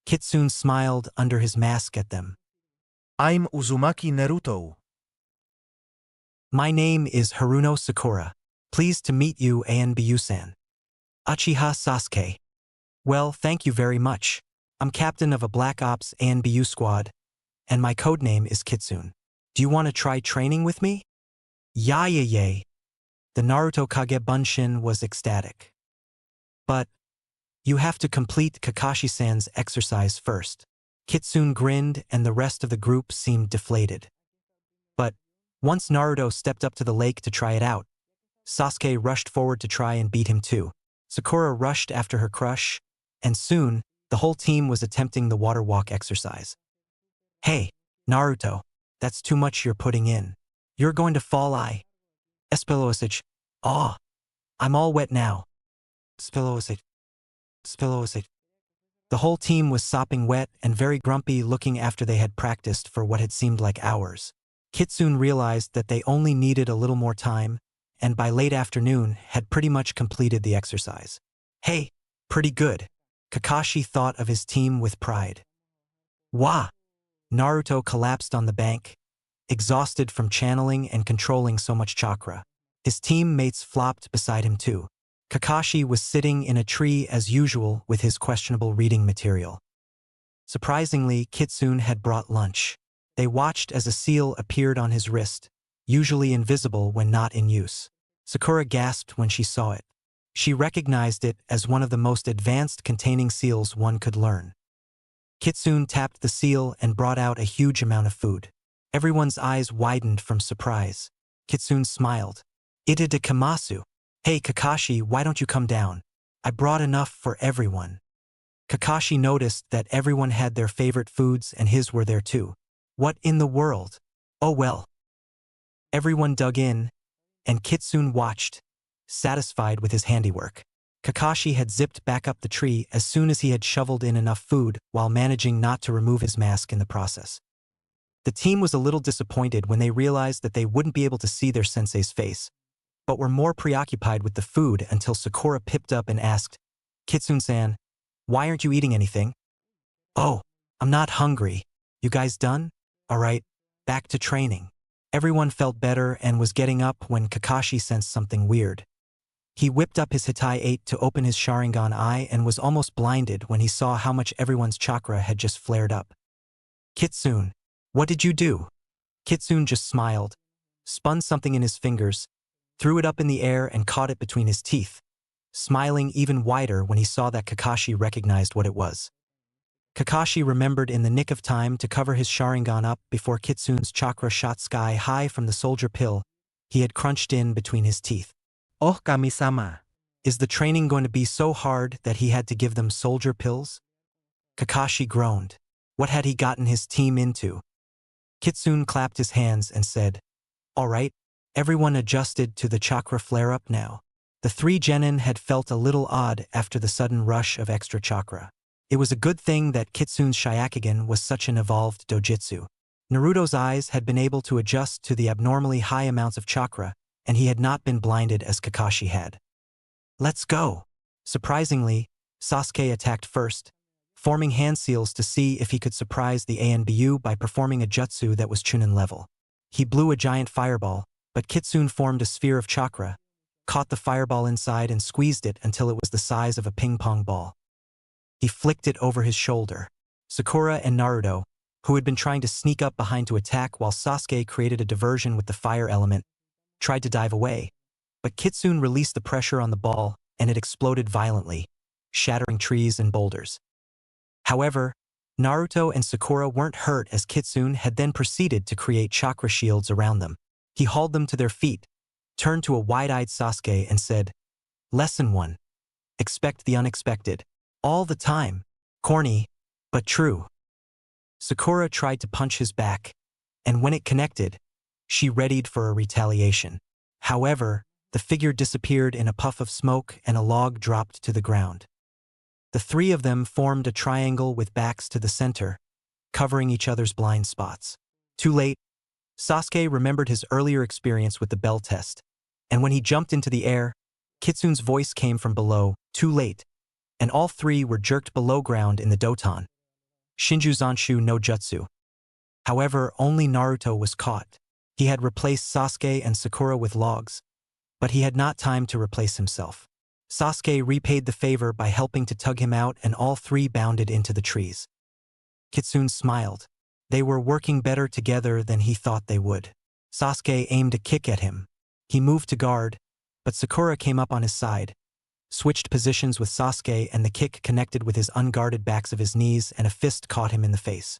Kitsune smiled under his mask at them. I'm Uzumaki Naruto. My name is Haruno Sakura. Pleased to meet you, ANBU-san. Uchiha Sasuke. Well, thank you very much. I'm captain of a Black Ops ANBU squad, and my codename is Kitsune. Do you want to try training with me? Yay. The Naruto Kage Bunshin was ecstatic. But you have to complete Kakashi-san's exercise first. Kitsune grinned and the rest of the group seemed deflated. But once Naruto stepped up to the lake to try it out, Sasuke rushed forward to try and beat him too. Sakura rushed after her crush, and soon, the whole team was attempting the water walk exercise. Hey, Naruto, that's too much you're putting in. You're going to fall. Spilosich. Aw, I'm all wet now. Spilosich. The whole team was sopping wet and very grumpy looking after they had practiced for what had seemed like hours. Kitsune realized that they only needed a little more time, and by late afternoon had pretty much completed the exercise. Hey, pretty good. Kakashi thought of his team with pride. Wah! Naruto collapsed on the bank, exhausted from channeling and controlling so much chakra. His teammates flopped beside him too. Kakashi was sitting in a tree as usual with his questionable reading material. Surprisingly, Kitsune had brought lunch. They watched as a seal appeared on his wrist, usually invisible when not in use. Sakura gasped when she saw it. She recognized it as one of the most advanced containing seals one could learn. Kitsune tapped the seal and brought out a huge amount of food. Everyone's eyes widened from surprise. Kitsune smiled. Itadakamasu. Hey Kakashi, why don't you come down? I brought enough for everyone. Kakashi noticed that everyone had their favorite foods and his were there too. What in the world? Oh well. Everyone dug in, and Kitsune watched, satisfied with his handiwork. Kakashi had zipped back up the tree as soon as he had shoveled in enough food while managing not to remove his mask in the process. The team was a little disappointed when they realized that they wouldn't be able to see their sensei's face, but were more preoccupied with the food until Sakura pipped up and asked, Kitsune-san, why aren't you eating anything? Oh, I'm not hungry. You guys done? Alright, back to training. Everyone felt better and was getting up when Kakashi sensed something weird. He whipped up his Hitai 8 to open his Sharingan eye and was almost blinded when he saw how much everyone's chakra had just flared up. Kitsune, what did you do? Kitsune just smiled, spun something in his fingers, threw it up in the air and caught it between his teeth, smiling even wider when he saw that Kakashi recognized what it was. Kakashi remembered in the nick of time to cover his Sharingan up before Kitsune's chakra shot sky high from the soldier pill he had crunched in between his teeth. Oh Kami-sama, is the training going to be so hard that he had to give them soldier pills? Kakashi groaned. What had he gotten his team into? Kitsune clapped his hands and said, All right, everyone adjusted to the chakra flare-up now. The three genin had felt a little odd after the sudden rush of extra chakra. It was a good thing that Kitsune's Shyakugan was such an evolved dojutsu. Naruto's eyes had been able to adjust to the abnormally high amounts of chakra, and he had not been blinded as Kakashi had. Let's go! Surprisingly, Sasuke attacked first, forming hand seals to see if he could surprise the ANBU by performing a jutsu that was Chunin level. He blew a giant fireball, but Kitsune formed a sphere of chakra, caught the fireball inside and squeezed it until it was the size of a ping-pong ball. He flicked it over his shoulder. Sakura and Naruto, who had been trying to sneak up behind to attack while Sasuke created a diversion with the fire element, tried to dive away, but Kitsune released the pressure on the ball and it exploded violently, shattering trees and boulders. However, Naruto and Sakura weren't hurt as Kitsune had then proceeded to create chakra shields around them. He hauled them to their feet, turned to a wide-eyed Sasuke and said, Lesson 1. Expect the unexpected. All the time. Corny, but true. Sakura tried to punch his back, and when it connected, she readied for a retaliation. However, the figure disappeared in a puff of smoke and a log dropped to the ground. The three of them formed a triangle with backs to the center, covering each other's blind spots. Too late, Sasuke remembered his earlier experience with the bell test, and when he jumped into the air, Kitsune's voice came from below, too late, and all three were jerked below ground in the Doton. Shinju Zanshu no Jutsu. However, only Naruto was caught. He had replaced Sasuke and Sakura with logs, but he had not time to replace himself. Sasuke repaid the favor by helping to tug him out, and all three bounded into the trees. Kitsune smiled. They were working better together than he thought they would. Sasuke aimed a kick at him. He moved to guard, but Sakura came up on his side, switched positions with Sasuke, and the kick connected with his unguarded backs of his knees, and a fist caught him in the face.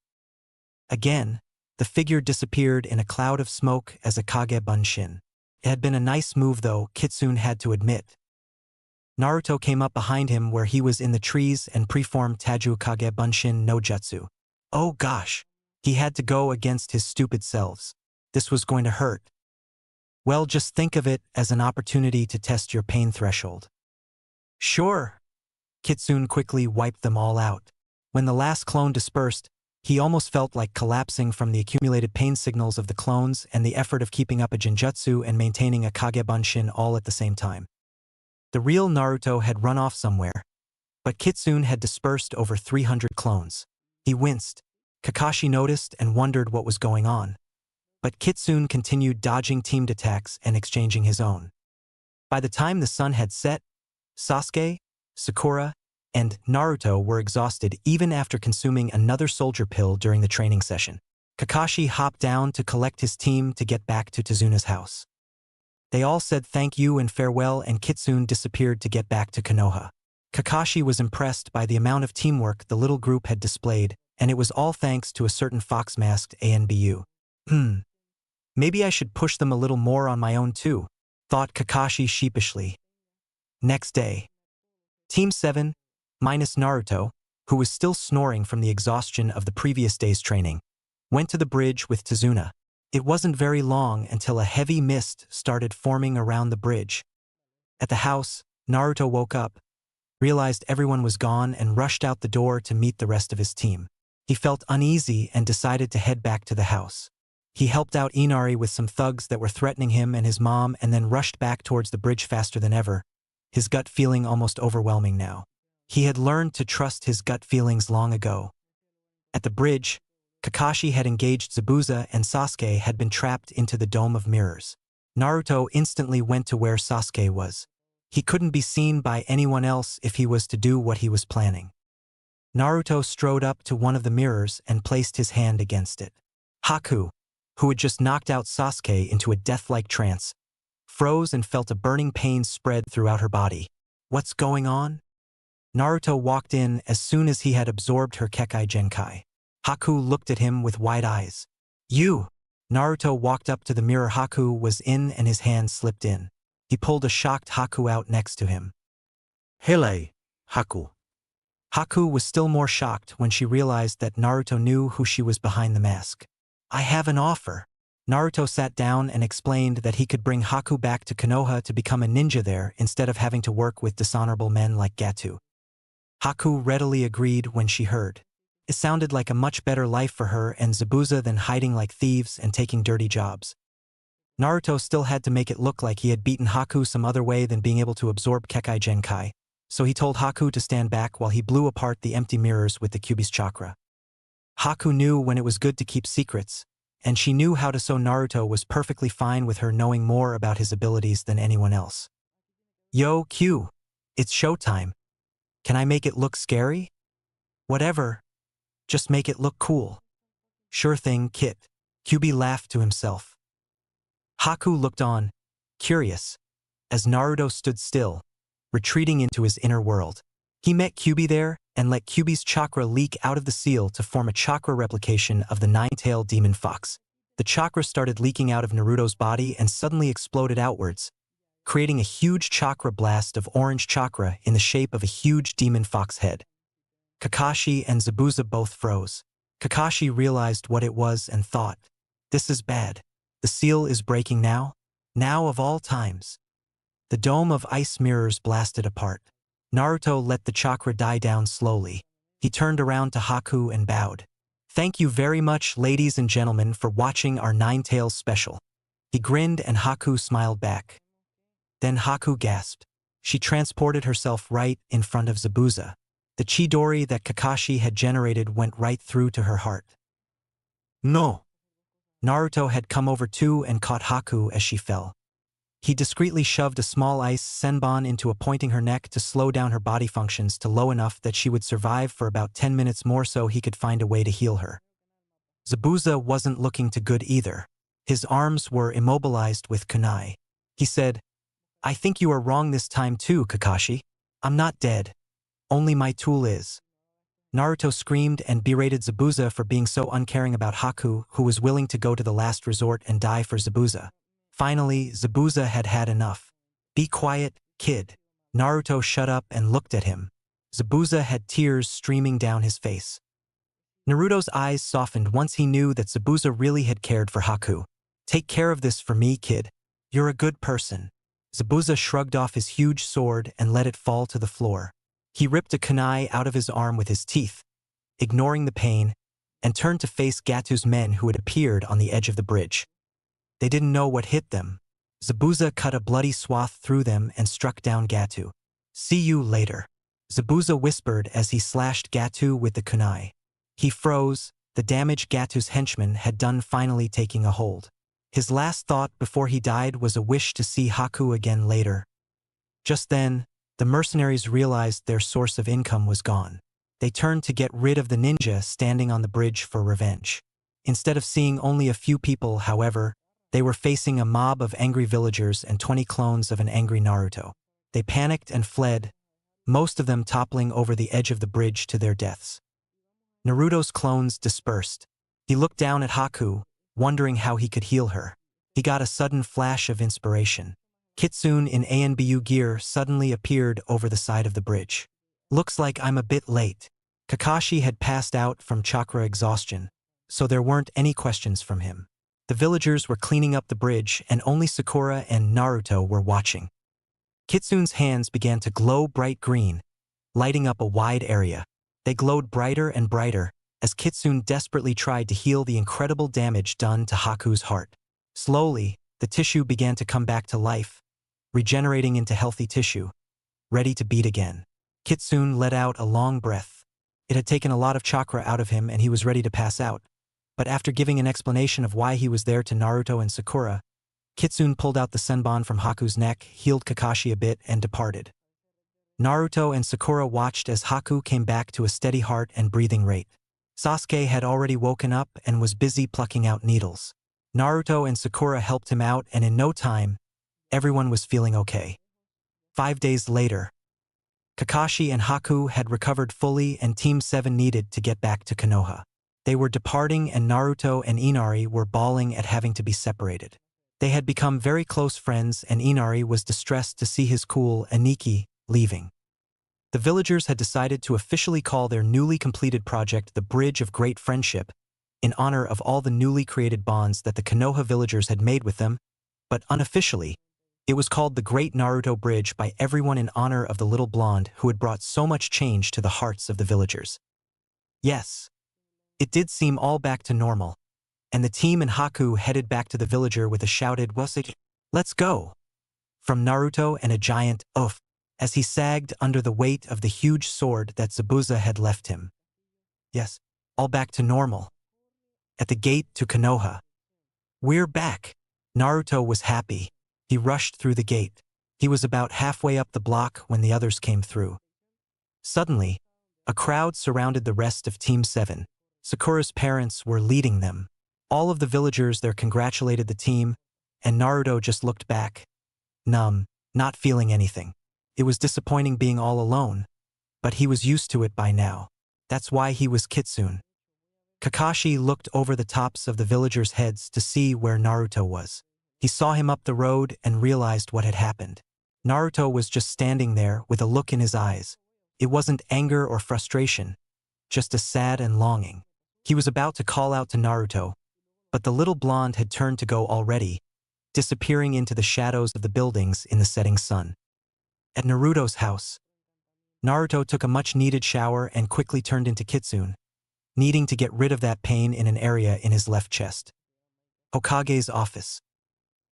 Again, the figure disappeared in a cloud of smoke as a Kage Bunshin. It had been a nice move though, Kitsune had to admit. Naruto came up behind him where he was in the trees and preformed Taju Kage Bunshin no Jutsu. Oh gosh, he had to go against his stupid selves. This was going to hurt. Well, just think of it as an opportunity to test your pain threshold. Sure. Kitsune quickly wiped them all out. When the last clone dispersed, he almost felt like collapsing from the accumulated pain signals of the clones and the effort of keeping up a Genjutsu and maintaining a Kage Bunshin all at the same time. The real Naruto had run off somewhere, but Kitsune had dispersed over 300 clones. He winced. Kakashi noticed and wondered what was going on. But Kitsune continued dodging teamed attacks and exchanging his own. By the time the sun had set, Sasuke, Sakura, and Naruto were exhausted even after consuming another soldier pill during the training session. Kakashi hopped down to collect his team to get back to Tezuna's house. They all said thank you and farewell, and Kitsune disappeared to get back to Konoha. Kakashi was impressed by the amount of teamwork the little group had displayed, and it was all thanks to a certain fox-masked ANBU. Maybe I should push them a little more on my own too, thought Kakashi sheepishly. Next day. Team 7, minus Naruto, who was still snoring from the exhaustion of the previous day's training, went to the bridge with Tezuna. It wasn't very long until a heavy mist started forming around the bridge. At the house, Naruto woke up, realized everyone was gone, and rushed out the door to meet the rest of his team. He felt uneasy and decided to head back to the house. He helped out Inari with some thugs that were threatening him and his mom, and then rushed back towards the bridge faster than ever, his gut feeling almost overwhelming now. He had learned to trust his gut feelings long ago. At the bridge, Kakashi had engaged Zabuza and Sasuke had been trapped into the Dome of Mirrors. Naruto instantly went to where Sasuke was. He couldn't be seen by anyone else if he was to do what he was planning. Naruto strode up to one of the mirrors and placed his hand against it. Haku, who had just knocked out Sasuke into a death-like trance, froze and felt a burning pain spread throughout her body. What's going on? Naruto walked in as soon as he had absorbed her Kekai Genkai. Haku looked at him with wide eyes. You! Naruto walked up to the mirror Haku was in and his hand slipped in. He pulled a shocked Haku out next to him. Hele, Haku. Haku was still more shocked when she realized that Naruto knew who she was behind the mask. I have an offer. Naruto sat down and explained that he could bring Haku back to Konoha to become a ninja there instead of having to work with dishonorable men like Gato. Haku readily agreed when she heard. It sounded like a much better life for her and Zabuza than hiding like thieves and taking dirty jobs. Naruto still had to make it look like he had beaten Haku some other way than being able to absorb Kekai Genkai, so he told Haku to stand back while he blew apart the empty mirrors with the Kyuubi's chakra. Haku knew when it was good to keep secrets, and she knew how to, so Naruto was perfectly fine with her knowing more about his abilities than anyone else. Yo, Q, it's showtime. Can I make it look scary? Whatever. Just make it look cool. Sure thing, Kit. Kyuubi laughed to himself. Haku looked on, curious, as Naruto stood still, retreating into his inner world. He met Kyuubi there and let Kyuubi's chakra leak out of the seal to form a chakra replication of the nine-tailed demon fox. The chakra started leaking out of Naruto's body and suddenly exploded outwards, creating a huge chakra blast of orange chakra in the shape of a huge demon fox head. Kakashi and Zabuza both froze. Kakashi realized what it was and thought, this is bad. The seal is breaking now? Now of all times. The dome of ice mirrors blasted apart. Naruto let the chakra die down slowly. He turned around to Haku and bowed. Thank you very much, ladies and gentlemen, for watching our Nine Tails special. He grinned and Haku smiled back. Then Haku gasped. She transported herself right in front of Zabuza. The Chidori that Kakashi had generated went right through to her heart. No. Naruto had come over too and caught Haku as she fell. He discreetly shoved a small ice senbon into a pointing her neck to slow down her body functions to low enough that she would survive for about 10 minutes more so he could find a way to heal her. Zabuza wasn't looking too good either. His arms were immobilized with kunai. He said, "I think you are wrong this time too, Kakashi. I'm not dead. Only my tool is." Naruto screamed and berated Zabuza for being so uncaring about Haku, who was willing to go to the last resort and die for Zabuza. Finally, Zabuza had had enough. "Be quiet, kid." Naruto shut up and looked at him. Zabuza had tears streaming down his face. Naruto's eyes softened once he knew that Zabuza really had cared for Haku. "Take care of this for me, kid. You're a good person." Zabuza shrugged off his huge sword and let it fall to the floor. He ripped a kunai out of his arm with his teeth, ignoring the pain, and turned to face Gatu's men who had appeared on the edge of the bridge. They didn't know what hit them. Zabuza cut a bloody swath through them and struck down Gatu. "See you later," Zabuza whispered as he slashed Gatu with the kunai. He froze, the damage Gatu's henchman had done finally taking a hold. His last thought before he died was a wish to see Haku again later. Just then, the mercenaries realized their source of income was gone. They turned to get rid of the ninja standing on the bridge for revenge. Instead of seeing only a few people, however, they were facing a mob of angry villagers and 20 clones of an angry Naruto. They panicked and fled, most of them toppling over the edge of the bridge to their deaths. Naruto's clones dispersed. He looked down at Haku, wondering how he could heal her. He got a sudden flash of inspiration. Kitsune in ANBU gear suddenly appeared over the side of the bridge. "Looks like I'm a bit late." Kakashi had passed out from chakra exhaustion, so there weren't any questions from him. The villagers were cleaning up the bridge and only Sakura and Naruto were watching. Kitsune's hands began to glow bright green, lighting up a wide area. They glowed brighter and brighter as Kitsune desperately tried to heal the incredible damage done to Haku's heart. Slowly, the tissue began to come back to life, regenerating into healthy tissue, ready to beat again. Kitsune let out a long breath. It had taken a lot of chakra out of him and he was ready to pass out. But after giving an explanation of why he was there to Naruto and Sakura, Kitsune pulled out the senbon from Haku's neck, healed Kakashi a bit, and departed. Naruto and Sakura watched as Haku came back to a steady heart and breathing rate. Sasuke had already woken up and was busy plucking out needles. Naruto and Sakura helped him out and in no time, everyone was feeling okay. 5 days later, Kakashi and Haku had recovered fully and Team 7 needed to get back to Konoha. They were departing and Naruto and Inari were bawling at having to be separated. They had become very close friends and Inari was distressed to see his cool Aniki leaving. The villagers had decided to officially call their newly completed project the Bridge of Great Friendship, in honor of all the newly created bonds that the Konoha villagers had made with them, but unofficially, it was called the Great Naruto Bridge by everyone in honor of the little blonde who had brought so much change to the hearts of the villagers. Yes, it did seem all back to normal, and the team and Haku headed back to the villager with a shouted, "Let's go!" from Naruto and a giant oof as he sagged under the weight of the huge sword that Zabuza had left him. Yes, all back to normal. At the gate to Konoha. "We're back!" Naruto was happy. He rushed through the gate. He was about halfway up the block when the others came through. Suddenly, a crowd surrounded the rest of Team 7. Sakura's parents were leading them. All of the villagers there congratulated the team, and Naruto just looked back, numb, not feeling anything. It was disappointing being all alone, but he was used to it by now. That's why he was Kitsune. Kakashi looked over the tops of the villagers' heads to see where Naruto was. He saw him up the road and realized what had happened. Naruto was just standing there with a look in his eyes. It wasn't anger or frustration, just a sad and longing. He was about to call out to Naruto, but the little blonde had turned to go already, disappearing into the shadows of the buildings in the setting sun. At Naruto's house, Naruto took a much-needed shower and quickly turned into Kitsune, needing to get rid of that pain in an area in his left chest. Hokage's office.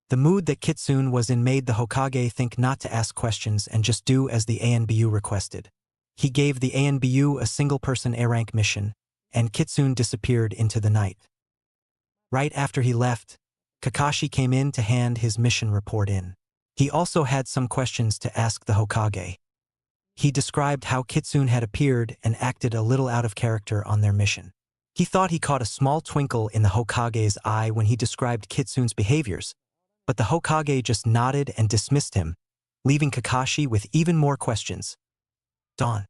The mood that Kitsune was in made the Hokage think not to ask questions and just do as the ANBU requested. He gave the ANBU a single-person A-rank mission, and Kitsune disappeared into the night. Right after he left, Kakashi came in to hand his mission report in. He also had some questions to ask the Hokage. He described how Kitsune had appeared and acted a little out of character on their mission. He thought he caught a small twinkle in the Hokage's eye when he described Kitsune's behaviors, but the Hokage just nodded and dismissed him, leaving Kakashi with even more questions. Dawn.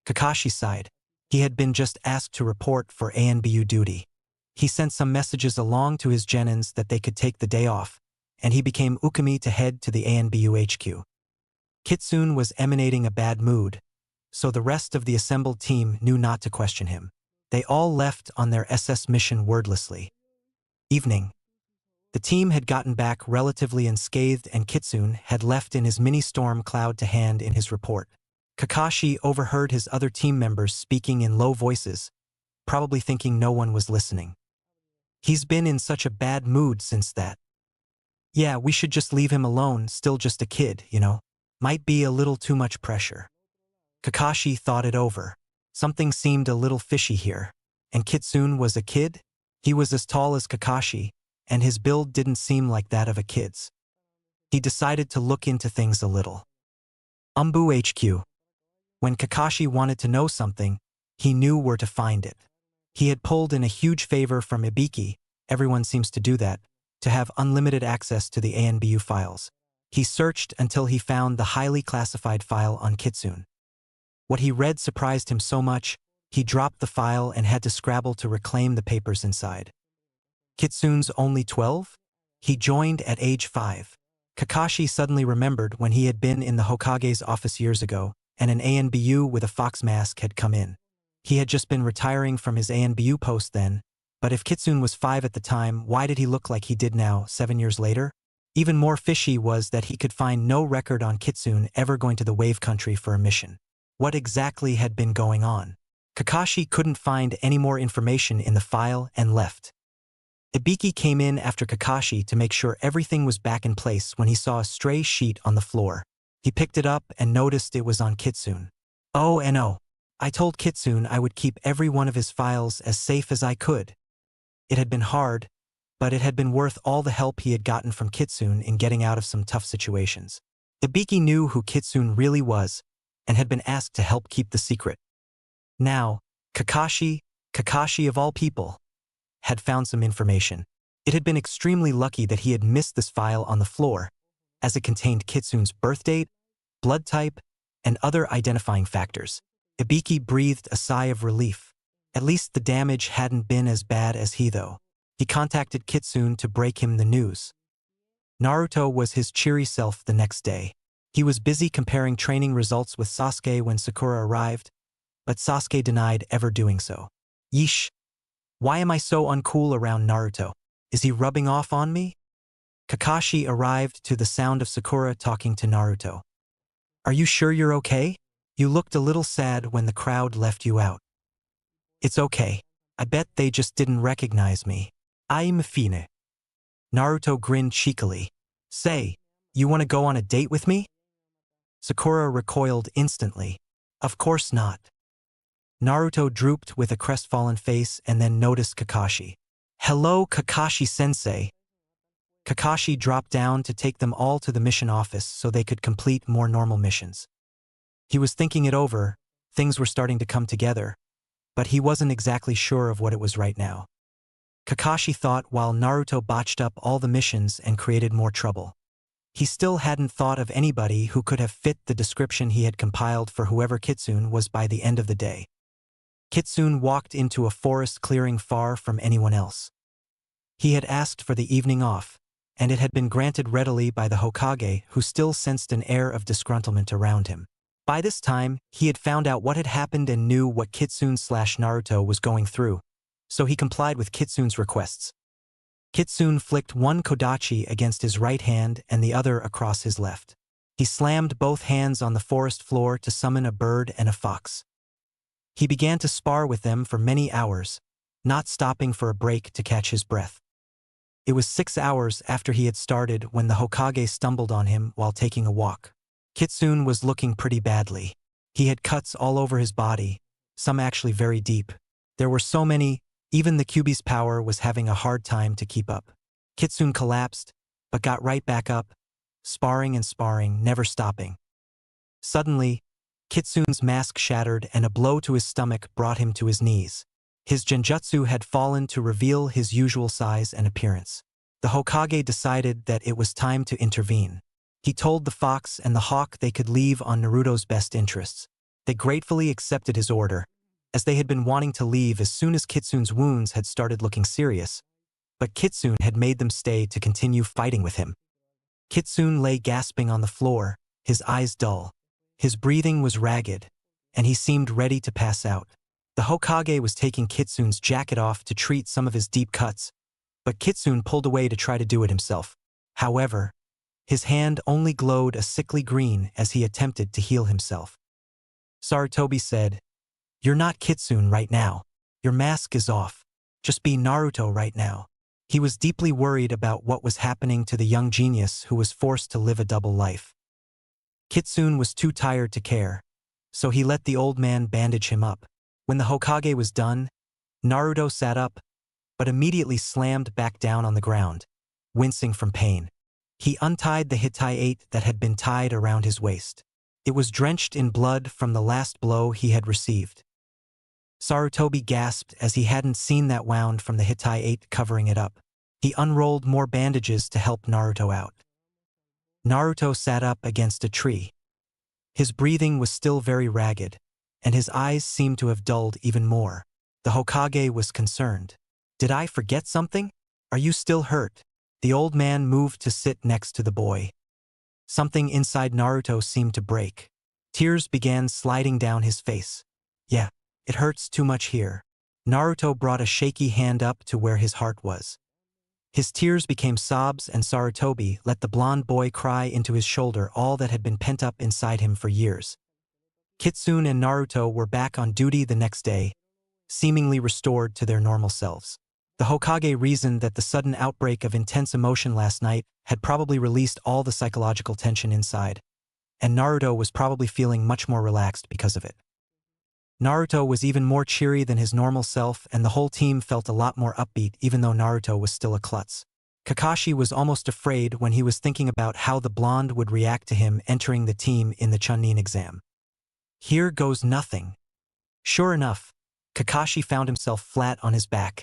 Kakashi sighed. He had been just asked to report for ANBU duty. He sent some messages along to his genins that they could take the day off, and he became Ukami to head to the ANBU HQ. Kitsune was emanating a bad mood, so the rest of the assembled team knew not to question him. They all left on their SS mission wordlessly. Evening. The team had gotten back relatively unscathed and Kitsune had left in his mini-storm cloud to hand in his report. Kakashi overheard his other team members speaking in low voices, probably thinking no one was listening. He's been in such a bad mood since that. Yeah, we should just leave him alone, still just a kid, you know. Might be a little too much pressure. Kakashi thought it over. Something seemed a little fishy here. And Kitsune was a kid? He was as tall as Kakashi, and his build didn't seem like that of a kid's. He decided to look into things a little. ANBU HQ. When Kakashi wanted to know something, he knew where to find it. He had pulled in a huge favor from Ibiki, everyone seems to do that, to have unlimited access to the ANBU files. He searched until he found the highly classified file on Kitsune. What he read surprised him so much, he dropped the file and had to scrabble to reclaim the papers inside. Kitsune's only 12? He joined at age 5. Kakashi suddenly remembered when he had been in the Hokage's office years ago, and an ANBU with a fox mask had come in. He had just been retiring from his ANBU post then, but if Kitsune was 5 at the time, why did he look like he did now, 7 years later? Even more fishy was that he could find no record on Kitsune ever going to the Wave Country for a mission. What exactly had been going on? Kakashi couldn't find any more information in the file and left. Ibiki came in after Kakashi to make sure everything was back in place when he saw a stray sheet on the floor. He picked it up and noticed it was on Kitsune. Oh and oh. I told Kitsune I would keep every one of his files as safe as I could. It had been hard, but it had been worth all the help he had gotten from Kitsune in getting out of some tough situations. Ibiki knew who Kitsune really was, and had been asked to help keep the secret. Now, Kakashi of all people, had found some information. It had been extremely lucky that he had missed this file on the floor, as it contained Kitsune's birth date, blood type, and other identifying factors. Ibiki breathed a sigh of relief. At least the damage hadn't been as bad as he though. He contacted Kitsune to break him the news. Naruto was his cheery self the next day. He was busy comparing training results with Sasuke when Sakura arrived, but Sasuke denied ever doing so. Yeesh. Why am I so uncool around Naruto? Is he rubbing off on me? Kakashi arrived to the sound of Sakura talking to Naruto. Are you sure you're okay? You looked a little sad when the crowd left you out. It's okay. I bet they just didn't recognize me. I'm fine. Naruto grinned cheekily. Say, you want to go on a date with me? Sakura recoiled instantly. Of course not. Naruto drooped with a crestfallen face and then noticed Kakashi. Hello, Kakashi-sensei. Kakashi dropped down to take them all to the mission office so they could complete more normal missions. He was thinking it over, things were starting to come together, but he wasn't exactly sure of what it was right now. Kakashi thought while Naruto botched up all the missions and created more trouble. He still hadn't thought of anybody who could have fit the description he had compiled for whoever Kitsune was by the end of the day. Kitsune walked into a forest clearing far from anyone else. He had asked for the evening off, and it had been granted readily by the Hokage, who still sensed an air of disgruntlement around him. By this time, he had found out what had happened and knew what Kitsune/Naruto was going through, so he complied with Kitsune's requests. Kitsune flicked one kodachi against his right hand and the other across his left. He slammed both hands on the forest floor to summon a bird and a fox. He began to spar with them for many hours, not stopping for a break to catch his breath. It was 6 hours after he had started when the Hokage stumbled on him while taking a walk. Kitsune was looking pretty badly. He had cuts all over his body, some actually very deep. There were so many, Even the Kyuubi's power was having a hard time to keep up. Kitsune collapsed, but got right back up, sparring and sparring, never stopping. Suddenly, Kitsune's mask shattered and a blow to his stomach brought him to his knees. His genjutsu had fallen to reveal his usual size and appearance. The Hokage decided that it was time to intervene. He told the fox and the hawk they could leave on Naruto's best interests. They gratefully accepted his order, as they had been wanting to leave as soon as Kitsune's wounds had started looking serious. But Kitsune had made them stay to continue fighting with him. Kitsune lay gasping on the floor, his eyes dull. His breathing was ragged, and he seemed ready to pass out. The Hokage was taking Kitsune's jacket off to treat some of his deep cuts, but Kitsune pulled away to try to do it himself. However, his hand only glowed a sickly green as he attempted to heal himself. Sarutobi said, "You're not Kitsune right now. Your mask is off. Just be Naruto right now." He was deeply worried about what was happening to the young genius who was forced to live a double life. Kitsune was too tired to care, so he let the old man bandage him up. When the Hokage was done, Naruto sat up, but immediately slammed back down on the ground, wincing from pain. He untied the hitayate that had been tied around his waist. It was drenched in blood from the last blow he had received. Sarutobi gasped as he hadn't seen that wound from the hitayate covering it up. He unrolled more bandages to help Naruto out. Naruto sat up against a tree. His breathing was still very ragged, and his eyes seemed to have dulled even more. The Hokage was concerned. "Did I forget something? Are you still hurt?" The old man moved to sit next to the boy. Something inside Naruto seemed to break. Tears began sliding down his face. "Yeah, it hurts too much here." Naruto brought a shaky hand up to where his heart was. His tears became sobs, and Sarutobi let the blonde boy cry into his shoulder all that had been pent up inside him for years. Kitsune and Naruto were back on duty the next day, seemingly restored to their normal selves. The Hokage reasoned that the sudden outbreak of intense emotion last night had probably released all the psychological tension inside, and Naruto was probably feeling much more relaxed because of it. Naruto was even more cheery than his normal self, and the whole team felt a lot more upbeat even though Naruto was still a klutz. Kakashi was almost afraid when he was thinking about how the blonde would react to him entering the team in the Chunin exam. Here goes nothing. Sure enough, Kakashi found himself flat on his back,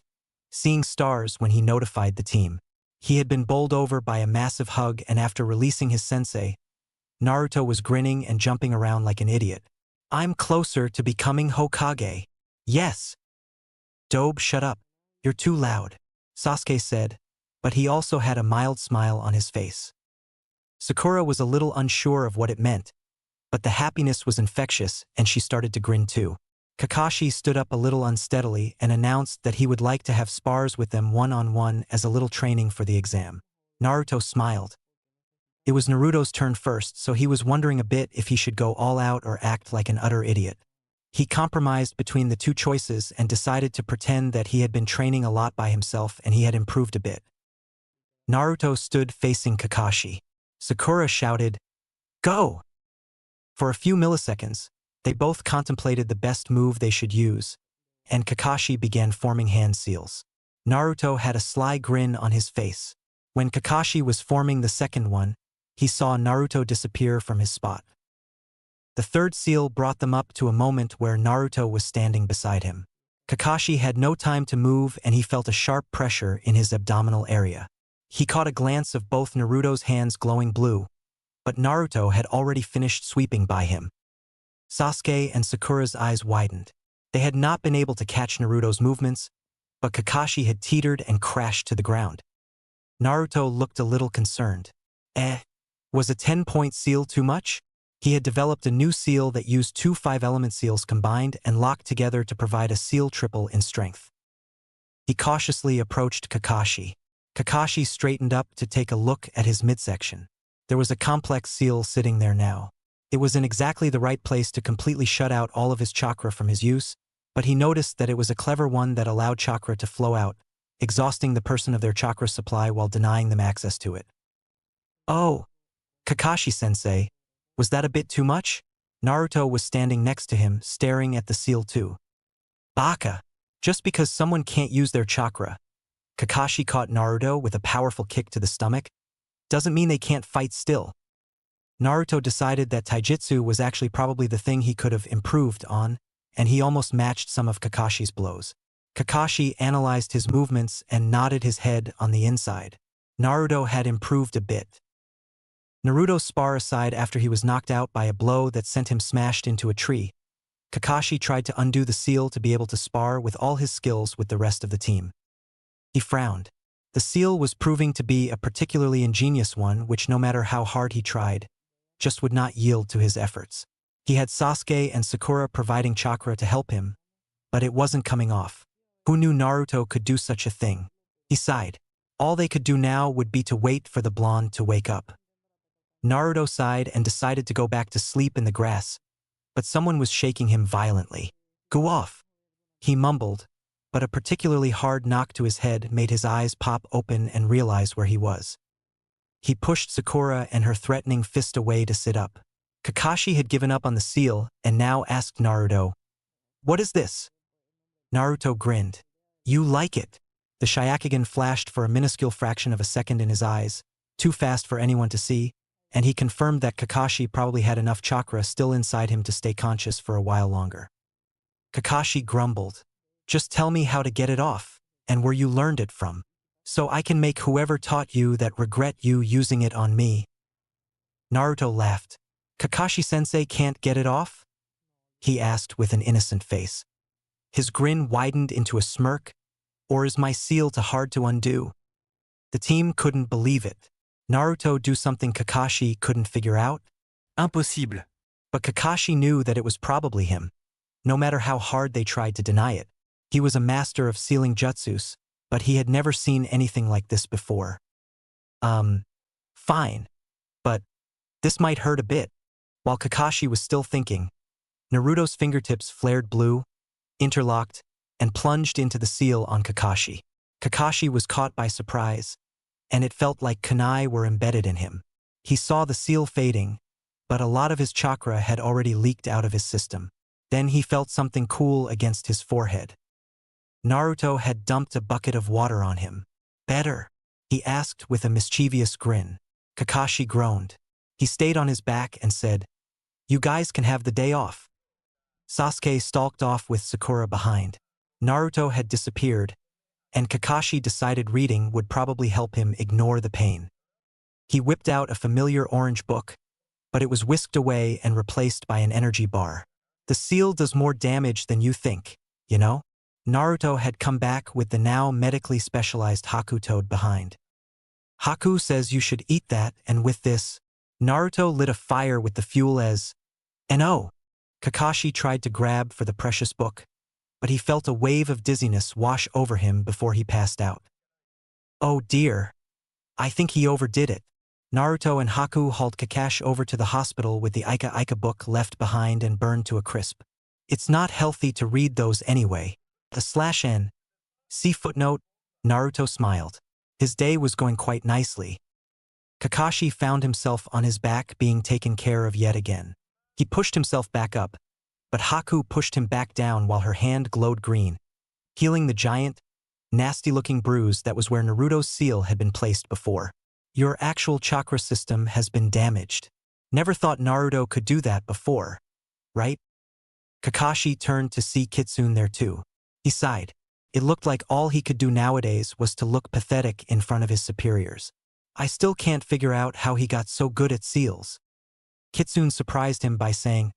seeing stars when he notified the team. He had been bowled over by a massive hug, and after releasing his sensei, Naruto was grinning and jumping around like an idiot. "I'm closer to becoming Hokage." "Yes." "Dobe, shut up. You're too loud," Sasuke said, but he also had a mild smile on his face. Sakura was a little unsure of what it meant, but the happiness was infectious and she started to grin too. Kakashi stood up a little unsteadily and announced that he would like to have spars with them one-on-one as a little training for the exam. Naruto smiled. It was Naruto's turn first, so he was wondering a bit if he should go all out or act like an utter idiot. He compromised between the two choices and decided to pretend that he had been training a lot by himself and he had improved a bit. Naruto stood facing Kakashi. Sakura shouted, "Go!" For a few milliseconds, they both contemplated the best move they should use, and Kakashi began forming hand seals. Naruto had a sly grin on his face. When Kakashi was forming the second one, he saw Naruto disappear from his spot. The third seal brought them up to a moment where Naruto was standing beside him. Kakashi had no time to move and he felt a sharp pressure in his abdominal area. He caught a glance of both Naruto's hands glowing blue, but Naruto had already finished sweeping by him. Sasuke and Sakura's eyes widened. They had not been able to catch Naruto's movements, but Kakashi had teetered and crashed to the ground. Naruto looked a little concerned. Was a 10-point seal too much? He had developed a new seal that used two 5-element seals combined and locked together to provide a seal triple in strength. He cautiously approached Kakashi. Kakashi straightened up to take a look at his midsection. There was a complex seal sitting there now. It was in exactly the right place to completely shut out all of his chakra from his use, but he noticed that it was a clever one that allowed chakra to flow out, exhausting the person of their chakra supply while denying them access to it. "Oh, Kakashi-sensei, was that a bit too much?" Naruto was standing next to him, staring at the seal too. "Baka!" Just because someone can't use their chakra, Kakashi caught Naruto with a powerful kick to the stomach, doesn't mean they can't fight still. Naruto decided that taijutsu was actually probably the thing he could have improved on, and he almost matched some of Kakashi's blows. Kakashi analyzed his movements and nodded his head on the inside. Naruto had improved a bit. Naruto spar aside after he was knocked out by a blow that sent him smashed into a tree. Kakashi tried to undo the seal to be able to spar with all his skills with the rest of the team. He frowned. The seal was proving to be a particularly ingenious one which, no matter how hard he tried, just would not yield to his efforts. He had Sasuke and Sakura providing chakra to help him, but it wasn't coming off. Who knew Naruto could do such a thing? He sighed. All they could do now would be to wait for the blonde to wake up. Naruto sighed and decided to go back to sleep in the grass, but someone was shaking him violently. "Go off," he mumbled, but a particularly hard knock to his head made his eyes pop open and realize where he was. He pushed Sakura and her threatening fist away to sit up. Kakashi had given up on the seal and now asked Naruto, "What is this?" Naruto grinned. "You like it." The Shayakugan flashed for a minuscule fraction of a second in his eyes, too fast for anyone to see, and he confirmed that Kakashi probably had enough chakra still inside him to stay conscious for a while longer. Kakashi grumbled, "Just tell me how to get it off, and where you learned it from, so I can make whoever taught you that regret you using it on me." Naruto laughed. "Kakashi-sensei can't get it off?" he asked with an innocent face. His grin widened into a smirk. "Or is my seal too hard to undo?" The team couldn't believe it. Naruto do something Kakashi couldn't figure out? Impossible. But Kakashi knew that it was probably him, no matter how hard they tried to deny it. He was a master of sealing jutsus, but he had never seen anything like this before. Fine. But this might hurt a bit. While Kakashi was still thinking, Naruto's fingertips flared blue, interlocked, and plunged into the seal on Kakashi. Kakashi was caught by surprise, and it felt like kunai were embedded in him. He saw the seal fading, but a lot of his chakra had already leaked out of his system. Then he felt something cool against his forehead. Naruto had dumped a bucket of water on him. "Better?" he asked with a mischievous grin. Kakashi groaned. He stayed on his back and said, "You guys can have the day off." Sasuke stalked off with Sakura behind. Naruto had disappeared, and Kakashi decided reading would probably help him ignore the pain. He whipped out a familiar orange book, but it was whisked away and replaced by an energy bar. "The seal does more damage than you think, you know?" Naruto had come back with the now medically specialized Haku toad behind. "Haku says you should eat that, and with this..." Naruto lit a fire with the fuel as... And oh! Kakashi tried to grab for the precious book, but he felt a wave of dizziness wash over him before he passed out. "Oh dear. I think he overdid it." Naruto and Haku hauled Kakashi over to the hospital with the Ika book left behind and burned to a crisp. "It's not healthy to read those anyway." /n. See footnote. Naruto smiled. His day was going quite nicely. Kakashi found himself on his back being taken care of yet again. He pushed himself back up, but Haku pushed him back down while her hand glowed green, healing the giant, nasty-looking bruise that was where Naruto's seal had been placed before. "Your actual chakra system has been damaged. Never thought Naruto could do that before, right?" Kakashi turned to see Kitsune there too. He sighed. It looked like all he could do nowadays was to look pathetic in front of his superiors. "I still can't figure out how he got so good at seals." Kitsune surprised him by saying,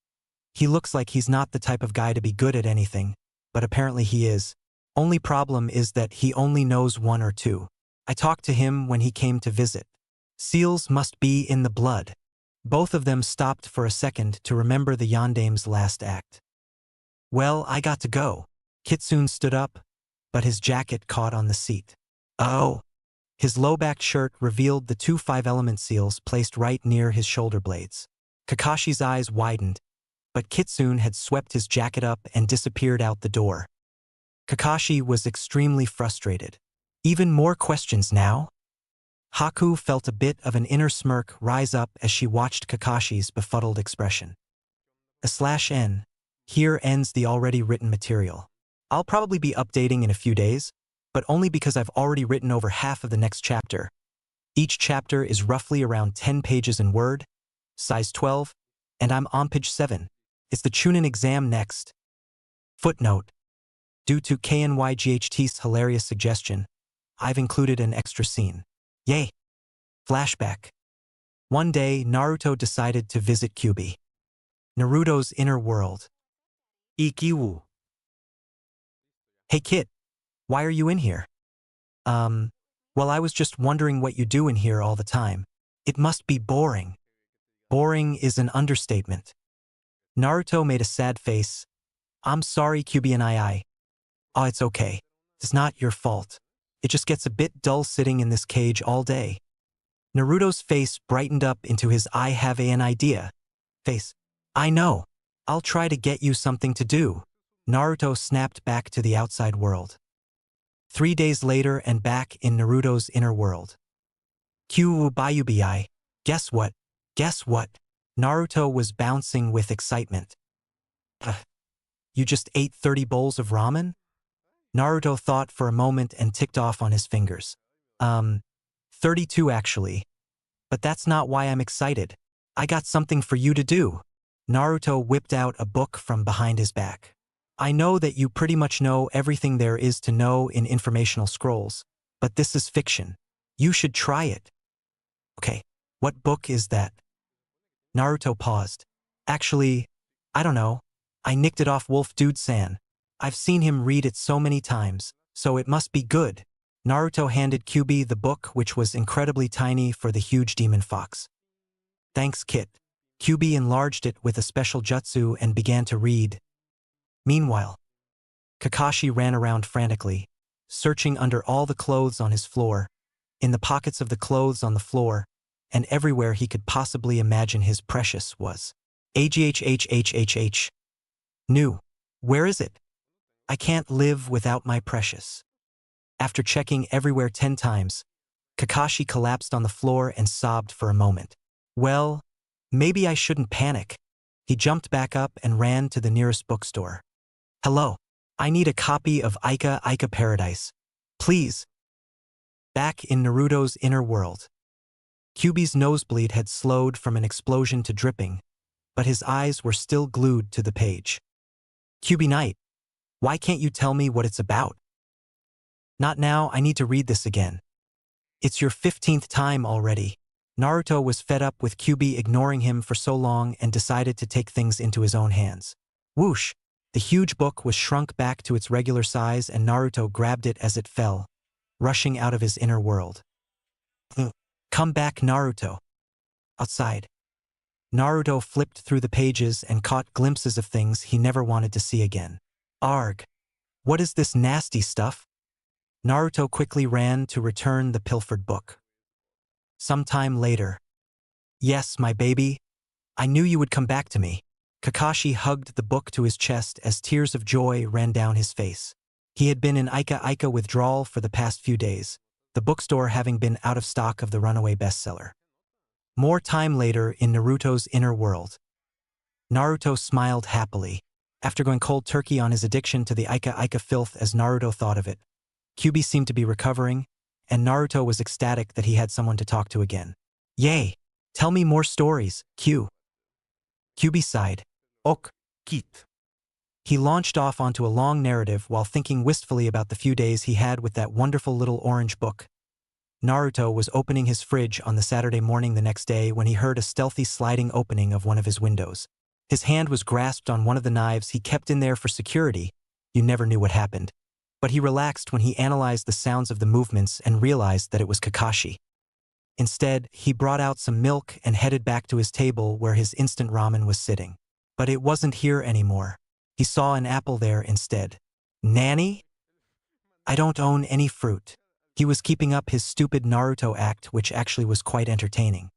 "He looks like he's not the type of guy to be good at anything, but apparently he is. Only problem is that he only knows one or two. I talked to him when he came to visit. Seals must be in the blood." Both of them stopped for a second to remember the Yandame's last act. "Well, I got to go." Kitsune stood up, but his jacket caught on the seat. "Oh." His low-backed shirt revealed the two 5-element seals placed right near his shoulder blades. Kakashi's eyes widened, but Kitsune had swept his jacket up and disappeared out the door. Kakashi was extremely frustrated. Even more questions now? Haku felt a bit of an inner smirk rise up as she watched Kakashi's befuddled expression. /n. Here ends the already written material. I'll probably be updating in a few days, but only because I've already written over half of the next chapter. Each chapter is roughly around 10 pages in Word, size 12, and I'm on page 7. It's the Chunin exam next. Footnote. Due to KNYGHT's hilarious suggestion, I've included an extra scene. Yay! Flashback. One day, Naruto decided to visit Kyubi. Naruto's inner world. Ikiwu. Hey Kit, why are you in here? Well, I was just wondering what you do in here all the time. It must be boring. Boring is an understatement. Naruto made a sad face. I'm sorry, Kyubi and I. Oh, it's okay. It's not your fault. It just gets a bit dull sitting in this cage all day. Naruto's face brightened up into his I have an idea face. I know. I'll try to get you something to do. Naruto snapped back to the outside world. 3 days later and back in Naruto's inner world. Kyuubayubi. Guess what? Guess what? Naruto was bouncing with excitement. You just ate 30 bowls of ramen? Naruto thought for a moment and ticked off on his fingers. 32 actually. But that's not why I'm excited. I got something for you to do. Naruto whipped out a book from behind his back. I know that you pretty much know everything there is to know in informational scrolls, but this is fiction. You should try it. Okay, what book is that? Naruto paused. Actually, I don't know. I nicked it off Wolf Dude-san. I've seen him read it so many times, so it must be good. Naruto handed Kyubi the book, which was incredibly tiny for the huge demon fox. Thanks, Kit. Kyubi enlarged it with a special jutsu and began to read. Meanwhile, Kakashi ran around frantically, searching under all the clothes on his floor, in the pockets of the clothes on the floor, and everywhere he could possibly imagine his precious was. AGHHHHH. New. Where is it? I can't live without my precious. After checking everywhere 10 times, Kakashi collapsed on the floor and sobbed for a moment. Well, maybe I shouldn't panic. He jumped back up and ran to the nearest bookstore. Hello, I need a copy of Ika Paradise. Please. Back in Naruto's inner world. Kyubi's nosebleed had slowed from an explosion to dripping, but his eyes were still glued to the page. Kyubi Knight, why can't you tell me what it's about? Not now, I need to read this again. It's your 15th time already. Naruto was fed up with Kyubi ignoring him for so long and decided to take things into his own hands. Whoosh! The huge book was shrunk back to its regular size and Naruto grabbed it as it fell, rushing out of his inner world. Come back, Naruto. Outside. Naruto flipped through the pages and caught glimpses of things he never wanted to see again. Arg! What is this nasty stuff? Naruto quickly ran to return the pilfered book. Sometime later. Yes, my baby. I knew you would come back to me. Kakashi hugged the book to his chest as tears of joy ran down his face. He had been in Ika withdrawal for the past few days, the bookstore having been out of stock of the runaway bestseller. More time later in Naruto's inner world. Naruto smiled happily. After going cold turkey on his addiction to the Ika filth as Naruto thought of it, Kyubi seemed to be recovering, and Naruto was ecstatic that he had someone to talk to again. Yay! Tell me more stories, Kyubi sighed. Ok, Kit. He launched off onto a long narrative while thinking wistfully about the few days he had with that wonderful little orange book. Naruto was opening his fridge on the Saturday morning the next day when he heard a stealthy sliding opening of one of his windows. His hand was grasped on one of the knives he kept in there for security. You never knew what happened. But he relaxed when he analyzed the sounds of the movements and realized that it was Kakashi. Instead, he brought out some milk and headed back to his table where his instant ramen was sitting. But it wasn't here anymore. He saw an apple there instead. Nanny? I don't own any fruit. He was keeping up his stupid Naruto act, which actually was quite entertaining.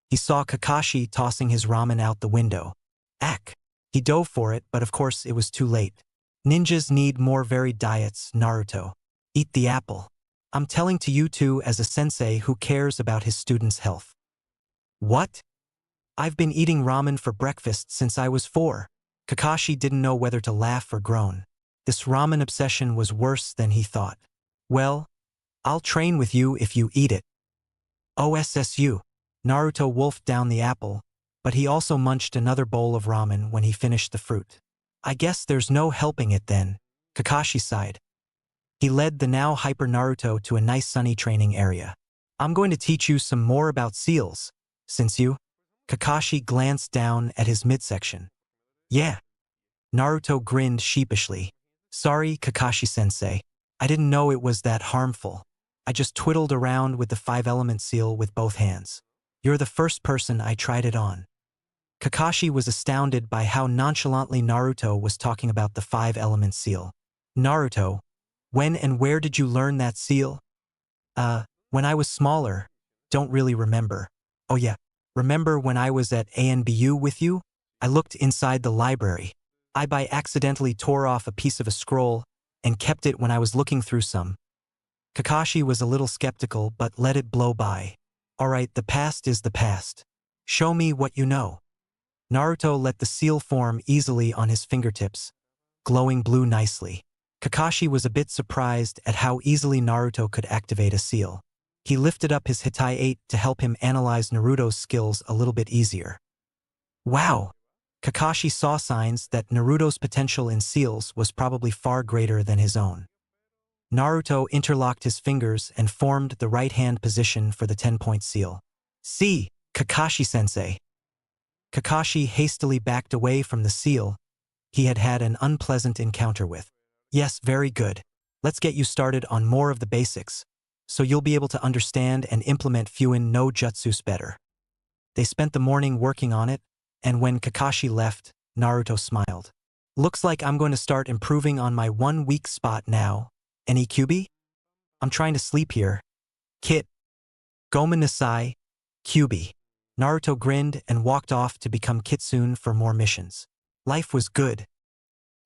He saw Kakashi tossing his ramen out the window. Ack! He dove for it, but of course it was too late. Ninjas need more varied diets, Naruto. Eat the apple. I'm telling to you two as a sensei who cares about his students' health. What? I've been eating ramen for breakfast since I was 4. Kakashi didn't know whether to laugh or groan. This ramen obsession was worse than he thought. Well, I'll train with you if you eat it. OSSU. Naruto wolfed down the apple, but he also munched another bowl of ramen when he finished the fruit. I guess there's no helping it then, Kakashi sighed. He led the now hyper Naruto to a nice sunny training area. I'm going to teach you some more about seals, since you... Kakashi glanced down at his midsection. Yeah. Naruto grinned sheepishly. Sorry, Kakashi-sensei. I didn't know it was that harmful. I just twiddled around with the 5-element seal with both hands. You're the first person I tried it on. Kakashi was astounded by how nonchalantly Naruto was talking about the 5-element seal. Naruto, when and where did you learn that seal? When I was smaller. Don't really remember. Oh yeah, remember when I was at ANBU with you? I looked inside the library. I by accidentally tore off a piece of a scroll and kept it when I was looking through some. Kakashi was a little skeptical but let it blow by. Alright, the past is the past. Show me what you know. Naruto let the seal form easily on his fingertips, glowing blue nicely. Kakashi was a bit surprised at how easily Naruto could activate a seal. He lifted up his Hitai 8 to help him analyze Naruto's skills a little bit easier. Wow! Kakashi saw signs that Naruto's potential in seals was probably far greater than his own. Naruto interlocked his fingers and formed the right-hand position for the 10-point seal. See, Kakashi-sensei. Kakashi hastily backed away from the seal he had had an unpleasant encounter with. Yes, very good. Let's get you started on more of the basics, so you'll be able to understand and implement Fuin no Jutsus better. They spent the morning working on it, and when Kakashi left, Naruto smiled. Looks like I'm going to start improving on my one weak spot now. Any QB? I'm trying to sleep here. Kit. Gomen Nasai. QB. Naruto grinned and walked off to become Kitsune for more missions. Life was good.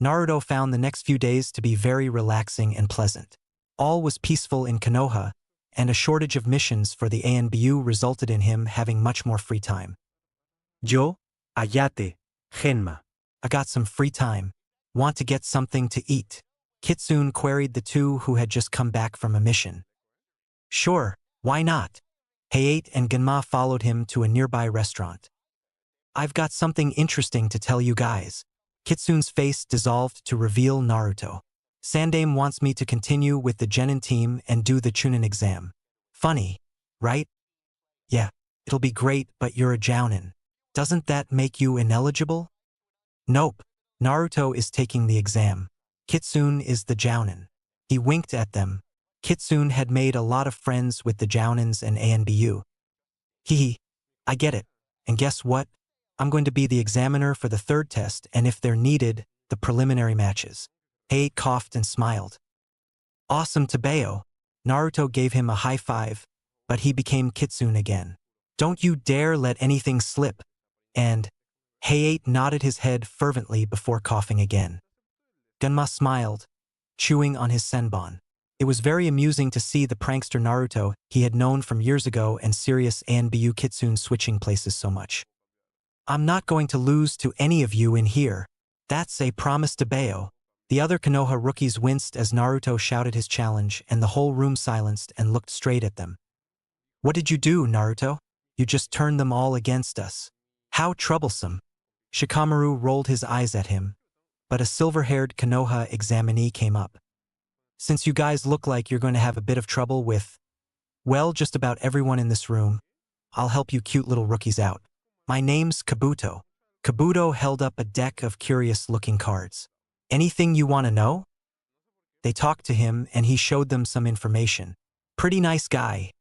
Naruto found the next few days to be very relaxing and pleasant. All was peaceful in Konoha, and a shortage of missions for the ANBU resulted in him having much more free time. Yo, Ayate, Genma. I got some free time. Want to get something to eat? Kitsune queried the two who had just come back from a mission. Sure, why not? Hayate and Genma followed him to a nearby restaurant. I've got something interesting to tell you guys. Kitsune's face dissolved to reveal Naruto. Sandame wants me to continue with the Genin team and do the Chunin exam. Funny, right? Yeah, it'll be great, but you're a Jounin. Doesn't that make you ineligible? Nope. Naruto is taking the exam. Kitsune is the Jounin. He winked at them. Kitsune had made a lot of friends with the Jounins and ANBU. I get it. And guess what? I'm going to be the examiner for the third test and if they're needed, the preliminary matches. Hayate coughed and smiled. Awesome Tabeo. Naruto gave him a high five, but he became Kitsune again. Don't you dare let anything slip. And Hayate nodded his head fervently before coughing again. Genma smiled, chewing on his senbon. It was very amusing to see the prankster Naruto he had known from years ago and serious ANBU Kitsune switching places so much. I'm not going to lose to any of you in here. That's a promise to Bayo. The other Konoha rookies winced as Naruto shouted his challenge and the whole room silenced and looked straight at them. What did you do, Naruto? You just turned them all against us. How troublesome. Shikamaru rolled his eyes at him, but a silver-haired Konoha examinee came up. Since you guys look like you're going to have a bit of trouble with, well, just about everyone in this room, I'll help you cute little rookies out. My name's Kabuto. Kabuto held up a deck of curious-looking cards. Anything you want to know? They talked to him and he showed them some information. Pretty nice guy.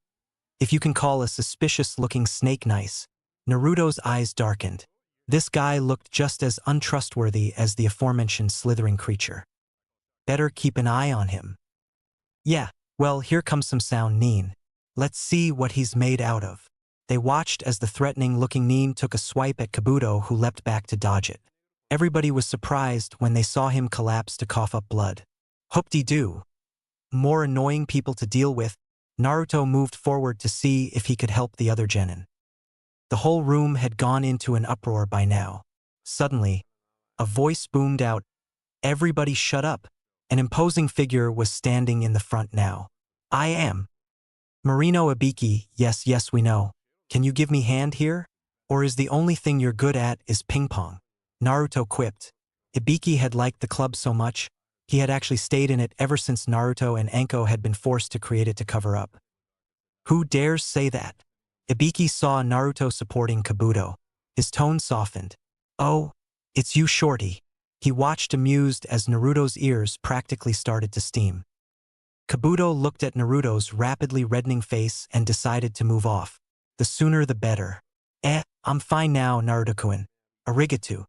If you can call a suspicious-looking snake nice. Naruto's eyes darkened. This guy looked just as untrustworthy as the aforementioned slithering creature. Better keep an eye on him. Yeah, well, here comes some sound Nin. Let's see what he's made out of. They watched as the threatening-looking Nin took a swipe at Kabuto, who leapt back to dodge it. Everybody was surprised when they saw him collapse to cough up blood. Hoop-de-doo. More annoying people to deal with, Naruto moved forward to see if he could help the other genin. The whole room had gone into an uproar by now. Suddenly, a voice boomed out, "Everybody shut up. An imposing figure was standing in the front now. I am Marino Ibiki, yes, we know. Can you give me hand here? Or is the only thing you're good at is ping pong? Naruto quipped. Ibiki had liked the club so much, he had actually stayed in it ever since Naruto and Anko had been forced to create it to cover up. Who dares say that? Ibiki saw Naruto supporting Kabuto. His tone softened. Oh, it's you, shorty. He watched amused as Naruto's ears practically started to steam. Kabuto looked at Naruto's rapidly reddening face and decided to move off. The sooner the better. I'm fine now, Naruto-kun. Arigato.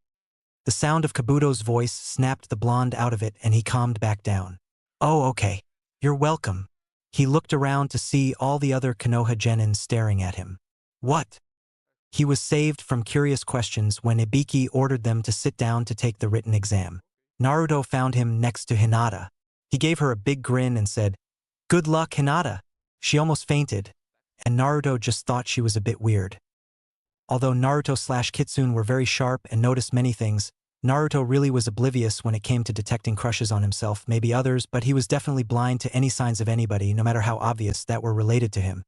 The sound of Kabuto's voice snapped the blonde out of it and he calmed back down. Oh, okay. You're welcome. He looked around to see all the other Konoha genin staring at him. What? He was saved from curious questions when Ibiki ordered them to sit down to take the written exam. Naruto found him next to Hinata. He gave her a big grin and said, "Good luck, Hinata." She almost fainted, and Naruto just thought she was a bit weird. Although Naruto/Kitsune were very sharp and noticed many things, Naruto really was oblivious when it came to detecting crushes on himself, maybe others, but he was definitely blind to any signs of anybody, no matter how obvious, that were related to him.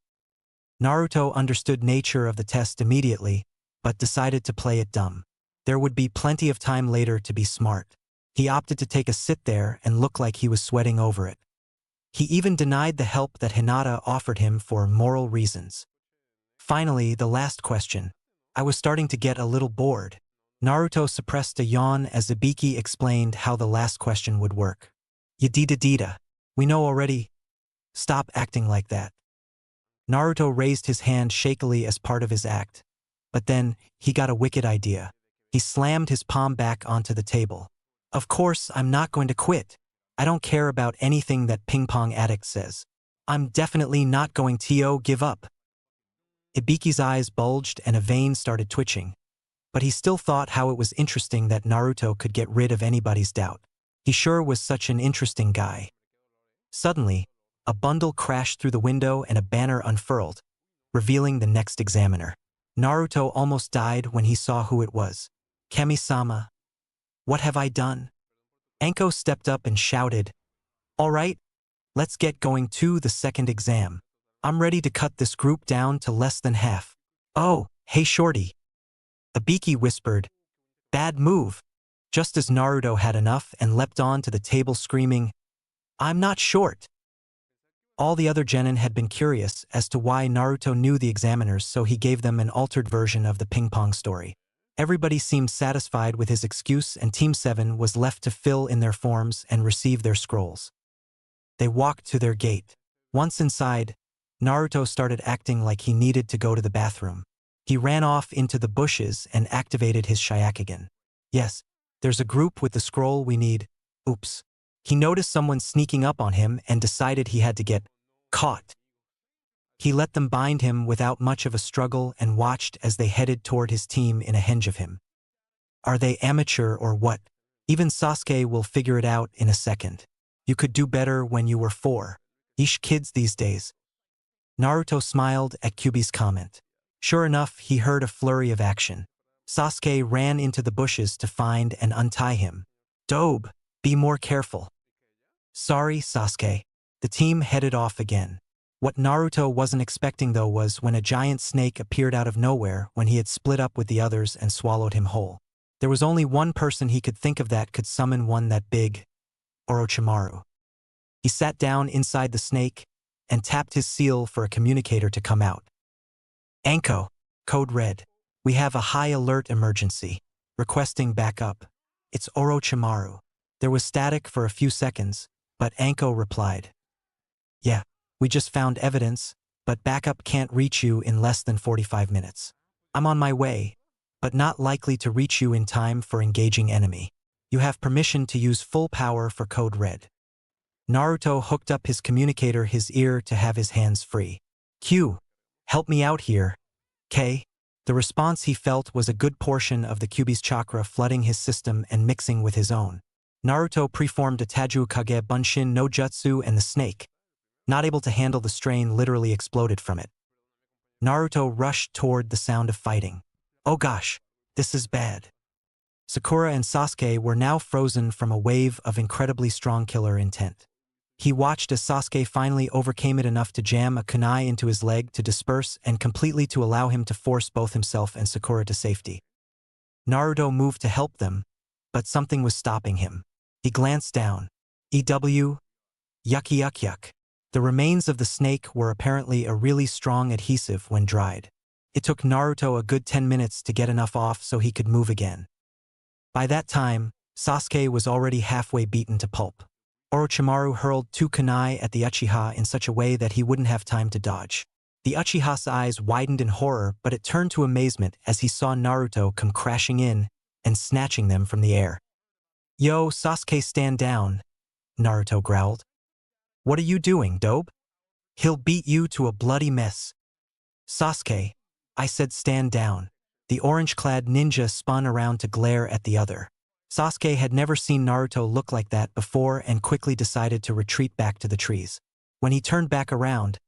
Naruto understood nature of the test immediately, but decided to play it dumb. There would be plenty of time later to be smart. He opted to take a sit there and look like he was sweating over it. He even denied the help that Hinata offered him for moral reasons. Finally, the last question. I was starting to get a little bored. Naruto suppressed a yawn as Ibiki explained how the last question would work. Yadida, we know already. Stop acting like that. Naruto raised his hand shakily as part of his act. But then, he got a wicked idea. He slammed his palm back onto the table. Of course, I'm not going to quit. I don't care about anything that Ping Pong Addict says. I'm definitely not going to give up. Ibiki's eyes bulged and a vein started twitching. But he still thought how it was interesting that Naruto could get rid of anybody's doubt. He sure was such an interesting guy. Suddenly, a bundle crashed through the window and a banner unfurled, revealing the next examiner. Naruto almost died when he saw who it was. Kami-sama. What have I done? Anko stepped up and shouted, "All right, let's get going to the second exam. I'm ready to cut this group down to less than half." "Oh, hey shorty." Ibiki whispered, "Bad move," just as Naruto had enough and leapt onto the table screaming, "I'm not short." All the other genin had been curious as to why Naruto knew the examiners, so he gave them an altered version of the ping pong story. Everybody seemed satisfied with his excuse and Team 7 was left to fill in their forms and receive their scrolls. They walked to their gate. Once inside, Naruto started acting like he needed to go to the bathroom. He ran off into the bushes and activated his Shayakugan. Yes, there's a group with the scroll we need. Oops. He noticed someone sneaking up on him and decided he had to get caught. He let them bind him without much of a struggle and watched as they headed toward his team in a henge of him. Are they amateur or what? Even Sasuke will figure it out in a second. You could do better when you were 4. Eesh, kids these days. Naruto smiled at Kyuubi's comment. Sure enough, he heard a flurry of action. Sasuke ran into the bushes to find and untie him. Dobe, be more careful. Sorry, Sasuke. The team headed off again. What Naruto wasn't expecting though was when a giant snake appeared out of nowhere when he had split up with the others and swallowed him whole. There was only one person he could think of that could summon one that big. Orochimaru. He sat down inside the snake and tapped his seal for a communicator to come out. Anko, code red. We have a high alert emergency. Requesting backup. It's Orochimaru. There was static for a few seconds, but Anko replied. Yeah, we just found evidence, but backup can't reach you in less than 45 minutes. I'm on my way, but not likely to reach you in time for engaging enemy. You have permission to use full power for code red. Naruto hooked up his communicator his ear to have his hands free. Q, help me out here. K. The response he felt was a good portion of the Kyuubi's chakra flooding his system and mixing with his own. Naruto preformed a Taju Kage Bunshin no Jutsu and the snake, not able to handle the strain, literally exploded from it. Naruto rushed toward the sound of fighting. Oh gosh, this is bad. Sakura and Sasuke were now frozen from a wave of incredibly strong killer intent. He watched as Sasuke finally overcame it enough to jam a kunai into his leg to disperse and completely to allow him to force both himself and Sakura to safety. Naruto moved to help them, but something was stopping him. He glanced down. EW? Yuck yuck yuck. The remains of the snake were apparently a really strong adhesive when dried. It took Naruto a good 10 minutes to get enough off so he could move again. By that time, Sasuke was already halfway beaten to pulp. Orochimaru hurled 2 kunai at the Uchiha in such a way that he wouldn't have time to dodge. The Uchiha's eyes widened in horror, but it turned to amazement as he saw Naruto come crashing in and snatching them from the air. "Yo, Sasuke, stand down," Naruto growled. "What are you doing, dope? He'll beat you to a bloody mess." "Sasuke, I said stand down." The orange-clad ninja spun around to glare at the other. Sasuke had never seen Naruto look like that before and quickly decided to retreat back to the trees. When he turned back around,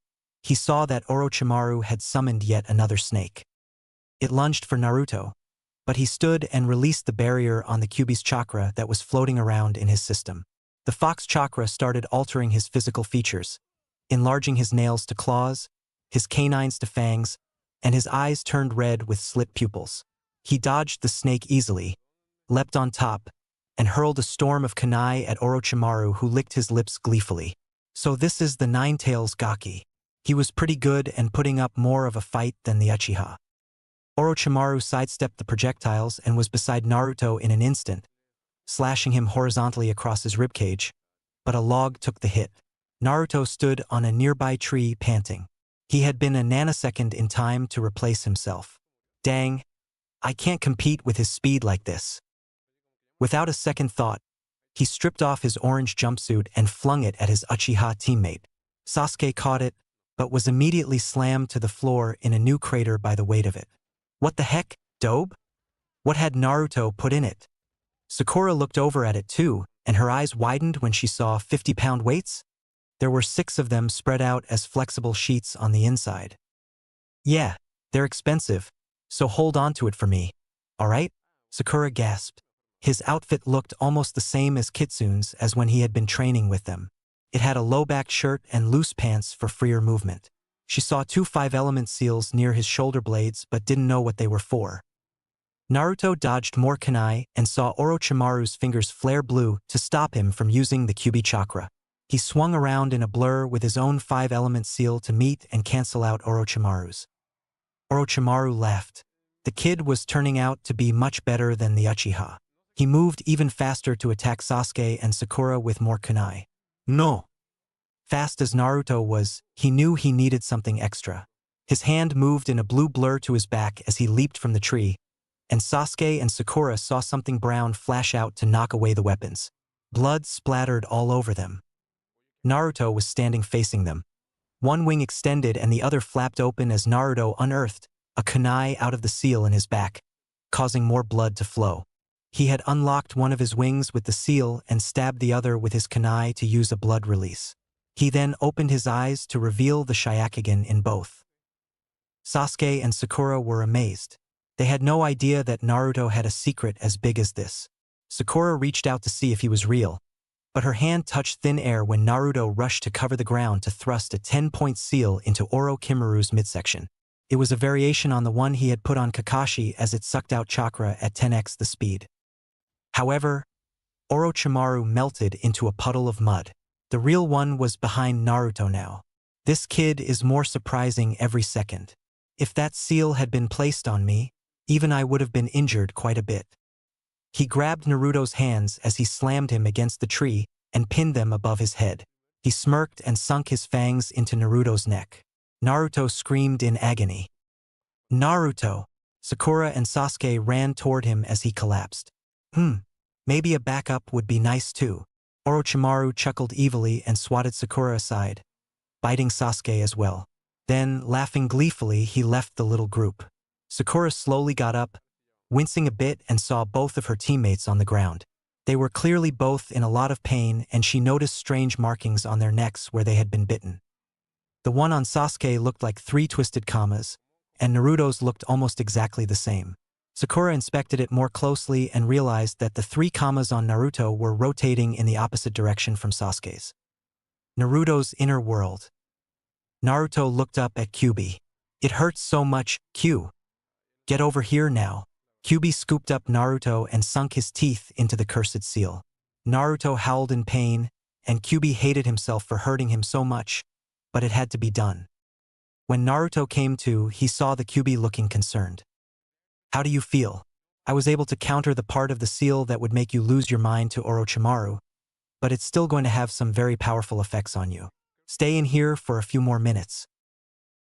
he saw that Orochimaru had summoned yet another snake. It lunged for Naruto, but he stood and released the barrier on the Kyuubi's chakra that was floating around in his system. The fox chakra started altering his physical features, enlarging his nails to claws, his canines to fangs, and his eyes turned red with slit pupils. He dodged the snake easily, leapt on top, and hurled a storm of kunai at Orochimaru, who licked his lips gleefully. So this is the Nine-Tails Gaki. He was pretty good and putting up more of a fight than the Uchiha. Orochimaru sidestepped the projectiles and was beside Naruto in an instant, slashing him horizontally across his ribcage, but a log took the hit. Naruto stood on a nearby tree panting. He had been a nanosecond in time to replace himself. Dang, I can't compete with his speed like this. Without a second thought, he stripped off his orange jumpsuit and flung it at his Uchiha teammate. Sasuke caught it, but was immediately slammed to the floor in a new crater by the weight of it. What the heck, dope? What had Naruto put in it? Sakura looked over at it too, and her eyes widened when she saw 50-pound weights. There were 6 of them spread out as flexible sheets on the inside. "Yeah, they're expensive, so hold on to it for me, alright?" Sakura gasped. His outfit looked almost the same as Kitsune's as when he had been training with them. It had a low-back shirt and loose pants for freer movement. She saw 2 5-element seals near his shoulder blades but didn't know what they were for. Naruto dodged more kunai and saw Orochimaru's fingers flare blue to stop him from using the Kyuubi chakra. He swung around in a blur with his own 5-element seal to meet and cancel out Orochimaru's. Orochimaru laughed. The kid was turning out to be much better than the Uchiha. He moved even faster to attack Sasuke and Sakura with more kunai. No! Fast as Naruto was, he knew he needed something extra. His hand moved in a blue blur to his back as he leaped from the tree, and Sasuke and Sakura saw something brown flash out to knock away the weapons. Blood splattered all over them. Naruto was standing facing them. One wing extended and the other flapped open as Naruto unearthed a kunai out of the seal in his back, causing more blood to flow. He had unlocked one of his wings with the seal and stabbed the other with his kunai to use a blood release. He then opened his eyes to reveal the Shayakugan in both. Sasuke and Sakura were amazed. They had no idea that Naruto had a secret as big as this. Sakura reached out to see if he was real, but her hand touched thin air when Naruto rushed to cover the ground to thrust a 10-point seal into Orochimaru's midsection. It was a variation on the one he had put on Kakashi as it sucked out chakra at 10x the speed. However, Orochimaru melted into a puddle of mud. The real one was behind Naruto now. This kid is more surprising every second. If that seal had been placed on me, even I would have been injured quite a bit. He grabbed Naruto's hands as he slammed him against the tree and pinned them above his head. He smirked and sunk his fangs into Naruto's neck. Naruto screamed in agony. "Naruto!" Sakura and Sasuke ran toward him as he collapsed. Maybe a backup would be nice too." Orochimaru chuckled evilly and swatted Sakura aside, biting Sasuke as well. Then, laughing gleefully, he left the little group. Sakura slowly got up, wincing a bit, and saw both of her teammates on the ground. They were clearly both in a lot of pain, and she noticed strange markings on their necks where they had been bitten. The one on Sasuke looked like 3 twisted commas, and Naruto's looked almost exactly the same. Sakura inspected it more closely and realized that the 3 commas on Naruto were rotating in the opposite direction from Sasuke's. Naruto's inner world. Naruto looked up at Kyuubi. It hurts so much, Q. Get over here now. Kyuubi scooped up Naruto and sunk his teeth into the cursed seal. Naruto howled in pain, and Kyuubi hated himself for hurting him so much, but it had to be done. When Naruto came to, he saw the Kyuubi looking concerned. How do you feel? I was able to counter the part of the seal that would make you lose your mind to Orochimaru, but it's still going to have some very powerful effects on you. Stay in here for a few more minutes.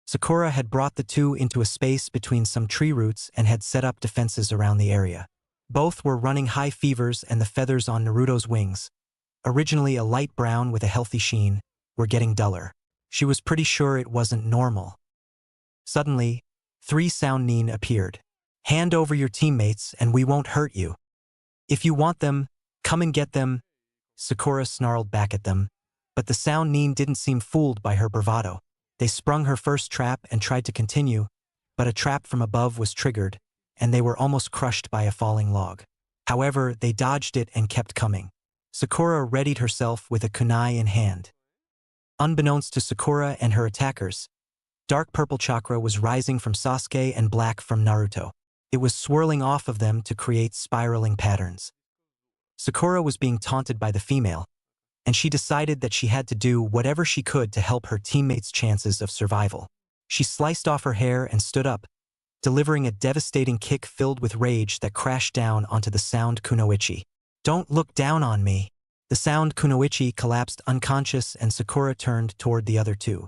Sakura had brought the 2 into a space between some tree roots and had set up defenses around the area. Both were running high fevers, and the feathers on Naruto's wings, originally a light brown with a healthy sheen, were getting duller. She was pretty sure it wasn't normal. Suddenly, 3 sound nin appeared. Hand over your teammates and we won't hurt you. If you want them, come and get them. Sakura snarled back at them, but the sound nin didn't seem fooled by her bravado. They sprung her first trap and tried to continue, but a trap from above was triggered, and they were almost crushed by a falling log. However, they dodged it and kept coming. Sakura readied herself with a kunai in hand. Unbeknownst to Sakura and her attackers, dark purple chakra was rising from Sasuke and black from Naruto. It was swirling off of them to create spiraling patterns. Sakura was being taunted by the female, and she decided that she had to do whatever she could to help her teammates' chances of survival. She sliced off her hair and stood up, delivering a devastating kick filled with rage that crashed down onto the sound kunoichi. Don't look down on me. The sound kunoichi collapsed unconscious, and Sakura turned toward the other 2.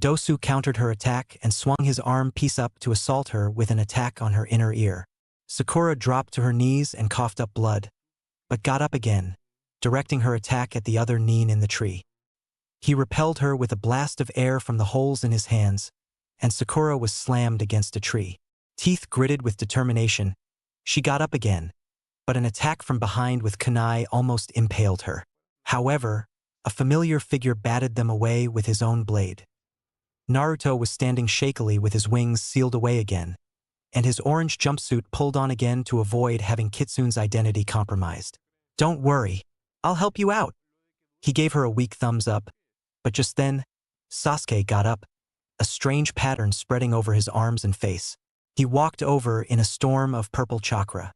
Dosu countered her attack and swung his arm piece up to assault her with an attack on her inner ear. Sakura dropped to her knees and coughed up blood, but got up again, directing her attack at the other nin in the tree. He repelled her with a blast of air from the holes in his hands, and Sakura was slammed against a tree. Teeth gritted with determination, she got up again, but an attack from behind with kunai almost impaled her. However, a familiar figure batted them away with his own blade. Naruto was standing shakily with his wings sealed away again, and his orange jumpsuit pulled on again to avoid having Kitsune's identity compromised. Don't worry, I'll help you out. He gave her a weak thumbs up, but just then, Sasuke got up, a strange pattern spreading over his arms and face. He walked over in a storm of purple chakra.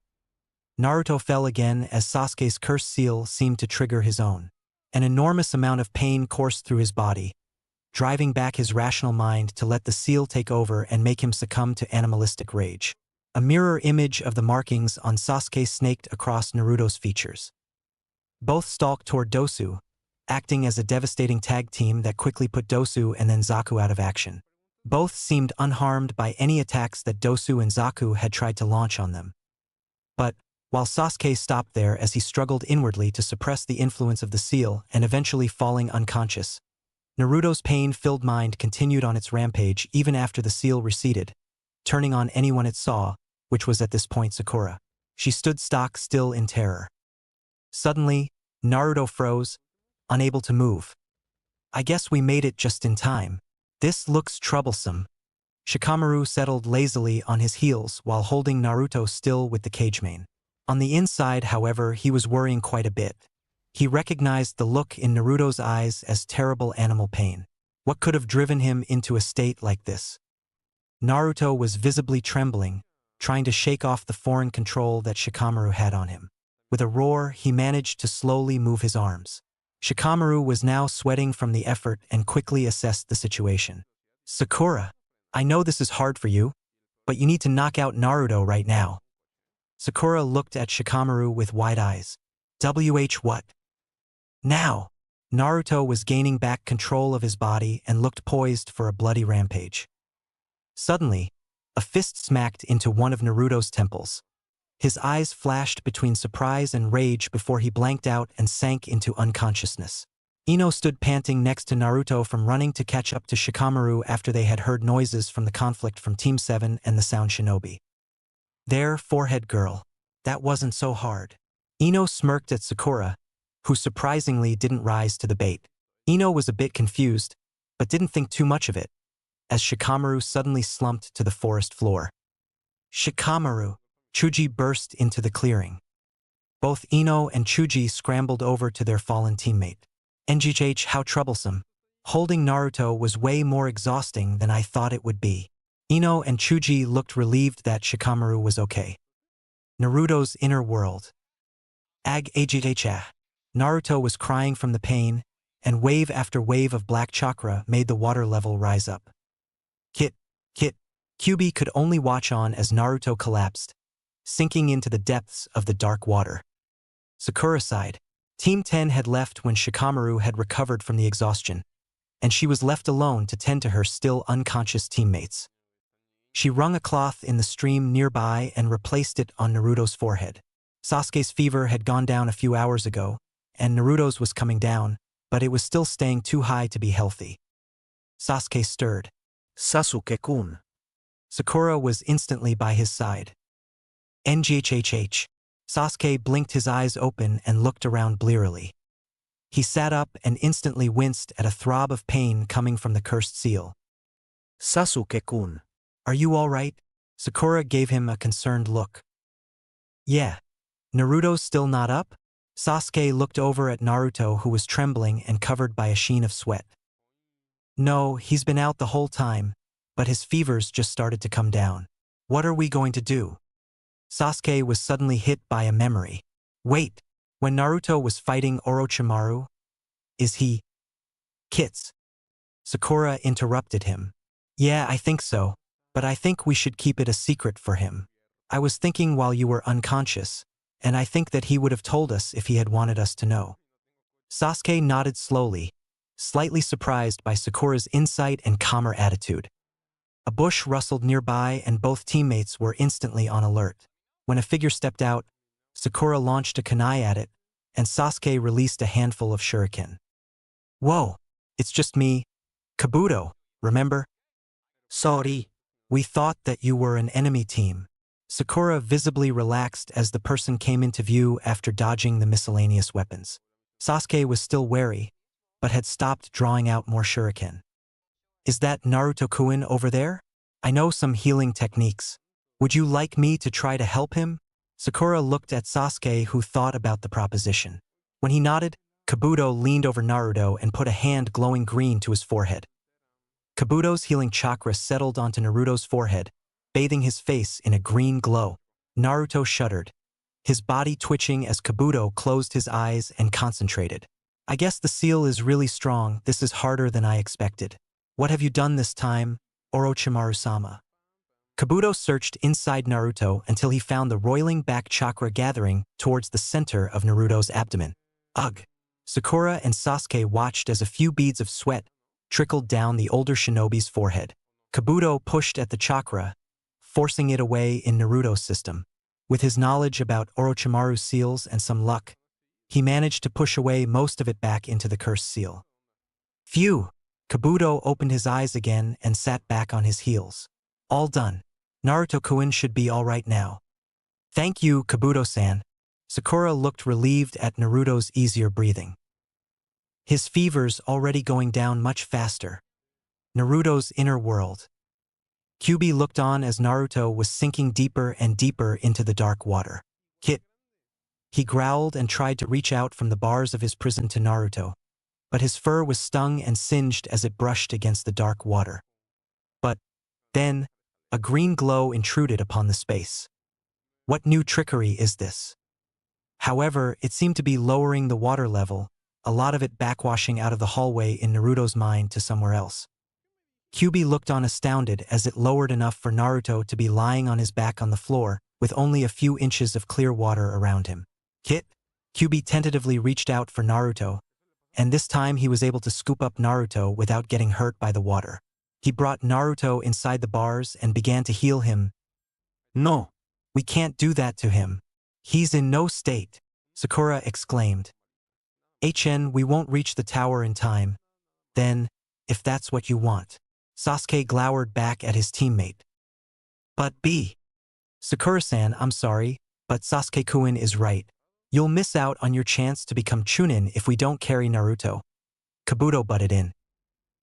Naruto fell again as Sasuke's cursed seal seemed to trigger his own. An enormous amount of pain coursed through his body, driving back his rational mind to let the seal take over and make him succumb to animalistic rage. A mirror image of the markings on Sasuke snaked across Naruto's features. Both stalked toward Dosu, acting as a devastating tag team that quickly put Dosu and then Zaku out of action. Both seemed unharmed by any attacks that Dosu and Zaku had tried to launch on them. But, while Sasuke stopped there as he struggled inwardly to suppress the influence of the seal and eventually falling unconscious, Naruto's pain-filled mind continued on its rampage even after the seal receded, turning on anyone it saw, which was at this point Sakura. She stood stock still in terror. Suddenly, Naruto froze, unable to move. I guess we made it just in time. This looks troublesome. Shikamaru settled lazily on his heels while holding Naruto still with the cage mane. On the inside, however, he was worrying quite a bit. He recognized the look in Naruto's eyes as terrible animal pain. What could have driven him into a state like this? Naruto was visibly trembling, trying to shake off the foreign control that Shikamaru had on him. With a roar, he managed to slowly move his arms. Shikamaru was now sweating from the effort and quickly assessed the situation. Sakura, I know this is hard for you, but you need to knock out Naruto right now. Sakura looked at Shikamaru with wide eyes. What? Now! Naruto was gaining back control of his body and looked poised for a bloody rampage. Suddenly, a fist smacked into one of Naruto's temples. His eyes flashed between surprise and rage before he blanked out and sank into unconsciousness. Ino stood panting next to Naruto from running to catch up to Shikamaru after they had heard noises from the conflict from Team 7 and the Sound Shinobi. There, forehead girl. That wasn't so hard. Ino smirked at Sakura, who surprisingly didn't rise to the bait. Ino was a bit confused, but didn't think too much of it, as Shikamaru suddenly slumped to the forest floor. Shikamaru, Chuji burst into the clearing. Both Ino and Chuji scrambled over to their fallen teammate. NGH, how troublesome. Holding Naruto was way more exhausting than I thought it would be. Ino and Chuji looked relieved that Shikamaru was okay. Naruto's inner world. Naruto was crying from the pain, and wave after wave of black chakra made the water level rise up. Kit. Kyuubi could only watch on as Naruto collapsed, sinking into the depths of the dark water. Sakura sighed. Team 10 had left when Shikamaru had recovered from the exhaustion, and she was left alone to tend to her still unconscious teammates. She wrung a cloth in the stream nearby and replaced it on Naruto's forehead. Sasuke's fever had gone down a few hours ago, and Naruto's was coming down, but it was still staying too high to be healthy. Sasuke stirred. Sasuke-kun. Sakura was instantly by his side. NGHHH. Sasuke blinked his eyes open and looked around blearily. He sat up and instantly winced at a throb of pain coming from the cursed seal. Sasuke-kun. Are you all right? Sakura gave him a concerned look. Yeah. Naruto's still not up? Sasuke looked over at Naruto, who was trembling and covered by a sheen of sweat. No, he's been out the whole time, but his fever's just started to come down. What are we going to do? Sasuke was suddenly hit by a memory. Wait, when Naruto was fighting Orochimaru? Is he... Kits? Sakura interrupted him. Yeah, I think so, but I think we should keep it a secret for him. I was thinking while you were unconscious, and I think that he would have told us if he had wanted us to know. Sasuke nodded slowly, slightly surprised by Sakura's insight and calmer attitude. A bush rustled nearby and both teammates were instantly on alert. When a figure stepped out, Sakura launched a kunai at it, and Sasuke released a handful of shuriken. Whoa, it's just me, Kabuto, remember? Sorry. We thought that you were an enemy team. Sakura visibly relaxed as the person came into view after dodging the miscellaneous weapons. Sasuke was still wary, but had stopped drawing out more shuriken. Is that Naruto-kun over there? I know some healing techniques. Would you like me to try to help him? Sakura looked at Sasuke, who thought about the proposition. When he nodded, Kabuto leaned over Naruto and put a hand glowing green to his forehead. Kabuto's healing chakra settled onto Naruto's forehead, bathing his face in a green glow. Naruto shuddered, his body twitching as Kabuto closed his eyes and concentrated. I guess the seal is really strong. This is harder than I expected. What have you done this time, Orochimaru-sama? Kabuto searched inside Naruto until he found the roiling back chakra gathering towards the center of Naruto's abdomen. Ugh! Sakura and Sasuke watched as a few beads of sweat trickled down the older shinobi's forehead. Kabuto pushed at the chakra, forcing it away in Naruto's system. With his knowledge about Orochimaru's seals and some luck, he managed to push away most of it back into the cursed seal. Phew! Kabuto opened his eyes again and sat back on his heels. All done. Naruto-kun should be all right now. Thank you, Kabuto-san. Sakura looked relieved at Naruto's easier breathing. His fever's already going down much faster. Naruto's inner world. Kyuubi looked on as Naruto was sinking deeper and deeper into the dark water. Kit. He growled and tried to reach out from the bars of his prison to Naruto, but his fur was stung and singed as it brushed against the dark water. But then, a green glow intruded upon the space. What new trickery is this? However, it seemed to be lowering the water level, a lot of it backwashing out of the hallway in Naruto's mind to somewhere else. Kyuubi looked on astounded as it lowered enough for Naruto to be lying on his back on the floor, with only a few inches of clear water around him. Kit? Kyuubi tentatively reached out for Naruto, and this time he was able to scoop up Naruto without getting hurt by the water. He brought Naruto inside the bars and began to heal him. No, we can't do that to him. He's in no state, Sakura exclaimed. We won't reach the tower in time. Then, if that's what you want. Sasuke glowered back at his teammate. But Sakura-san, I'm sorry, but Sasuke-kun is right. You'll miss out on your chance to become Chunin if we don't carry Naruto. Kabuto butted in.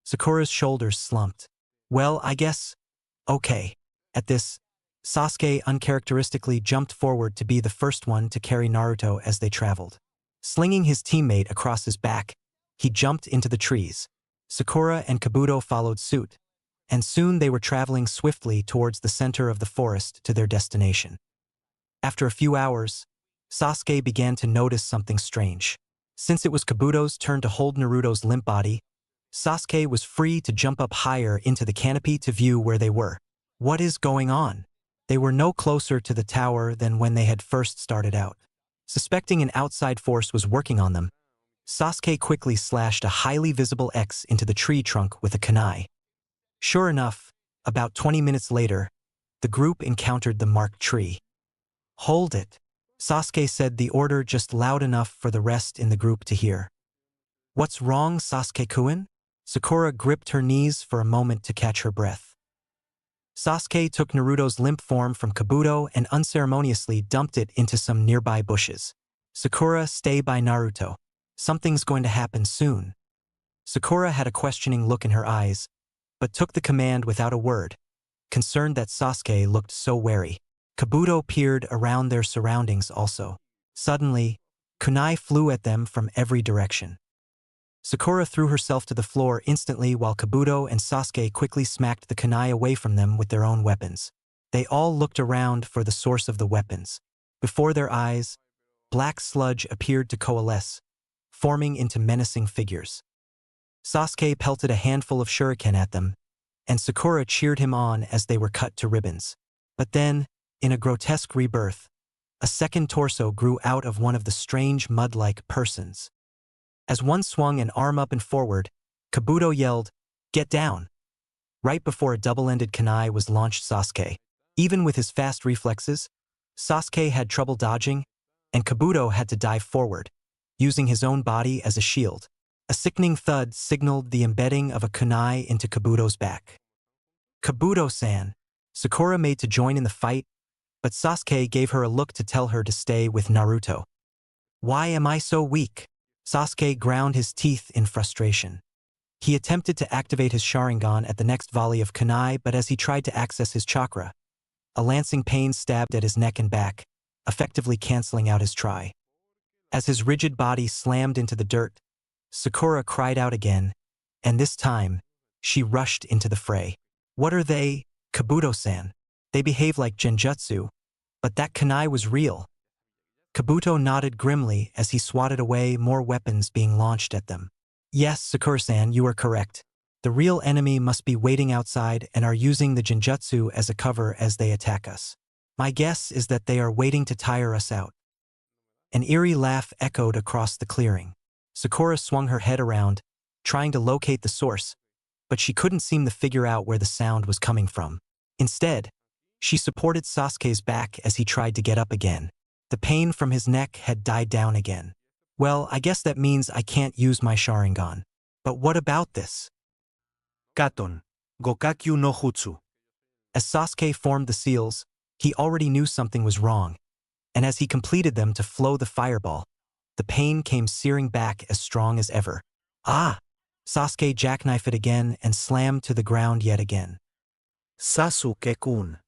Sakura's shoulders slumped. Well, I guess. Okay. At this, Sasuke uncharacteristically jumped forward to be the first one to carry Naruto as they traveled. Slinging his teammate across his back, he jumped into the trees. Sakura and Kabuto followed suit, and soon they were traveling swiftly towards the center of the forest to their destination. After a few hours, Sasuke began to notice something strange. Since it was Kabuto's turn to hold Naruto's limp body, Sasuke was free to jump up higher into the canopy to view where they were. What is going on? They were no closer to the tower than when they had first started out. Suspecting an outside force was working on them, Sasuke quickly slashed a highly visible X into the tree trunk with a kunai. Sure enough, about 20 minutes later, the group encountered the marked tree. "Hold it," Sasuke said the order just loud enough for the rest in the group to hear. "What's wrong, Sasuke-kun?" Sakura gripped her knees for a moment to catch her breath. Sasuke took Naruto's limp form from Kabuto and unceremoniously dumped it into some nearby bushes. "Sakura, stay by Naruto. Something's going to happen soon." Sakura had a questioning look in her eyes, but took the command without a word, concerned that Sasuke looked so wary. Kabuto peered around their surroundings also. Suddenly, kunai flew at them from every direction. Sakura threw herself to the floor instantly while Kabuto and Sasuke quickly smacked the kunai away from them with their own weapons. They all looked around for the source of the weapons. Before their eyes, black sludge appeared to coalesce, forming into menacing figures. Sasuke pelted a handful of shuriken at them, and Sakura cheered him on as they were cut to ribbons. But then, in a grotesque rebirth, a second torso grew out of one of the strange mud-like persons. As one swung an arm up and forward, Kabuto yelled, "Get down!" Right before a double-ended kunai was launched Sasuke. Even with his fast reflexes, Sasuke had trouble dodging, and Kabuto had to dive forward, using his own body as a shield. A sickening thud signaled the embedding of a kunai into Kabuto's back. "Kabuto-san," Sakura made to join in the fight, but Sasuke gave her a look to tell her to stay with Naruto. "Why am I so weak?" Sasuke ground his teeth in frustration. He attempted to activate his Sharingan at the next volley of kunai, but as he tried to access his chakra, a lancing pain stabbed at his neck and back, effectively canceling out his try. As his rigid body slammed into the dirt, Sakura cried out again, and this time, she rushed into the fray. "What are they, Kabuto-san? They behave like genjutsu, but that kunai was real." Kabuto nodded grimly as he swatted away more weapons being launched at them. "Yes, Sakura-san, you are correct. The real enemy must be waiting outside and are using the genjutsu as a cover as they attack us. My guess is that they are waiting to tire us out." An eerie laugh echoed across the clearing. Sakura swung her head around, trying to locate the source, but she couldn't seem to figure out where the sound was coming from. Instead, she supported Sasuke's back as he tried to get up again. The pain from his neck had died down again. "Well, I guess that means I can't use my Sharingan. But what about this?" Katon. Gokakyu no Jutsu. As Sasuke formed the seals, he already knew something was wrong, and as he completed them to flow the fireball, the pain came searing back as strong as ever. "Ah!" Sasuke jackknifed it again and slammed to the ground yet again. Sasuke-kun.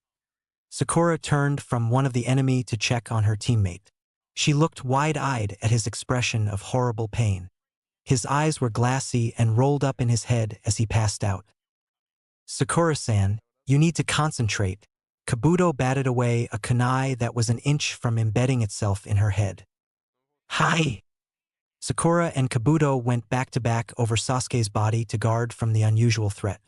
Sakura turned from one of the enemy to check on her teammate. She looked wide-eyed at his expression of horrible pain. His eyes were glassy and rolled up in his head as he passed out. "Sakura-san, you need to concentrate." Kabuto batted away a kunai that was an inch from embedding itself in her head. "Hi!" Sakura and Kabuto went back-to-back over Sasuke's body to guard from the unusual threat.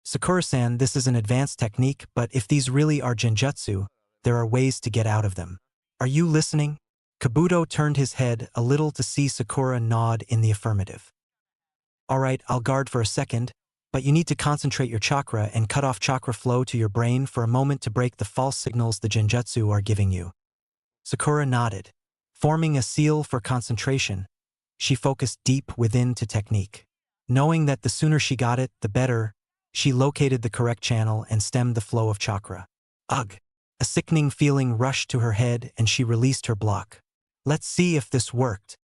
"Sakura-san, this is an advanced technique, but if these really are genjutsu, there are ways to get out of them. Are you listening?" Kabuto turned his head a little to see Sakura nod in the affirmative. "All right, I'll guard for a second, but you need to concentrate your chakra and cut off chakra flow to your brain for a moment to break the false signals the genjutsu are giving you." Sakura nodded. Forming a seal for concentration, she focused deep within to technique. Knowing that the sooner she got it, the better, she located the correct channel and stemmed the flow of chakra. Ugh! A sickening feeling rushed to her head and she released her block. "Let's see if this worked."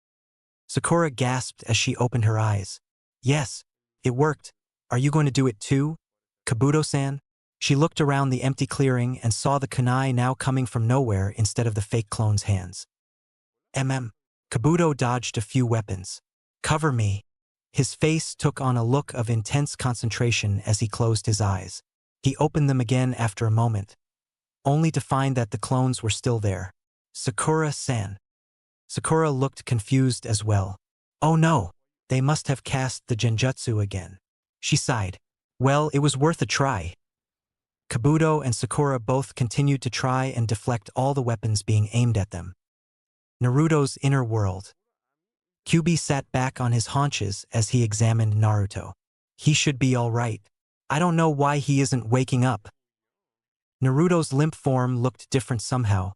Sakura gasped as she opened her eyes. "Yes, it worked. Are you going to do it too, Kabuto-san?" She looked around the empty clearing and saw the kunai now coming from nowhere instead of the fake clone's hands. Kabuto dodged a few weapons. Cover me. His face took on a look of intense concentration as he closed his eyes. He opened them again after a moment, only to find that the clones were still there. Sakura-san. Sakura looked confused as well. Oh no, they must have cast the genjutsu again. She sighed. Well, it was worth a try. Kabuto and Sakura both continued to try and deflect all the weapons being aimed at them. Naruto's inner world. Kyuubi sat back on his haunches as he examined Naruto. He should be all right. I don't know why he isn't waking up. Naruto's limp form looked different somehow,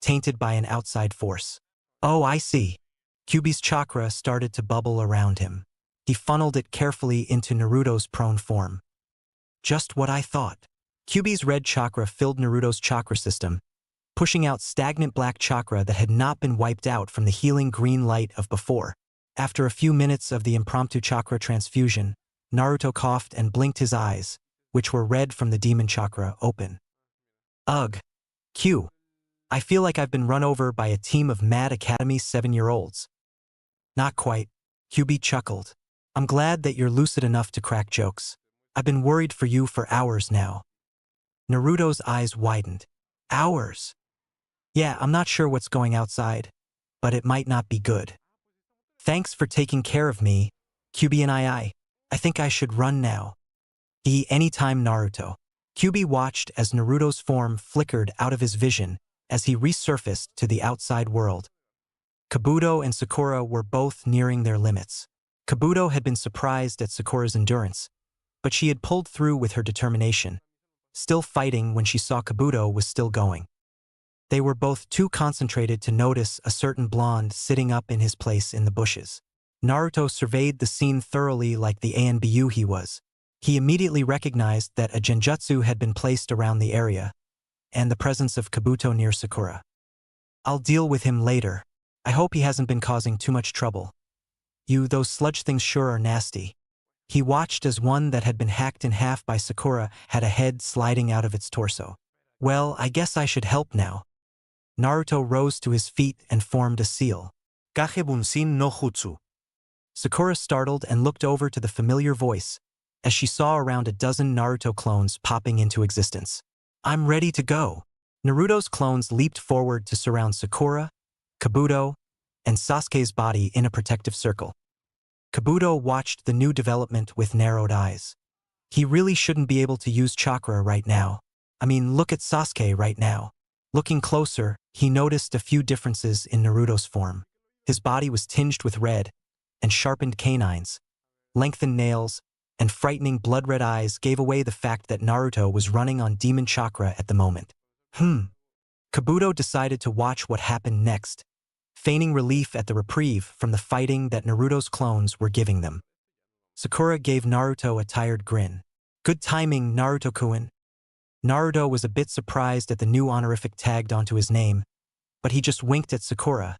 tainted by an outside force. Oh, I see. Kyuubi's chakra started to bubble around him. He funneled it carefully into Naruto's prone form. Just what I thought. Kyuubi's red chakra filled Naruto's chakra system, pushing out stagnant black chakra that had not been wiped out from the healing green light of before. After a few minutes of the impromptu chakra transfusion, Naruto coughed and blinked his eyes, which were red from the demon chakra, open. Ugh. Q. I feel like I've been run over by a team of Mad Academy 7-year-olds. Not quite. Kyuubi chuckled. I'm glad that you're lucid enough to crack jokes. I've been worried for you for hours now. Naruto's eyes widened. Hours? Yeah, I'm not sure what's going outside, but it might not be good. Thanks for taking care of me, Kyuubi and I think I should run now. Anytime, Naruto. Kyuubi watched as Naruto's form flickered out of his vision as he resurfaced to the outside world. Kabuto and Sakura were both nearing their limits. Kabuto had been surprised at Sakura's endurance, but she had pulled through with her determination, still fighting when she saw Kabuto was still going. They were both too concentrated to notice a certain blonde sitting up in his place in the bushes. Naruto surveyed the scene thoroughly like the ANBU he was. He immediately recognized that a genjutsu had been placed around the area, and the presence of Kabuto near Sakura. I'll deal with him later. I hope he hasn't been causing too much trouble. Those sludge things sure are nasty. He watched as one that had been hacked in half by Sakura had a head sliding out of its torso. Well, I guess I should help now. Naruto rose to his feet and formed a seal. Kage Bunshin no Jutsu. Sakura startled and looked over to the familiar voice as she saw around a dozen Naruto clones popping into existence. I'm ready to go. Naruto's clones leaped forward to surround Sakura, Kabuto, and Sasuke's body in a protective circle. Kabuto watched the new development with narrowed eyes. He really shouldn't be able to use chakra right now. I mean, look at Sasuke right now. Looking closer, he noticed a few differences in Naruto's form. His body was tinged with red, and sharpened canines, lengthened nails, and frightening blood-red eyes gave away the fact that Naruto was running on demon chakra at the moment. Kabuto decided to watch what happened next, feigning relief at the reprieve from the fighting that Naruto's clones were giving them. Sakura gave Naruto a tired grin. Good timing, Naruto-kun. Naruto was a bit surprised at the new honorific tagged onto his name, but he just winked at Sakura,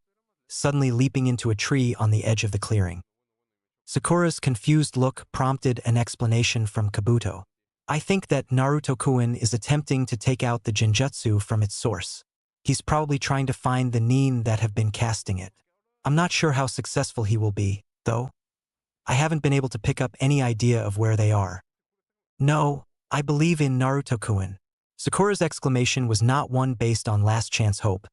suddenly leaping into a tree on the edge of the clearing. Sakura's confused look prompted an explanation from Kabuto. I think that Naruto-kun is attempting to take out the genjutsu from its source. He's probably trying to find the nin that have been casting it. I'm not sure how successful he will be, though. I haven't been able to pick up any idea of where they are. No, I believe in Naruto-kun. Sakura's exclamation was not one based on last chance hope,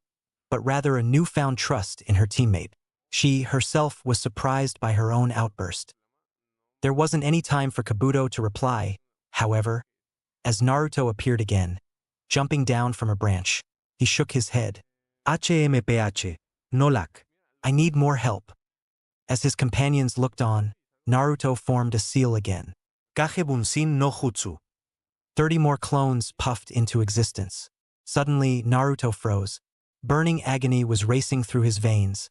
but rather a newfound trust in her teammate. She, herself, was surprised by her own outburst. There wasn't any time for Kabuto to reply, however, as Naruto appeared again, jumping down from a branch. He shook his head. HMPH. Nolak. I need more help. As his companions looked on, Naruto formed a seal again. Kage Bunshin no Jutsu. 30 more clones puffed into existence. Suddenly, Naruto froze. Burning agony was racing through his veins,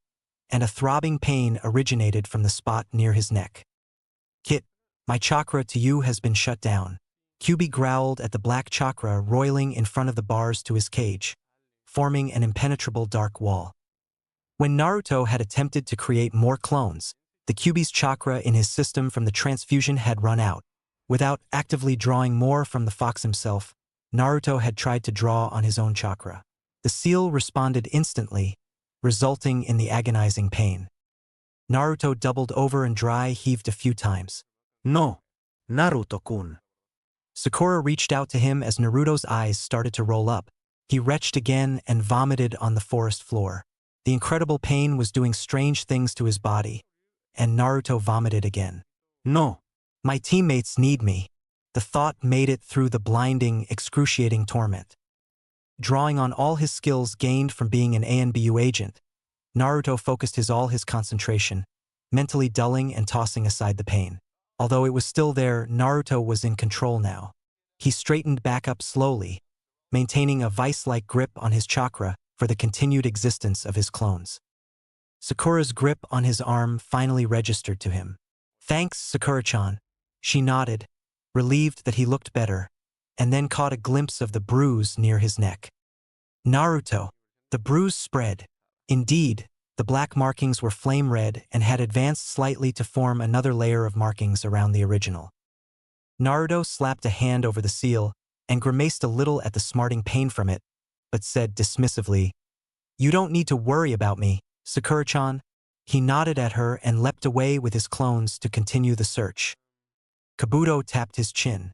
and a throbbing pain originated from the spot near his neck. Kit, my chakra to you has been shut down. Kyuubi growled at the black chakra roiling in front of the bars to his cage, forming an impenetrable dark wall. When Naruto had attempted to create more clones, the Kyuubi's chakra in his system from the transfusion had run out. Without actively drawing more from the fox himself, Naruto had tried to draw on his own chakra. The seal responded instantly, resulting in the agonizing pain. Naruto doubled over and dry heaved a few times. No. Naruto-kun. Sakura reached out to him as Naruto's eyes started to roll up. He retched again and vomited on the forest floor. The incredible pain was doing strange things to his body, and Naruto vomited again. No. My teammates need me. The thought made it through the blinding, excruciating torment. Drawing on all his skills gained from being an ANBU agent, Naruto focused all his concentration, mentally dulling and tossing aside the pain. Although it was still there, Naruto was in control now. He straightened back up slowly, maintaining a vice-like grip on his chakra for the continued existence of his clones. Sakura's grip on his arm finally registered to him. Thanks, Sakura-chan. She nodded, relieved that he looked better, and then caught a glimpse of the bruise near his neck. Naruto. The bruise spread. Indeed, the black markings were flame red and had advanced slightly to form another layer of markings around the original. Naruto slapped a hand over the seal and grimaced a little at the smarting pain from it, but said dismissively, "You don't need to worry about me, Sakura-chan." He nodded at her and leapt away with his clones to continue the search. Kabuto tapped his chin.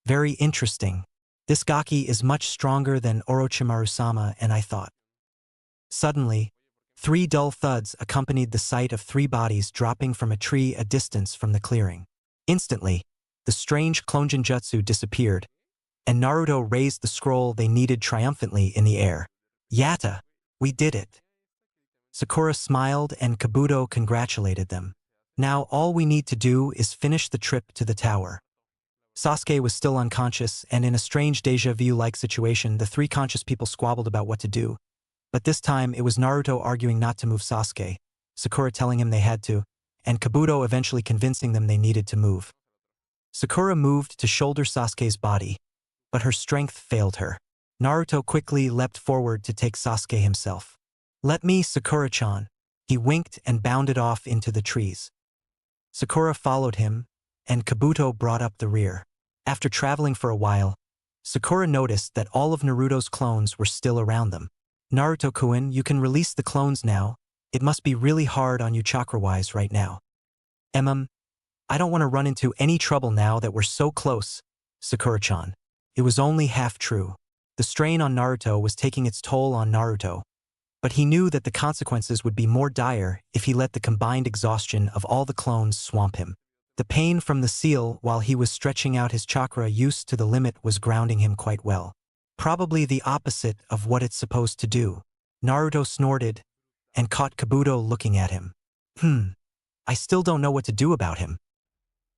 Very interesting. This Gaki is much stronger than Orochimaru-sama, and I thought. Suddenly, 3 dull thuds accompanied the sight of 3 bodies dropping from a tree a distance from the clearing. Instantly, the strange clone-genjutsu disappeared, and Naruto raised the scroll they needed triumphantly in the air. Yatta! We did it! Sakura smiled and Kabuto congratulated them. Now all we need to do is finish the trip to the tower. Sasuke was still unconscious, and in a strange deja vu-like situation, the 3 conscious people squabbled about what to do. But this time, it was Naruto arguing not to move Sasuke, Sakura telling him they had to, and Kabuto eventually convincing them they needed to move. Sakura moved to shoulder Sasuke's body, but her strength failed her. Naruto quickly leapt forward to take Sasuke himself. Let me, Sakura-chan. He winked and bounded off into the trees. Sakura followed him, and Kabuto brought up the rear. After traveling for a while, Sakura noticed that all of Naruto's clones were still around them. Naruto-kun, you can release the clones now. It must be really hard on you chakra-wise right now. I don't want to run into any trouble now that we're so close, Sakura-chan. It was only half true. The strain on Naruto was taking its toll on Naruto, but he knew that the consequences would be more dire if he let the combined exhaustion of all the clones swamp him. The pain from the seal while he was stretching out his chakra use to the limit was grounding him quite well. Probably the opposite of what it's supposed to do. Naruto snorted and caught Kabuto looking at him. I still don't know what to do about him.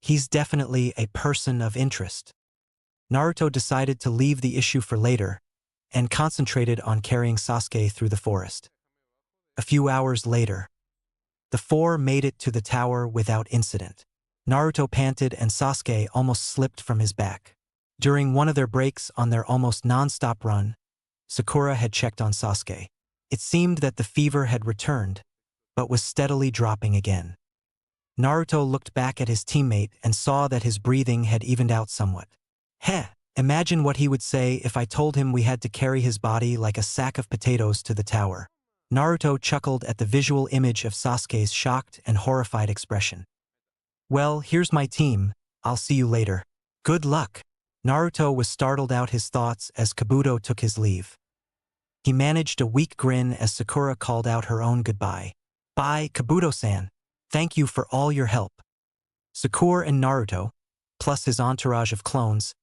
He's definitely a person of interest. Naruto decided to leave the issue for later and concentrated on carrying Sasuke through the forest. A few hours later, the 4 made it to the tower without incident. Naruto panted and Sasuke almost slipped from his back. During one of their breaks on their almost non-stop run, Sakura had checked on Sasuke. It seemed that the fever had returned, but was steadily dropping again. Naruto looked back at his teammate and saw that his breathing had evened out somewhat. Imagine what he would say if I told him we had to carry his body like a sack of potatoes to the tower. Naruto chuckled at the visual image of Sasuke's shocked and horrified expression. Well, here's my team. I'll see you later. Good luck. Naruto was startled out his thoughts as Kabuto took his leave. He managed a weak grin as Sakura called out her own goodbye. Bye, Kabuto-san. Thank you for all your help. Sakura and Naruto, plus his entourage of clones,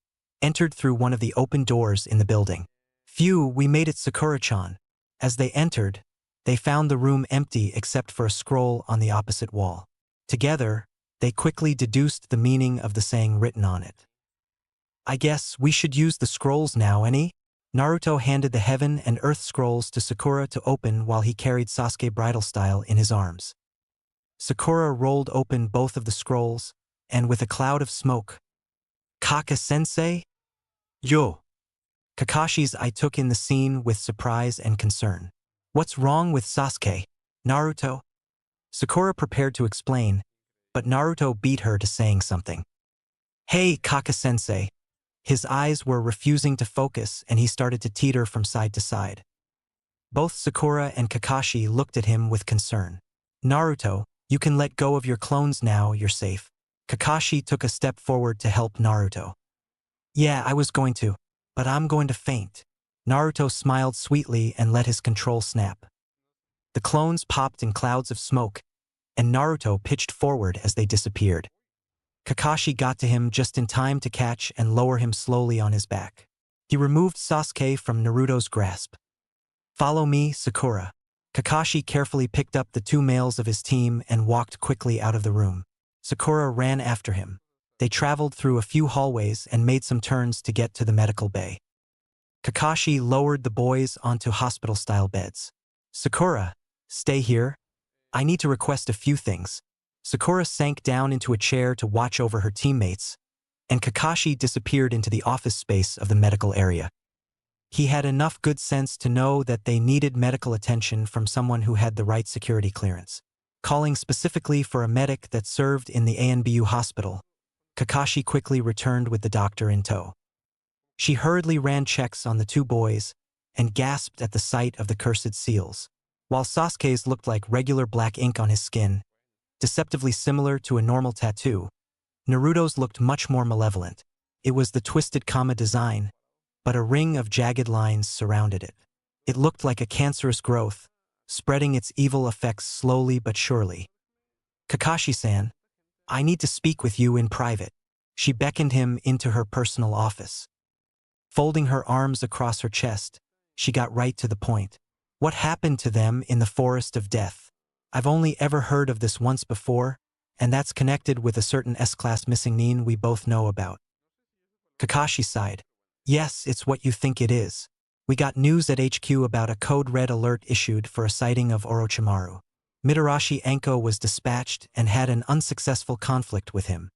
entered through one of the open doors in the building. Phew, we made it, Sakura-chan. As they entered, they found the room empty except for a scroll on the opposite wall. Together, they quickly deduced the meaning of the saying written on it. I guess we should use the scrolls now, any? Naruto handed the Heaven and Earth scrolls to Sakura to open while he carried Sasuke bridal style in his arms. Sakura rolled open both of the scrolls, and with a cloud of smoke, Kaka-sensei? Yo! Kakashi's eye took in the scene with surprise and concern. What's wrong with Sasuke? Naruto? Sakura prepared to explain, but Naruto beat her to saying something. Hey, Kaka-sensei. His eyes were refusing to focus and he started to teeter from side to side. Both Sakura and Kakashi looked at him with concern. Naruto, you can let go of your clones now, you're safe. Kakashi took a step forward to help Naruto. Yeah, I was going to, but I'm going to faint. Naruto smiled sweetly and let his control snap. The clones popped in clouds of smoke, and Naruto pitched forward as they disappeared. Kakashi got to him just in time to catch and lower him slowly on his back. He removed Sasuke from Naruto's grasp. Follow me, Sakura. Kakashi carefully picked up the two males of his team and walked quickly out of the room. Sakura ran after him. They traveled through a few hallways and made some turns to get to the medical bay. Kakashi lowered the boys onto hospital-style beds. Sakura, stay here. I need to request a few things. Sakura sank down into a chair to watch over her teammates, and Kakashi disappeared into the office space of the medical area. He had enough good sense to know that they needed medical attention from someone who had the right security clearance. Calling specifically for a medic that served in the ANBU hospital, Kakashi quickly returned with the doctor in tow. She hurriedly ran checks on the two boys and gasped at the sight of the cursed seals. While Sasuke's looked like regular black ink on his skin, deceptively similar to a normal tattoo, Naruto's looked much more malevolent. It was the twisted comma design, but a ring of jagged lines surrounded it. It looked like a cancerous growth, spreading its evil effects slowly but surely. Kakashi-san, I need to speak with you in private. She beckoned him into her personal office. Folding her arms across her chest, she got right to the point. What happened to them in the forest of death? I've only ever heard of this once before, and that's connected with a certain S-class missing nin we both know about. Kakashi sighed. Yes, it's what you think it is. We got news at HQ about a code red alert issued for a sighting of Orochimaru. Mitarashi Anko was dispatched and had an unsuccessful conflict with him.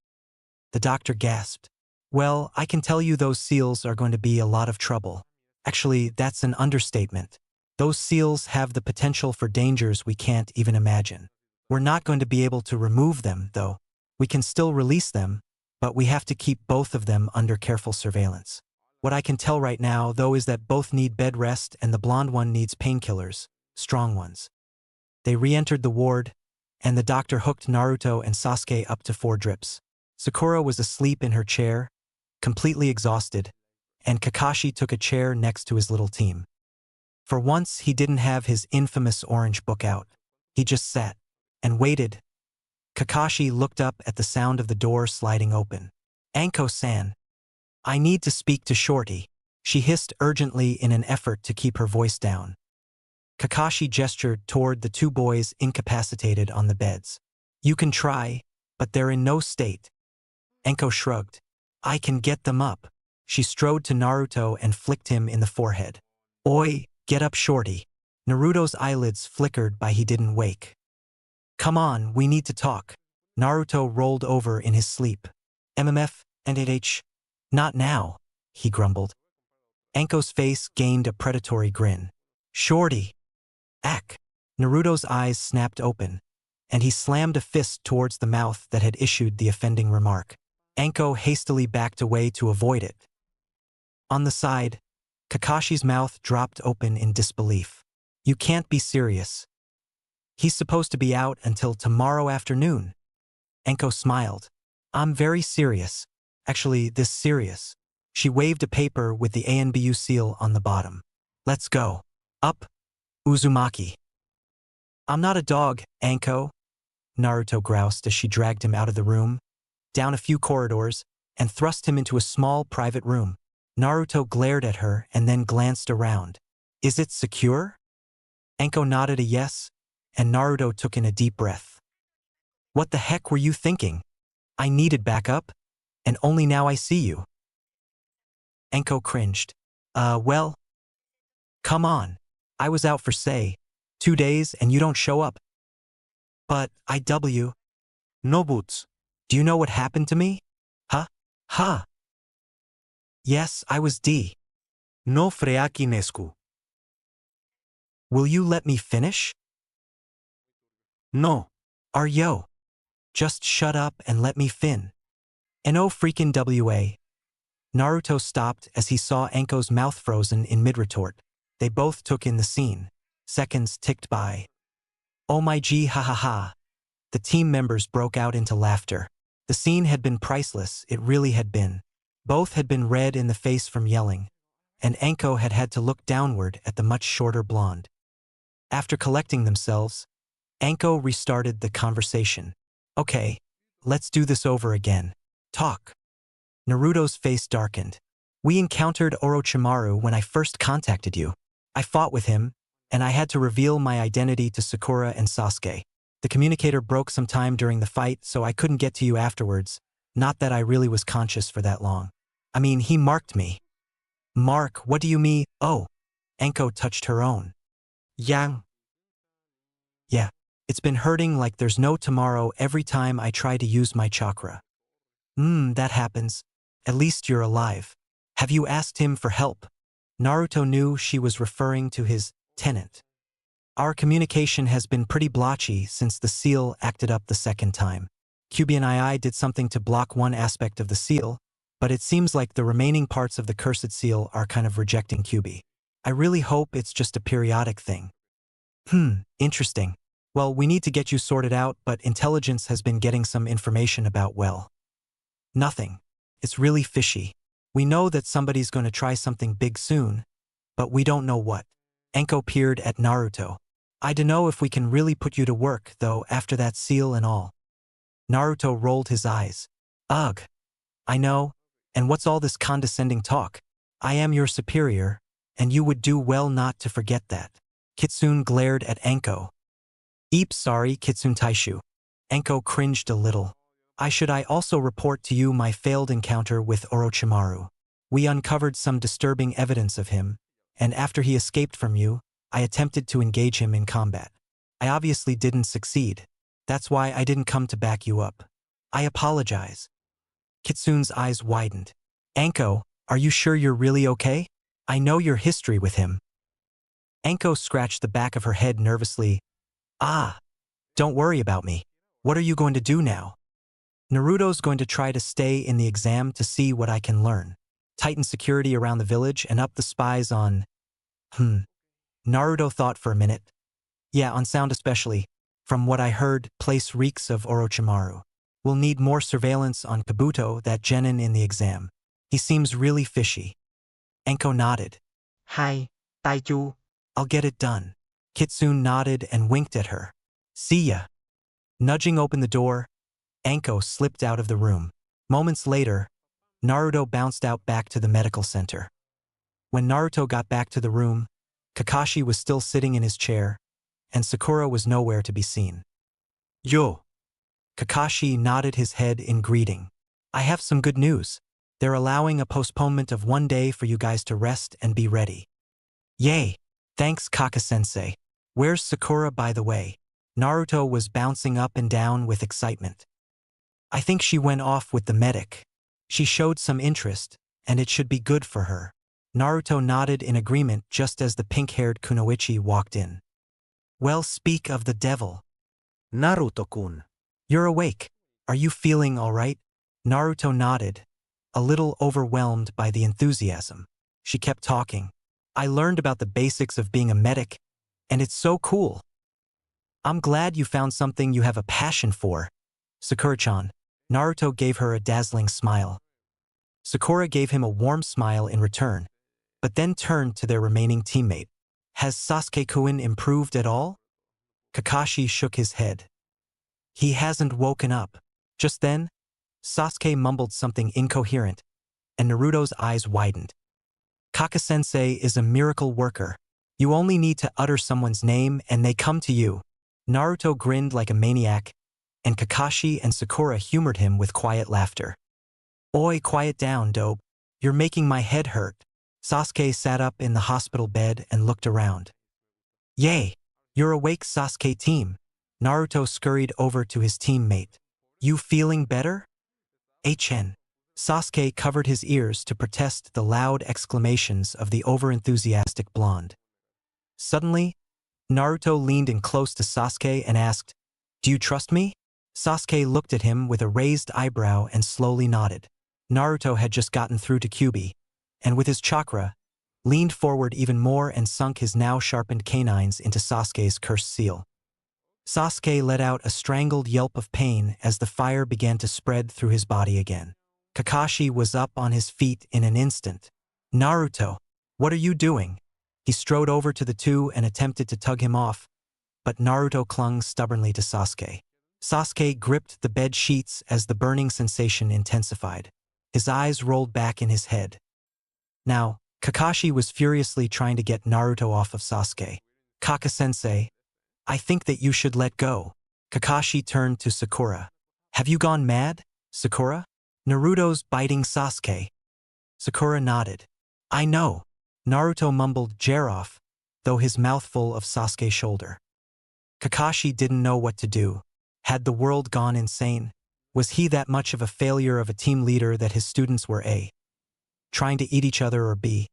The doctor gasped. Well, I can tell you those seals are going to be a lot of trouble. Actually, that's an understatement. Those seals have the potential for dangers we can't even imagine. We're not going to be able to remove them, though. We can still release them, but we have to keep both of them under careful surveillance. What I can tell right now, though, is that both need bed rest and the blonde one needs painkillers, strong ones. They re-entered the ward, and the doctor hooked Naruto and Sasuke up to 4 drips. Sakura was asleep in her chair, completely exhausted, and Kakashi took a chair next to his little team. For once, he didn't have his infamous orange book out. He just sat and waited. Kakashi looked up at the sound of the door sliding open. Anko-san, I need to speak to Shorty, she hissed urgently in an effort to keep her voice down. Kakashi gestured toward the two boys incapacitated on the beds. You can try, but they're in no state. Anko shrugged. I can get them up. She strode to Naruto and flicked him in the forehead. Oi, get up, Shorty. Naruto's eyelids flickered, but he didn't wake. Come on, we need to talk. Naruto rolled over in his sleep. MMF and AH. Not now, he grumbled. Anko's face gained a predatory grin. Shorty. Ack. Naruto's eyes snapped open, and he slammed a fist towards the mouth that had issued the offending remark. Anko hastily backed away to avoid it. On the side, Kakashi's mouth dropped open in disbelief. You can't be serious. He's supposed to be out until tomorrow afternoon. Anko smiled. I'm very serious. Actually, this serious. She waved a paper with the ANBU seal on the bottom. Let's go. Up, Uzumaki. I'm not a dog, Anko, Naruto groused as she dragged him out of the room, down a few corridors, and thrust him into a small private room. Naruto glared at her and then glanced around. Is it secure? Anko nodded a yes, and Naruto took in a deep breath. What the heck were you thinking? I needed backup, and only now I see you. Anko cringed. Well, come on. I was out for, say, 2 days and you don't show up. But, IW. No boots. Do you know what happened to me? Huh? Huh? Yes, I was D. No freakinescu. Will you let me finish? No. Are yo? Just shut up and let me fin. No freaking WA. Naruto stopped as he saw Anko's mouth frozen in mid-retort. They both took in the scene. Seconds ticked by. Oh my gee, ha ha ha. The team members broke out into laughter. The scene had been priceless, it really had been. Both had been red in the face from yelling, and Anko had had to look downward at the much shorter blonde. After collecting themselves, Anko restarted the conversation. Okay, let's do this over again. Talk. Naruto's face darkened. We encountered Orochimaru when I first contacted you. I fought with him, and I had to reveal my identity to Sakura and Sasuke. The communicator broke sometime during the fight, so I couldn't get to you afterwards. Not that I really was conscious for that long. I mean, he marked me. Mark, what do you mean? Oh. Anko touched her own. Yang. Yeah, it's been hurting like there's no tomorrow every time I try to use my chakra. That happens. At least you're alive. Have you asked him for help? Naruto knew she was referring to his tenant. Our communication has been pretty blotchy since the seal acted up the second time. Kyuubi and I did something to block one aspect of the seal, but it seems like the remaining parts of the cursed seal are kind of rejecting Kyuubi. I really hope it's just a periodic thing. Interesting. Well, we need to get you sorted out, but intelligence has been getting some information about, well, nothing. It's really fishy. We know that somebody's going to try something big soon, but we don't know what. Anko peered at Naruto. I dunno if we can really put you to work, though, after that seal and all. Naruto rolled his eyes. Ugh. I know. And what's all this condescending talk? I am your superior, and you would do well not to forget that. Kitsune glared at Anko. Eep, sorry, Kitsune Taishu. Anko cringed a little. I also report to you my failed encounter with Orochimaru. We uncovered some disturbing evidence of him, and after he escaped from you, I attempted to engage him in combat. I obviously didn't succeed. That's why I didn't come to back you up. I apologize. Kitsune's eyes widened. Anko, are you sure you're really okay? I know your history with him. Anko scratched the back of her head nervously. Ah, don't worry about me. What are you going to do now? Naruto's going to try to stay in the exam to see what I can learn. Tighten security around the village and up the spies on… Naruto thought for a minute. Yeah, on sound especially. From what I heard, place reeks of Orochimaru. We'll need more surveillance on Kabuto, that genin in the exam. He seems really fishy. Anko nodded. Hi, Taiju. I'll get it done. Kitsune nodded and winked at her. See ya. Nudging open the door, Anko slipped out of the room. Moments later, Naruto bounced out back to the medical center. When Naruto got back to the room, Kakashi was still sitting in his chair, and Sakura was nowhere to be seen. Yo! Kakashi nodded his head in greeting. I have some good news. They're allowing a postponement of 1 day for you guys to rest and be ready. Yay! Thanks, Kaka-sensei. Where's Sakura, by the way? Naruto was bouncing up and down with excitement. I think she went off with the medic. She showed some interest, and it should be good for her. Naruto nodded in agreement just as the pink-haired Kunoichi walked in. Well, speak of the devil. Naruto-kun. You're awake. Are you feeling all right? Naruto nodded, a little overwhelmed by the enthusiasm. She kept talking. I learned about the basics of being a medic, and it's so cool. I'm glad you found something you have a passion for. Sakura-chan. Naruto gave her a dazzling smile. Sakura gave him a warm smile in return, but then turned to their remaining teammate. Has Sasuke-kun improved at all? Kakashi shook his head. He hasn't woken up. Just then, Sasuke mumbled something incoherent, and Naruto's eyes widened. Kaka-sensei is a miracle worker. You only need to utter someone's name and they come to you. Naruto grinned like a maniac, and Kakashi and Sakura humored him with quiet laughter. Oi, quiet down, dope. You're making my head hurt. Sasuke sat up in the hospital bed and looked around. Yay! You're awake, Sasuke team. Naruto scurried over to his teammate. You feeling better? HN. Sasuke covered his ears to protest the loud exclamations of the overenthusiastic blonde. Suddenly, Naruto leaned in close to Sasuke and asked, Do you trust me? Sasuke looked at him with a raised eyebrow and slowly nodded. Naruto had just gotten through to Kyuubi, and with his chakra, leaned forward even more and sunk his now sharpened canines into Sasuke's cursed seal. Sasuke let out a strangled yelp of pain as the fire began to spread through his body again. Kakashi was up on his feet in an instant. Naruto, what are you doing? He strode over to the two and attempted to tug him off, but Naruto clung stubbornly to Sasuke. Sasuke gripped the bed sheets as the burning sensation intensified. His eyes rolled back in his head. Now, Kakashi was furiously trying to get Naruto off of Sasuke. Kaka-sensei, I think that you should let go. Kakashi turned to Sakura. Have you gone mad, Sakura? Naruto's biting Sasuke. Sakura nodded. I know. Naruto mumbled Jiroff, though his mouth full of Sasuke's shoulder. Kakashi didn't know what to do. Had the world gone insane? Was he that much of a failure of a team leader that his students were A, trying to eat each other, or B,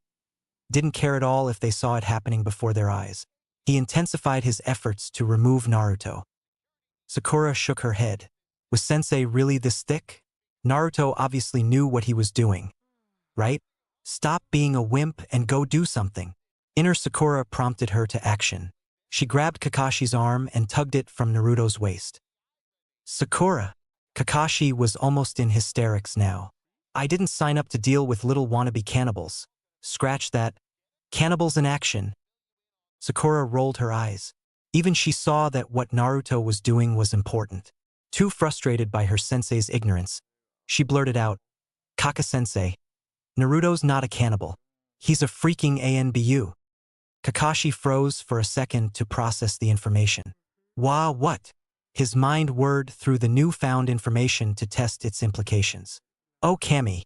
didn't care at all if they saw it happening before their eyes? He intensified his efforts to remove Naruto. Sakura shook her head. Was Sensei really this thick? Naruto obviously knew what he was doing, right? Stop being a wimp and go do something. Inner Sakura prompted her to action. She grabbed Kakashi's arm and tugged it from Naruto's waist. Sakura. Kakashi was almost in hysterics now. I didn't sign up to deal with little wannabe cannibals. Scratch that. Cannibals in action. Sakura rolled her eyes. Even she saw that what Naruto was doing was important. Too frustrated by her sensei's ignorance, she blurted out, Kaka-sensei, Naruto's not a cannibal. He's a freaking ANBU. Kakashi froze for a second to process the information. What? His mind whirred through the newfound information to test its implications. Oh, Kami.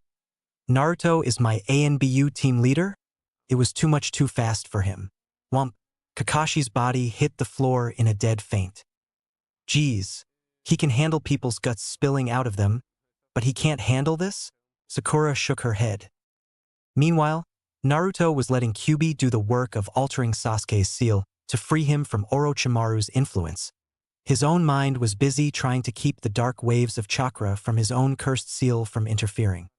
Naruto is my ANBU team leader? It was too much too fast for him. Whump. Kakashi's body hit the floor in a dead faint. Geez. He can handle people's guts spilling out of them, but he can't handle this? Sakura shook her head. Meanwhile, Naruto was letting Kyuubi do the work of altering Sasuke's seal to free him from Orochimaru's influence. His own mind was busy trying to keep the dark waves of chakra from his own cursed seal from interfering.